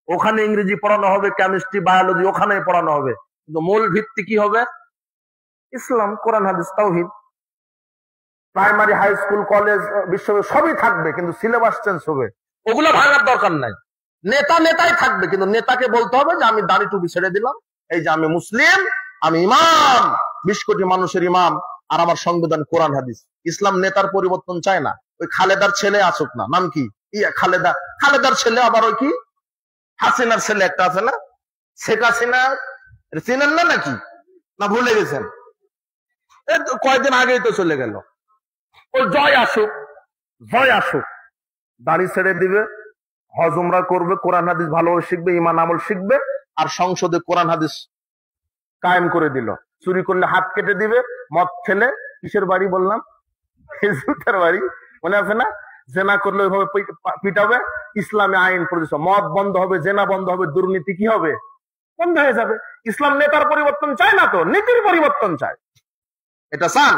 ওখানে ইংরেজি পড়ানো হবে, কেমিস্ট্রি, বায়োলজি ওখানে পড়ানো হবে, কিন্তু মূল ভিত্তি কি হবে? ইসলাম, কোরআন, হাদিস, তাওহীদ। প্রাইমারি, হাই স্কুল, কলেজ, বিশ্ববিদ্যালয় সবই থাকবে, কিন্তু সিলেবাস চেঞ্জ হবে। ওগুলো ভাঙার দরকার নাই। নেতাই থাকবে, কিন্তু নেতাকে বলতে হবে যে আমি দাড়ি টুপি ছেড়ে দিলাম, এই যে আমি মুসলিম, আমি ইমাম, 20 কোটি মানুষের ইমাম, আর আমার সংবিধান কোরআন হাদিস। ইসলাম নেতার পরিবর্তন চায় না। ওই খালেদার ছেলে আসুক না, নাম কি? খালেদার ছেলে, আবার ওই কি হাসিনার ছেলে একটা আছে না, শেখ হাসিনা, চিনেন না নাকি? না ভুলে গেছেন? কয়েকদিন আগেই তো চলে গেল। ওই জয় আসুক, দাড়ি ছেড়ে দিবে, হজ উমরা করবে, কোরআন হাদিস ভালোভাবে শিখবে, ঈমান আমল শিখবে, আর সংসদে কোরআন হাদিস কায়েম করে দিল। চুরি করলে হাত কেটে দিবে, মদ খেলে কিসের বাড়ি বললাম, জুতার বাড়ি, মনে আছে না? জেনা করলে ওইভাবে পিটাবে। ইসলামে আইন প্রতিষ্ঠা, মদ বন্ধ হবে, জেনা বন্ধ হবে, দুর্নীতি কি হবে? বন্ধ হয়ে যাবে। ইসলাম নেতার পরিবর্তন চায় না, তো নীতির পরিবর্তন চায়। এটা চান?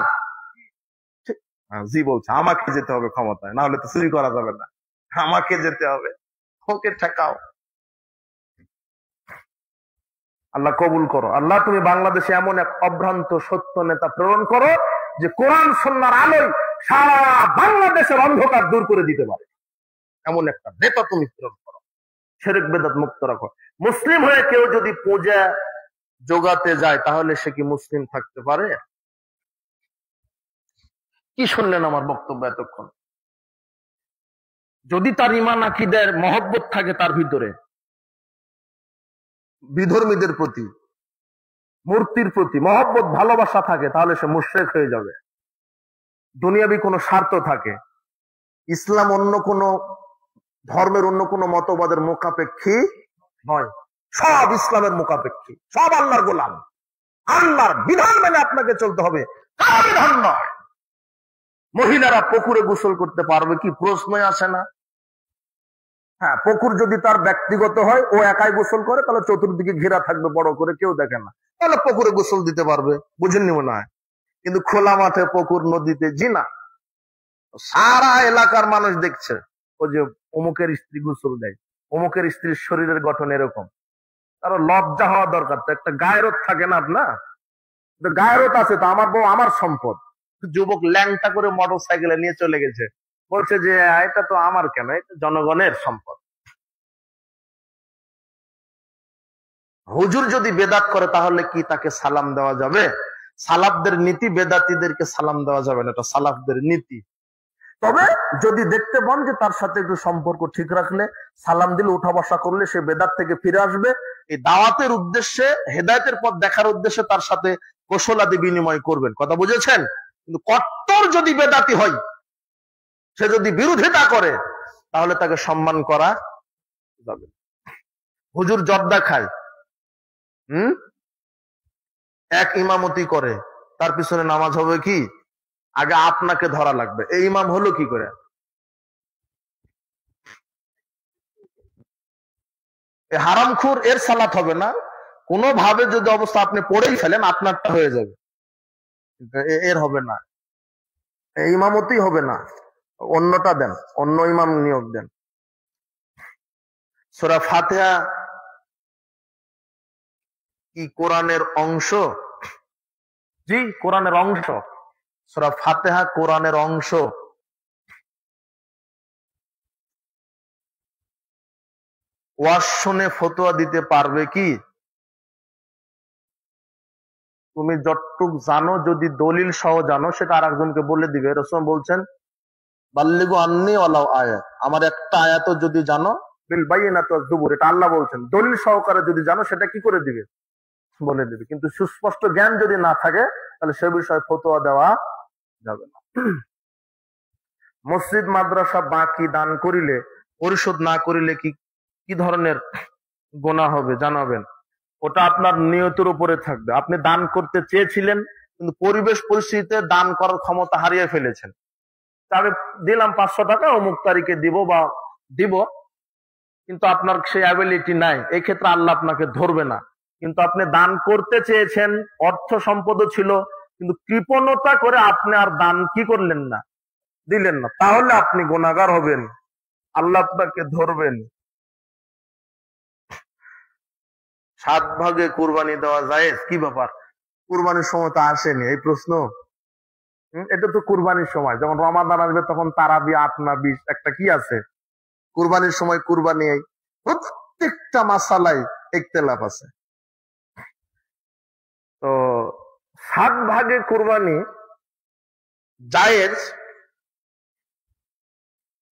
জি বলছে, আমাকে যেতে হবে ক্ষমতায়, না হলে তো চুরি করা যাবে না, আমাকে যেতে হবে, ওকে ঠেকাও। আল্লাহ কবুল করো। আল্লাহ তুমি বাংলাদেশে এমন এক অভ্রান্ত সত্য নেতা প্রেরণ করো, যে কোরআন সুন্নাহর আলোয় সারা বাংলাদেশের অন্ধকার দূর করে দিতে পারে এমন একটা নেতা তুমি প্রেরণ করো, শিরক বিদআত মুক্ত রাখো। মুসলিম হয়ে কেউ যদি পূজা জোগাতে যায় তাহলে সে কি মুসলিম থাকতে পারে? কি শুনলেন আমার বক্তব্য এতক্ষণ? যদি তার ঈমান আকীদার মহব্বত থাকে তার ভিতরে, বিধর্মীদের প্রতি, মূর্তির প্রতি মহব্বত ভালোবাসা থাকে, তাহলে সে মুশরিক হয়ে যাবে। দুনিয়াবি কোনো স্বার্থ থাকে, ইসলাম অন্য কোনো ধর্মের অন্য কোনো মতবাদের মোকাপেক্ষী নয়, সব ইসলামের মোকাপেক্ষী, সব আল্লাহর গোলাম, আল্লাহর বিধান মেনে আপনাকে চলতে হবে, কার বিধান নয়। মহিলারা পুকুরে গোসল করতে পারবে কি? প্রশ্নই আসে না। হ্যাঁ, পুকুর যদি তার ব্যক্তিগত হয়, ও একাই গোসল করে, তাহলে চতুর্দিকে ঘেরা থাকবে বড় করে, কেউ দেখে না, তাহলে পুকুরে গোসল দিতে পারবে, বুঝেননি মনে হয়। কিন্তু খোলা মাঠে পুকুর, নদীতে জিনা, সারা এলাকার মানুষ দেখছে ও যে অমুকের স্ত্রী গোসল দেয়, অমুকের স্ত্রীর শরীরের গঠন এরকম। তার লজ্জা হওয়া দরকার, তো একটা গায়রত থাকে না আপনার? গায়রত আছে তো, আমার বউ আমার সম্পদ। যুবক ল্যাংটা করে মোটর সাইকেলে নিয়ে চলে গেছে, বলছে যে এটা তো আমার কেন, এটা জনগণের সম্পদ। হুজুর যদি বেদাত করে তাহলে কি তাকে সালাম দেওয়া যাবে? সালাফদের নীতি, বেদাতীদেরকে সালাম দেওয়া যাবে না, এটা সালাফদের নীতি। তবে যদি দেখতে পান যে তার সাথে একটু সম্পর্ক ঠিক রাখলে, সালাম দিলে, উঠা বসা করলে সে বেদাত থেকে ফিরে আসবে, এই দাওয়াতের উদ্দেশ্যে, হেদায়েতের পথ দেখার উদ্দেশ্যে তার সাথে কৌশলাদি বিনিময় করবেন। কথা বুঝেছেন? কিন্তু কট্টর যদি বেদাতি হয়, সে যদি বিরোধিতা করে, তাহলে তাকে সম্মান করা যাবে। হুজুর জর্দা খায়, এক ইমামতি করে, তার পিছনে নামাজ হবে কি? আগে আপনাকে ধরা লাগবে, এই ইমাম হলো কি করে? হারামখোর, এর সালাত হবে না। কোন ভাবে যদি অবস্থা আপনি পড়েই ফেলেন, আপনারটা হয়ে যাবে, এর হবে না, ইমামতি হবে না, অন্যটা দেন, অন্য ইমাম নিয়োগ দেন। সূরা ফাতিহা কি কোরআনের অংশ? জি, কোরআনের অংশ। সূরা ফাতিহা কোরআনের অংশ। ওয়াজ শুনে ফতোয়া দিতে পারবে কি? তুমি যতটুক জানো, যদি দলিল সহ জানো, সেটা আর একজনকে বলে দিবে। রাসূল বলছেন, বাল্লিগু আন্নী ওয়ালাউ আয়াত, আমার একটা আয়াতও যদি জানো, বিল বাইয়িনাতি ওয়াজ জুবুর, এটা আল্লাহ বলছেন, দলিল সহকারে যদি জানো, সেটা কি করে দিবে? বলে দিবে। কিন্তু সুস্পষ্ট জ্ঞান যদি না থাকে, তাহলে সে বিষয়ে ফতোয়া দেওয়া যাবে না। মসজিদ মাদ্রাসা বাকি দান করিলে, পরিশোধ না করিলে কি কি ধরনের গুনাহ হবে জানাবেন। ওটা আপনার নিয়তের উপরে থাকবে। আপনি দান করতে চেয়েছিলেন, কিন্তু পরিবেশ পরিস্থিতিতে দান করার ক্ষমতা হারিয়ে ফেলেছেন। আমি দিলাম 500 টাকা, অমুক তারিখে দিব বা দিব, কিন্তু আপনার সেই অ্যাবিলিটি নাই, এই ক্ষেত্রে আল্লাহ আপনাকে ধরবে না। কিন্তু আপনি দান করতে চেয়েছেন, অর্থ সম্পদও ছিল, কিন্তু কৃপণতা করে আপনি আর দান কি করলেন না, দিলেন না, তাহলে আপনি গুনাহগার হবেন, আল্লাহ আপনাকে ধরবেন। 7 ভাগে কুরবানি দেওয়া জায়েজ? কি ব্যাপার, কুরবানির সময় তো আসেনি এই প্রশ্ন? এটা তো কুরবানির সময়, যখন রমাদান আসবে তখন তারাবি 8 না 20, একটা কি আছে, কুরবানির সময় কুরবানি। প্রত্যেকটা মাসালায় ইখতিলাফ আছে। তো 7 ভাগে কুরবানি জায়েজ।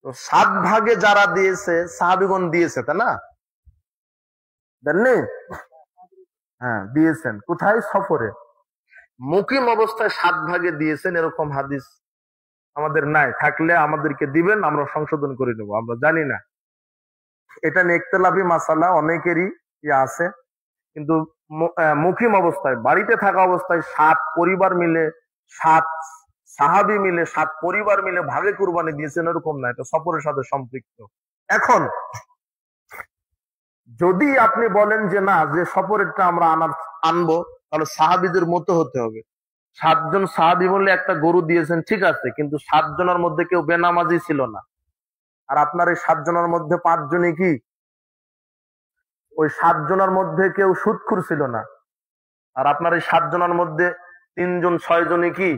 তো 7 ভাগে যারা দিয়েছে, সাহাবীগণ দিয়েছে, তাই না? দেননি? হ্যাঁ, দিয়েছেন। কোথায়? সফরে, মুকিম অবস্থায় 7 ভাগে দিয়েছেন, এরকম হাদিস আমাদের নাই। থাকলে আমাদেরকে দিবেন, আমরা সংশোধন করে নেব। আমরা জানি না, এটা নিয়ে ইখতিলাফি মাসালা অনেকেরই আছে। কিন্তু মুকিম অবস্থায়, বাড়িতে থাকা অবস্থায় 7 পরিবার মিলে, 7 সাহাবী মিলে, 7 পরিবার মিলে ভাগে কুরবানি দিয়েছেন, এরকম না, এটা সফরের সাথে সম্পৃক্ত। এখন যদি আপনি বলেন যে না, যে সফরেরটা আমরা আনবো, তাহলে সাহাবীদের মতো হতে হবে। 7 জন সাহাবী বলে একটা গরু দিয়েছেন, ঠিক আছে, কিন্তু 7 জনের মধ্যে কেউ বেনামাজি ছিল না। আর আপনার এই 7 জনের মধ্যে 5 জনই কি? ওই 7 জনের মধ্যে কেউ সুদখোর ছিল না। আর আপনার এই 7 জনের মধ্যে 3 জন 6 জনই কি?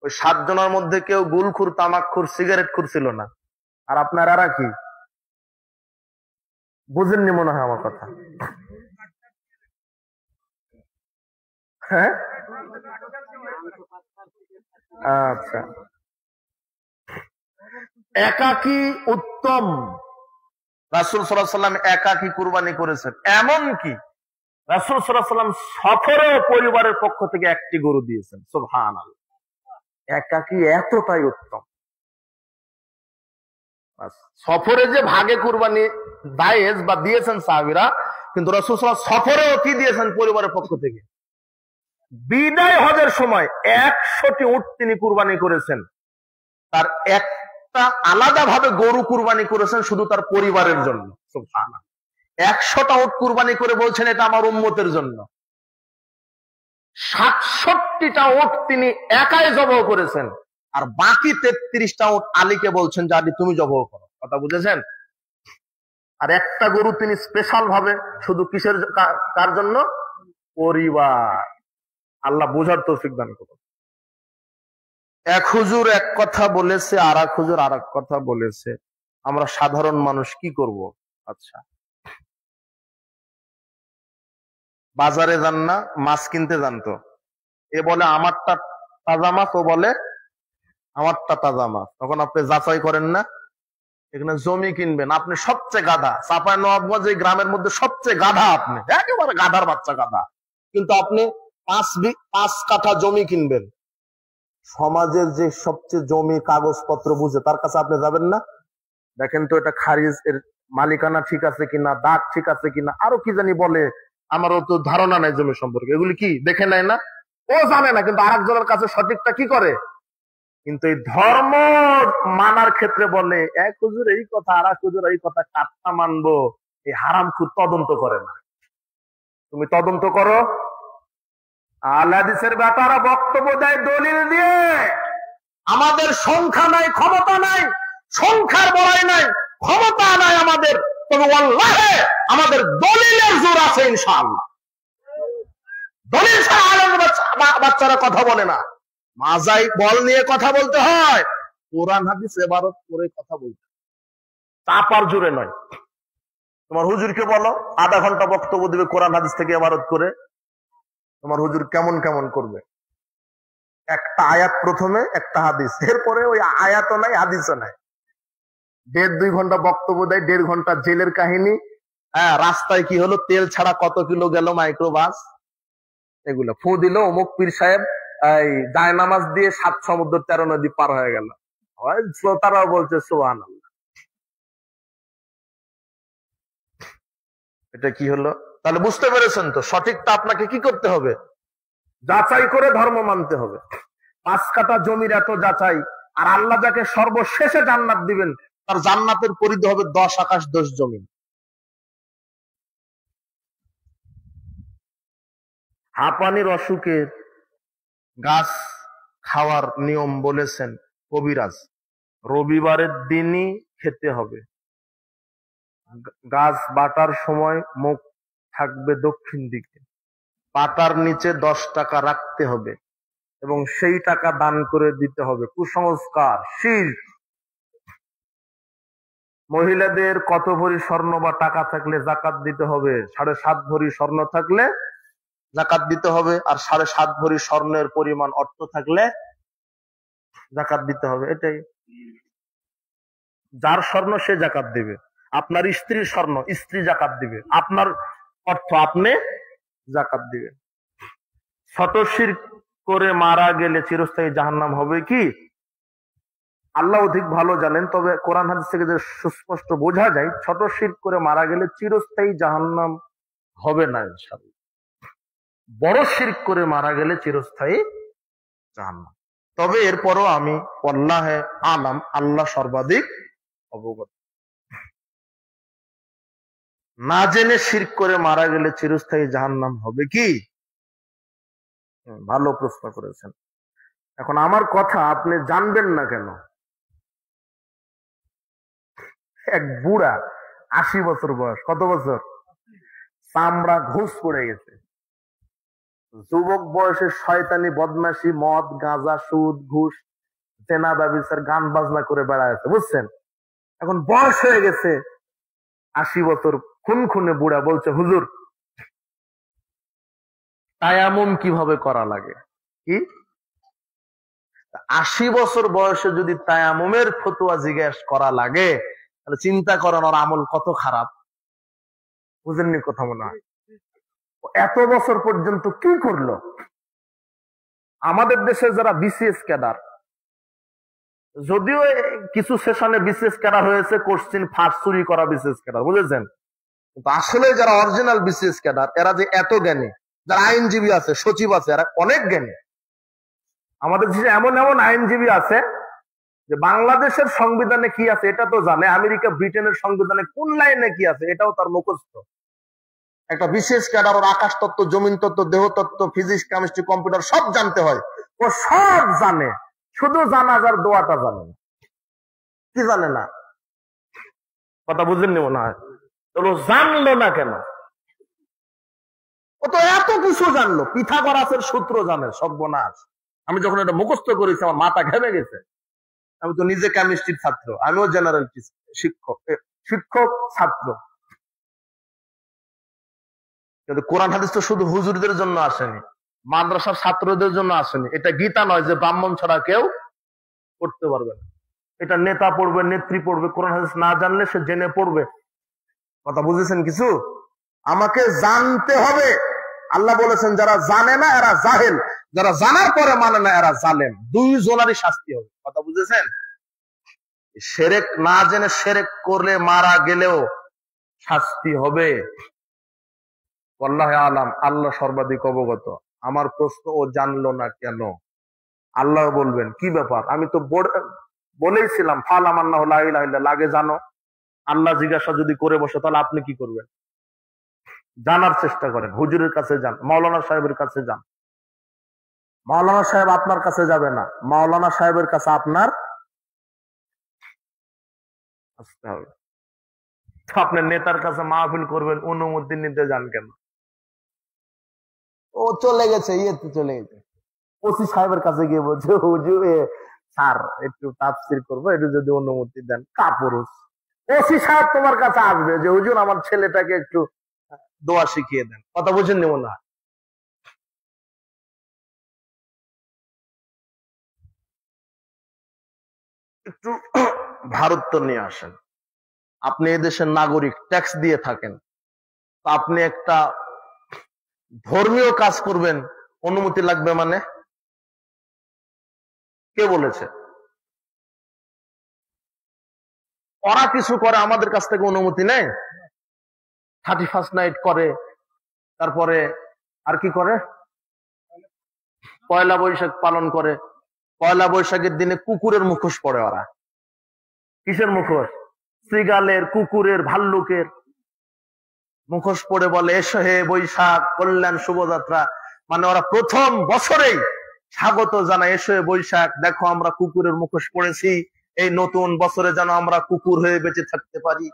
ওই 7 জনের মধ্যে কেউ গুলখুর, তামাকখুর, সিগারেট খুর ছিল না। আর আপনারা কি বুঝেননি মনে হয় আমার কথা? হ্যাঁ, আচ্ছা। একাকী উত্তম। রাসূল সাল্লাল্লাহু আলাইহি ওয়াসাল্লাম একাকী কুরবানি করেছেন। এমন কি রাসূল সাল্লাল্লাহু আলাইহি ওয়াসাল্লাম সফরে পরিবারের পক্ষ থেকে একটি গরু দিয়েছেন। সুবহানাল্লাহ। একাকী এতটাই উত্তম। সফরে যে ভাগে কুরবানি দায়েজ বা দিয়েছেন সাহাবীরা, কিন্তু রাসূল সাল্লাল্লাহু আলাইহি ওয়াসাল্লাম সফরেও কি দিয়েছেন পরিবারের পক্ষ থেকে? বিদায় হজের সময় 100টি উট তিনি কুরবানি করেছেন। তার একটা আলাদা ভাবে গরু কুরবানি করেছেন শুধু তার পরিবারের জন্য। সুবহানাল্লাহ। 100টা উট কুরবানি করে বলছেন এটা আমার উম্মতের জন্য। 67টা উট তিনি একাই জবাহ করেছেন, আর বাকি 33টা উট আলীকে বলছেন যে আলী তুমি জবাহ করো। কথা বুঝেছেন? আর একটা গরু তিনি স্পেশাল ভাবে শুধু কিসের কার জন্য? পরিবার। আল্লাহ বোঝার তৌফিক দান করুন। এক হুজুর এক কথা বলেছে, আর এক হুজুর আর এক কথা বলেছে, আমরা সাধারণ মানুষ কি করব? আচ্ছা, বাজারে যান না, মাছ কিনতে যান তো, এ বলে আমারটা তাজা মাছ, ও বলে আমারটা তাজা মাছ। তখন আপনি যাচাই করেন না? এখানে জমি কিনবেন, আপনি সবচেয়ে গাধা, চাঁপাইনবাবগঞ্জ এই গ্রামের মধ্যে সবচেয়ে গাধা, আপনি একেবারে গাধার বাচ্চা গাধা, কিন্তু আপনি 5 কাঠা জমি কিনবেন। সমাজের যে সবচেয়ে জমি কাগজপত্র বুঝে তার কাছে আপনি যাবেন না? দেখেন তো এটা খারিজ এর মালিকানা ঠিক আছে কিনা, দাগ ঠিক আছে কিনা, আরো কি জানি বলে, আমারও তো ধারণা নাই জমি সম্পর্কে, এগুলি কি দেখে নেয় না? ও জানে না, কিন্তু আরেকজনের কাছে সঠিকটা কি করে। কিন্তু এই ধর্ম মানার ক্ষেত্রে বলে এক হুজুর এই কথা, আর এক হুজুর এই কথা, কাটটা মানবো। এই হারামখুর তদন্ত করে না। তুমি তদন্ত করো। আহলে হাদিসের ব্যাপারে বক্তব্য দেয় দলিল দিয়ে। আমাদের সংখ্যা নাই, ক্ষমতা নাই, সংখ্যার বড়াই নাই, ক্ষমতা নাই আমাদের, তবে আল্লাহে আমাদের দলিলের জোর আছে ইনশাআল্লাহ। দলিল ছাড়া আলেম বাচ্চারা কথা বলে না। মাজাই বল নিয়ে কথা বলতে হয়, কোরআন হাদিস ইবারত করে কথা বলতে, চাপার জোরে নয়। তোমার হুজুরকে বলো আধা ঘন্টা বক্তব্য দিবে কোরআন হাদিস থেকে ইবারত করে, তোমার হুজুর কেমন কেমন করবে। একটা আয়াত প্রথমে, একটা হাদিস, এরপরে ওই আয়াতও নাই হাদিসও নাই। 1.5-2 ঘন্টা বক্তব্য দেয়, 1.5 ঘন্টা জেলের কাহিনী। হ্যাঁ, রাস্তায় কি হলো, তেল ছাড়া কত কিলো গেল মাইক্রোবাস, এগুলো ফু দিল অমুক পীর সাহেব এই জায়নামাজ দিয়ে 7 সমুদ্র 13 নদী পার হয়ে গেল। শ্রোতারাও বলছে সুবহানাল্লাহ। এটা কি হলো? তাহলে বুঝতে পেরেছেন তো, সঠিকটা আপনাকে কি করতে হবে? যাচাই করে ধর্ম মানতে হবে। 5 কাঠা জমির এত যাচাই, আর আল্লাহ যাকে সর্বশেষে জান্নাত দিবেন তার জান্নাতের পরিধি হবে 10 আকাশ 10 জমিন। হাঁপানির অসুখের গাছ খাওয়ার নিয়ম বলেছেন কবিরাজ, রবিবারের দিনই খেতে হবে। গাছ বাটার সময় মুখ থাকবে দক্ষিণ দিকে, পাতার নিচে 10 টাকা রাখতে হবে এবং সেই টাকা দান করে দিতে হবে। কুসংস্কার, শিরক। মহিলাদের কত ভরি স্বর্ণ বা টাকা থাকলে জাকাত দিতে হবে? 7.5 ভরি স্বর্ণ থাকলে জাকাত দিতে হবে, আর 7.5 ভরি স্বর্ণের পরিমাণ অর্থ থাকলে জাকাত দিতে হবে। এটাই। যার স্বর্ণ সে জাকাত দিবে। আপনার স্ত্রীর স্বর্ণ, স্ত্রী জাকাত দিবে। আপনার অর্থ আপনি জাকাত দিবেন। শত শিরক করে মারা গেলে চিরস্থায়ী জাহান্নাম হবে কি? আল্লাহ অধিক ভালো জানেন, তবে কোরআন হাদিস থেকে যে সুস্পষ্ট বোঝা যায়, ছোট শিরক করে মারা গেলে চিরস্থায়ী জাহান্নাম হবে না ইনশাআল্লাহ। বড় শিরক করে মারা গেলে চিরস্থায়ী জাহান্নাম। তবে এরপরও আমি আল্লাহে আলাম, আল্লাহ সর্বাধিক অবগত। না জেনে শিরক করে মারা গেলে চিরস্থায়ী জাহান্নাম হবে কি? ভালো প্রশ্ন করেছেন। এখন আমার কথা আপনি জানবেন না কেন? এক বুড়া 80 বছর বয়স, কত বছর, চামড়া ঘুষ পড়ে গেছে, যুবক বয়সে শয়তানি বদমাশি মদ গাঁজা সুদ ঘুষ জেনা ব্যভিচার গান বাজনা করে বেড়াচ্ছে, বুঝছেন? এখন বয়স হয়ে গেছে 80 বছর, খুন খুনে বুড়া, বলছে হুজুর তায়াম্মুম কিভাবে করা লাগে। কি 80 বছর বয়সে যদি তায়াম্মুমের ফতোয়া জিজ্ঞেস করা লাগে, তাহলে চিন্তা করেন ওর আমল কত খারাপ। বুঝেননি কথা মনে হয়? এত বছর পর্যন্ত কি করলো? আমাদের দেশে যারা বিসিএস ক্যাডার, যদিও কিছু সেশনে বিসিএস ক্যাডার হয়েছে কোশ্চিন ফাঁস চুরি করা বিসিএস ক্যাডার, বুঝেছেন? কিন্তু আসলে যারা অরিজিনাল বিসিএস ক্যাডার, এরা যে এত জ্ঞানী, যারা আইনজীবী আছে, সচিব আছে, এরা অনেক জ্ঞানী। আমাদের দেশে এমন এমন আইনজীবী আছে যে বাংলাদেশের সংবিধানে কি আছে এটা তো জানে, আমেরিকা ব্রিটেনের সংবিধানে কোন লাইনে কি আছে এটাও তার মুখস্থ। একটা বিশেষ ক্যাডার ওর আকাশ তত্ত্ব, জমিন তত্ত্ব, দেহ তত্ত্ব, ফিজিক্স, কেমিস্ট্রি, কম্পিউটার সব জানতে হয়। ও সব জানে, শুধু জানাজার দোয়াটা জানে না। কি জানে না? কথা বুঝেননি মনে হয়? তো জানলো না কেন? ও তো এত কিছু জানলো, পিথাগোরাসের সূত্র জানে, সর্বনাশ। আমি যখন এটা মুখস্থ করেছি আমার মাথা ঘেমে গেছে। আমি তো নিজে কেমিস্ট্রির ছাত্র, আমিও জেনারেল শিক্ষক ছাত্র। কিন্তু কোরআন হাদিস তো শুধু হুজুরদের জন্য আসেনি, মাদ্রাসার ছাত্রদের জন্য আসেনি। এটা গীতা নয় যে ব্রাহ্মণ ছাড়া কেউ পড়তে পারবে না। এটা নেতা পড়বে, নেত্রী পড়বে, কোরআন হাদিস না জানলে সে জেনে পড়বে। কথা বুঝেছেন কিছু? আমাকে জানতে হবে। আল্লাহ বলেছেন যারা জানে না এরা জাহেল, যারা জানার পরে মানে না এরা জালেম। দুইজনারই শাস্তি হবে। কথা বুঝেছেন? শিরক না জেনে শিরক করলে মারা গেলেও শাস্তি হবে। আল্লাহ আলাম, আল্লাহ সর্বাধিক অবগত। আমার প্রশ্ন, ও জানলো না কেন? আল্লাহ বলবেন কি ব্যাপার? আমি তো বলেইছিলাম ফাল আমার না হলো লাগে জানো। আল্লাহ জিজ্ঞাসা যদি করে বসে তাহলে আপনি কি করবেন? জানার চেষ্টা করেন, হুজুরের কাছে যান, মাওলানা সাহেবের কাছে যান। মাওলানা সাহেব আপনার কাছে যাবে না, মাওলানা সাহেবের কাছে আপনার আসতে হবে। আপনার নেতার কাছে মাহফিল করবেন, অনুমতি নিতে যান কেন? ও চলে গেছে, ইয়েতে চলে গেছে, ওসি সাহেবের কাছে গিয়ে বলছে হুজুর স্যার একটু তাফসীর করবো, একটু যদি অনুমতি দেন। কাপুরুষ। ওসি সাহেব তোমার কাছে আসবে যে হুজুর আমার ছেলেটাকে একটু দোয়া শিখিয়ে দেন। কথা বুঝেননি মনে হয়? একটু ভারত নিয়ে আসেন। আপনি এদেশের নাগরিক, ট্যাক্স দিয়ে থাকেন, আপনি একটা ধর্মীয় কাজ করবেন, অনুমতি লাগবে মানে? কে বলেছে? ওরা কিছু করে আমাদের কাছ থেকে অনুমতি নেয়। 31st নাইট করে, তারপরে আর কি করে, পয়লা বৈশাখ পালন করে। পয়লা বৈশাখের দিনে কুকুরের মুখোশ পড়ে ওরা। কিসের মুখোশ? শ্রীগালের, কুকুরের, ভাল্লুকের মুখোশ পড়ে বলে এসো হে বৈশাখ, কল্যাণ শুভযাত্রা। মানে ওরা প্রথম বছরেই স্বাগত জানায়, এসো হে বৈশাখ, দেখো আমরা কুকুরের মুখোশ পড়েছি, এই নতুন বছরে যেন আমরা কুকুর হয়ে বেঁচে থাকতে পারি।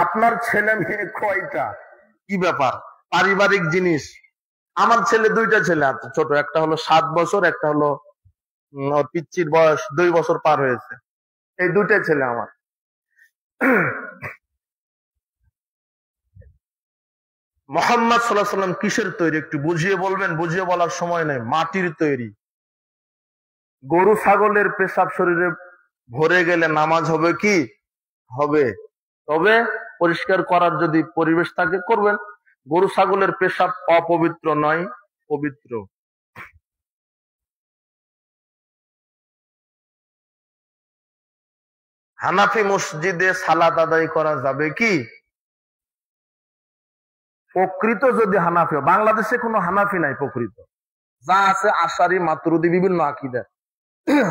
আপনার ছেলে মেয়ে কয়টা? কি ব্যাপার? পারিবারিক জিনিস। আমার ছেলে, দুইটা ছেলে আছে ছোট, একটা হলো 7 বছর, একটা হলো ওর পিচ্চির বয়স 2 বছর পার হয়েছে। এই দুইটাই ছেলে আমার। মুহাম্মদ সাল্লাল্লাহু আলাইহি ওয়াসাল্লাম কিসের তৈরি একটু বুঝিয়ে বলবেন? বুঝিয়ে বলার সময় নেই। মাটির তৈরি। গরু ছাগলের পেশাব শরীরে ভরে গেলে নামাজ হবে কি? হবে। তবে পরিষ্কার করার যদি পরিবেশ থাকে করবেন। গরু ছাগলের পেশাব অপবিত্র নয়, পবিত্র। হানাফি মসজিদে সালাত আদায় করা যাবে কি? প্রকৃত যদি হানাফি, বাংলাদেশে কোনো হানাফি নাই প্রকৃত, যা আছে আশারি, মাতুরিদি, বিভিন্ন আকীদা।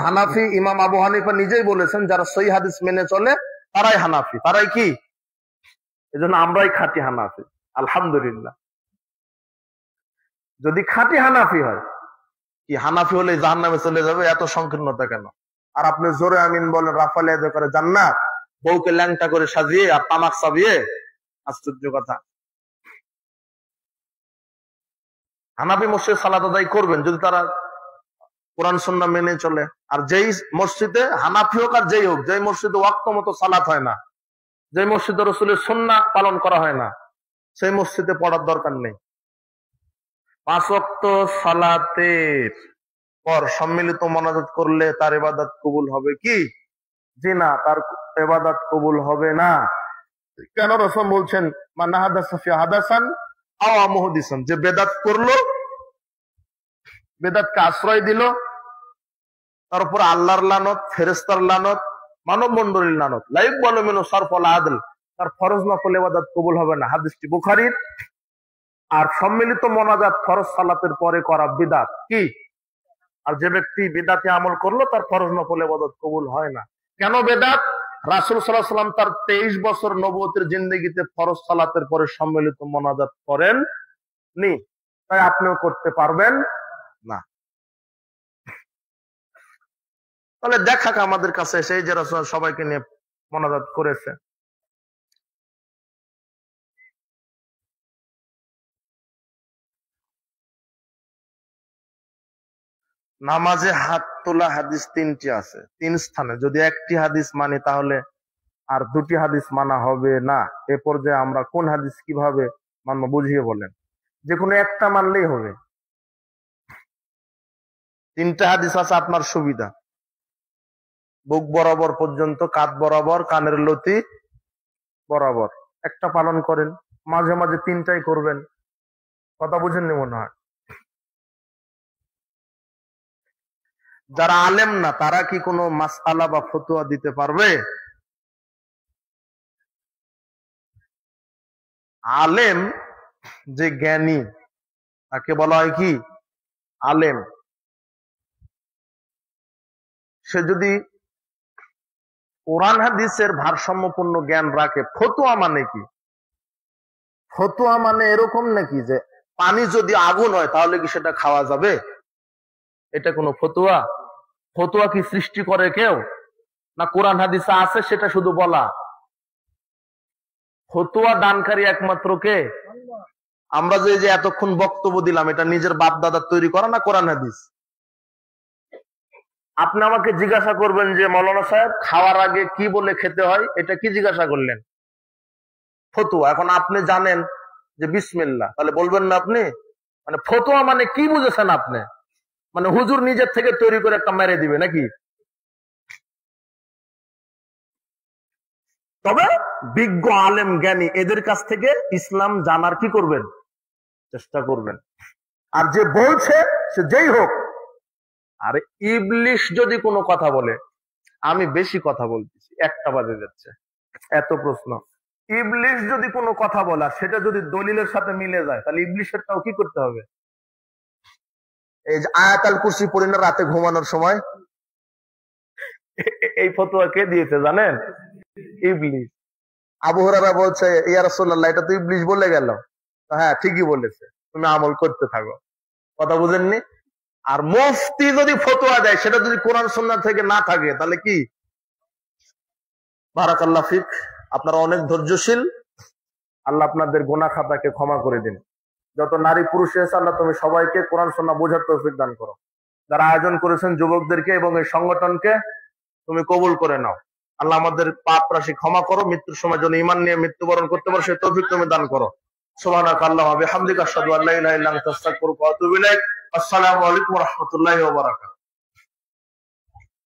হানাফি ইমাম আবু হানিফা নিজেই বলেছেন যারা সহিহ হাদিস মেনে চলে তারাই হানাফি। তারাই কি? এজন্য আমরাই খাঁটি হানাফি, আলহামদুলিল্লাহ। যদি খাঁটি হানাফি হয়, কি হানাফি হলে জাহান্নামে চলে যাবে? এত সংকীর্ণতা কেন? আর আপনি জোরে আমিন বলেন, রাফালিয়া করে জান্নাত, বউকে ল্যাংটা করে সাজিয়ে আর তামাক চাবিয়ে, আশ্চর্য কথা। হানাফি মসজিদ সালাত আদায় করবেন যদি তারা কোরআন সুন্নাহ মেনে চলে। আর যেই মসজিদে হানাফি হোক আর যেই হোক, যেই মসজিদে ওয়াক্ত মতো সালাত হয় না, যে মসজিদে রাসূলের সুন্নাহ পালন করা হয় না, সেই মসজিদে পড়ার দরকার নেই। 5 ওয়াক্ত সালাতের পর সম্মিলিত মোনাজাত করলে তার ইবাদত কবুল হবে কি? জি না, তার ইবাদত কবুল হবে না। কেন? রাসূল বলছেন মান হাদাসা ফি হাদাসান আও মুহদিসান, যে বেদাত করলো, বেদাতকে আশ্রয় দিল, তার উপর আল্লাহর লানত, ফেরেশতার লানত, মানব মণ্ডলীর লানত, লা ইকবালু মিনহু সারফুল আদল, তার ফরজ নফল ইবাদত কবুল হবে না। হাদিসটি বুখারীর। আর সম্মিলিত মোনাজাত ফরজ সালাতের পরে করা বিদআত কি? আর যে ব্যক্তি বিদআতি আমল করলো তার ফরজ নফল ইবাদত কবুল হয় না। কেন বেদাত? রাসূল সাল্লাল্লাহু আলাইহি ওয়াসাল্লাম তার 23 বছর নবুয়তের জিন্দেগিতে ফরজ সালাতের পরে সম্মিলিত মোনাজাত করেন নি, তাই আপনিও করতে পারবেন না। তাহলে দেখাক আমাদের কাছে সেই যে রাসূল সবাইকে নিয়ে মোনাজাত করেছে। নামাজে হাত তোলা হাদিস 3টি আছে, 3 স্থানে। যদি একটি হাদিস মানি তাহলে আর 2টি হাদিস মানা হবে না। এ পর্যায়ে আমরা কোন হাদিস কিভাবে মানব বুঝিয়ে বলেন। যে কোনো একটা মানলেই হবে। 3টা হাদিস আছে আপনার সুবিধা। বুক বরাবর পর্যন্ত, কাঁধ বরাবর, কানের লতি বরাবর একটা পালন করেন, মাঝে মাঝে 3টাই করবেন। কথা বুঝেননি মনে হয়। যারা আলেম না তারা কি কোনো মাসআলা বা ফতোয়া দিতে পারবে? আলেম যে জ্ঞানী তাকে বলা হয় কি? আলেম। সে যদি কোরআন হাদিসের ভারসাম্যপূর্ণ জ্ঞান রাখে। ফতোয়া মানে কি? ফতোয়া মানে এরকম নাকি যে পানি যদি আগুন হয় তাহলে কি সেটা খাওয়া যাবে? এটা কোনো ফতোয়া? ফতোয়া কি সৃষ্টি করে কেউ? না কোরআন হাদিসে আছে সেটা শুধু বলা? ফতোয়া দানকারী একমাত্র কে? আমরা যে এতক্ষণ বক্তব্য দিলাম, এটা নিজের বাপ দাদার তৈরি করা না কোরআন হাদিস? আপনি আমাকে জিজ্ঞাসা করবেন যে মৌলানা সাহেব খাওয়ার আগে কি বলে খেতে হয়, এটা কি জিজ্ঞাসা করলেন? ফতোয়া। এখন আপনি জানেন যে বিসমিল্লাহ, তাহলে বলবেন না আপনি? মানে ফতোয়া মানে কি বুঝেছেন আপনি? মানে হুজুর নিজের থেকে তৈরি করে একটা মেরে দিবে নাকি? তবে বিজ্ঞ আলেম জ্ঞানী এদের কাছ থেকে ইসলাম জানার কি করবেন? চেষ্টা করবেন। আর যে বলছে সে যেই হোক। আর ইবলিশ যদি কোনো কথা বলে, আমি বেশি কথা বলতেছি, 1টা বাজে যাচ্ছে, এত প্রশ্ন। ইবলিশ যদি কোনো কথা বলা সেটা যদি দলিলের সাথে মিলে যায় তাহলে ইবলিশেরটাও কি করতে হবে? এই যে আয়াতুল কুরসি পড়ি না রাতে ঘুমানোর সময়, এই ফতোয়া কে দিয়েছে জানেন? ইবলিশ। আবু হুরায়রা বলছে ইয়া রাসূলুল্লাহ এটা তো ইবলিশ বলে গেল। হ্যাঁ ঠিকই বলেছে, তুমি আমল করতে থাকো। কথা বুঝেননি? আর মুফতি যদি ফতোয়া দেয় সেটা যদি কোরআন সুন্নাহ থেকে না থাকে তাহলে কি? বারাকাল্লাহ ফিক। আপনারা অনেক ধৈর্যশীল। আল্লাহ আপনাদের গুনাহ খাতাকে ক্ষমা করে দিন। যত নারী পুরুষ এসে আল্লাহ তুমি সবাইকে কোরআন সুন্নাহ বোঝার তৌফিক দান করো। যারা আয়োজন করেছেন যুবকদেরকে এবং এই সংগঠনকে তুমি কবুল করে নাও। আল্লাহ আমাদের পাপ রাশি ক্ষমা করো। মৃত্যুর সময় যেন ঈমান নিয়ে মৃত্যুবরণ করতে পারো সেই তৌফিক তুমি দান করো। সুবহানাকা আল্লাহুম্মা ওয়া বিহামদিকা আশহাদু আল্লা ইলাহা ইল্লা আনতা আস্তাগফিরুকা ওয়া আতুবু ইলাইক। আসসালামু আলাইকুম ওয়া রাহমাতুল্লাহি ওয়া বারাকাতুহু।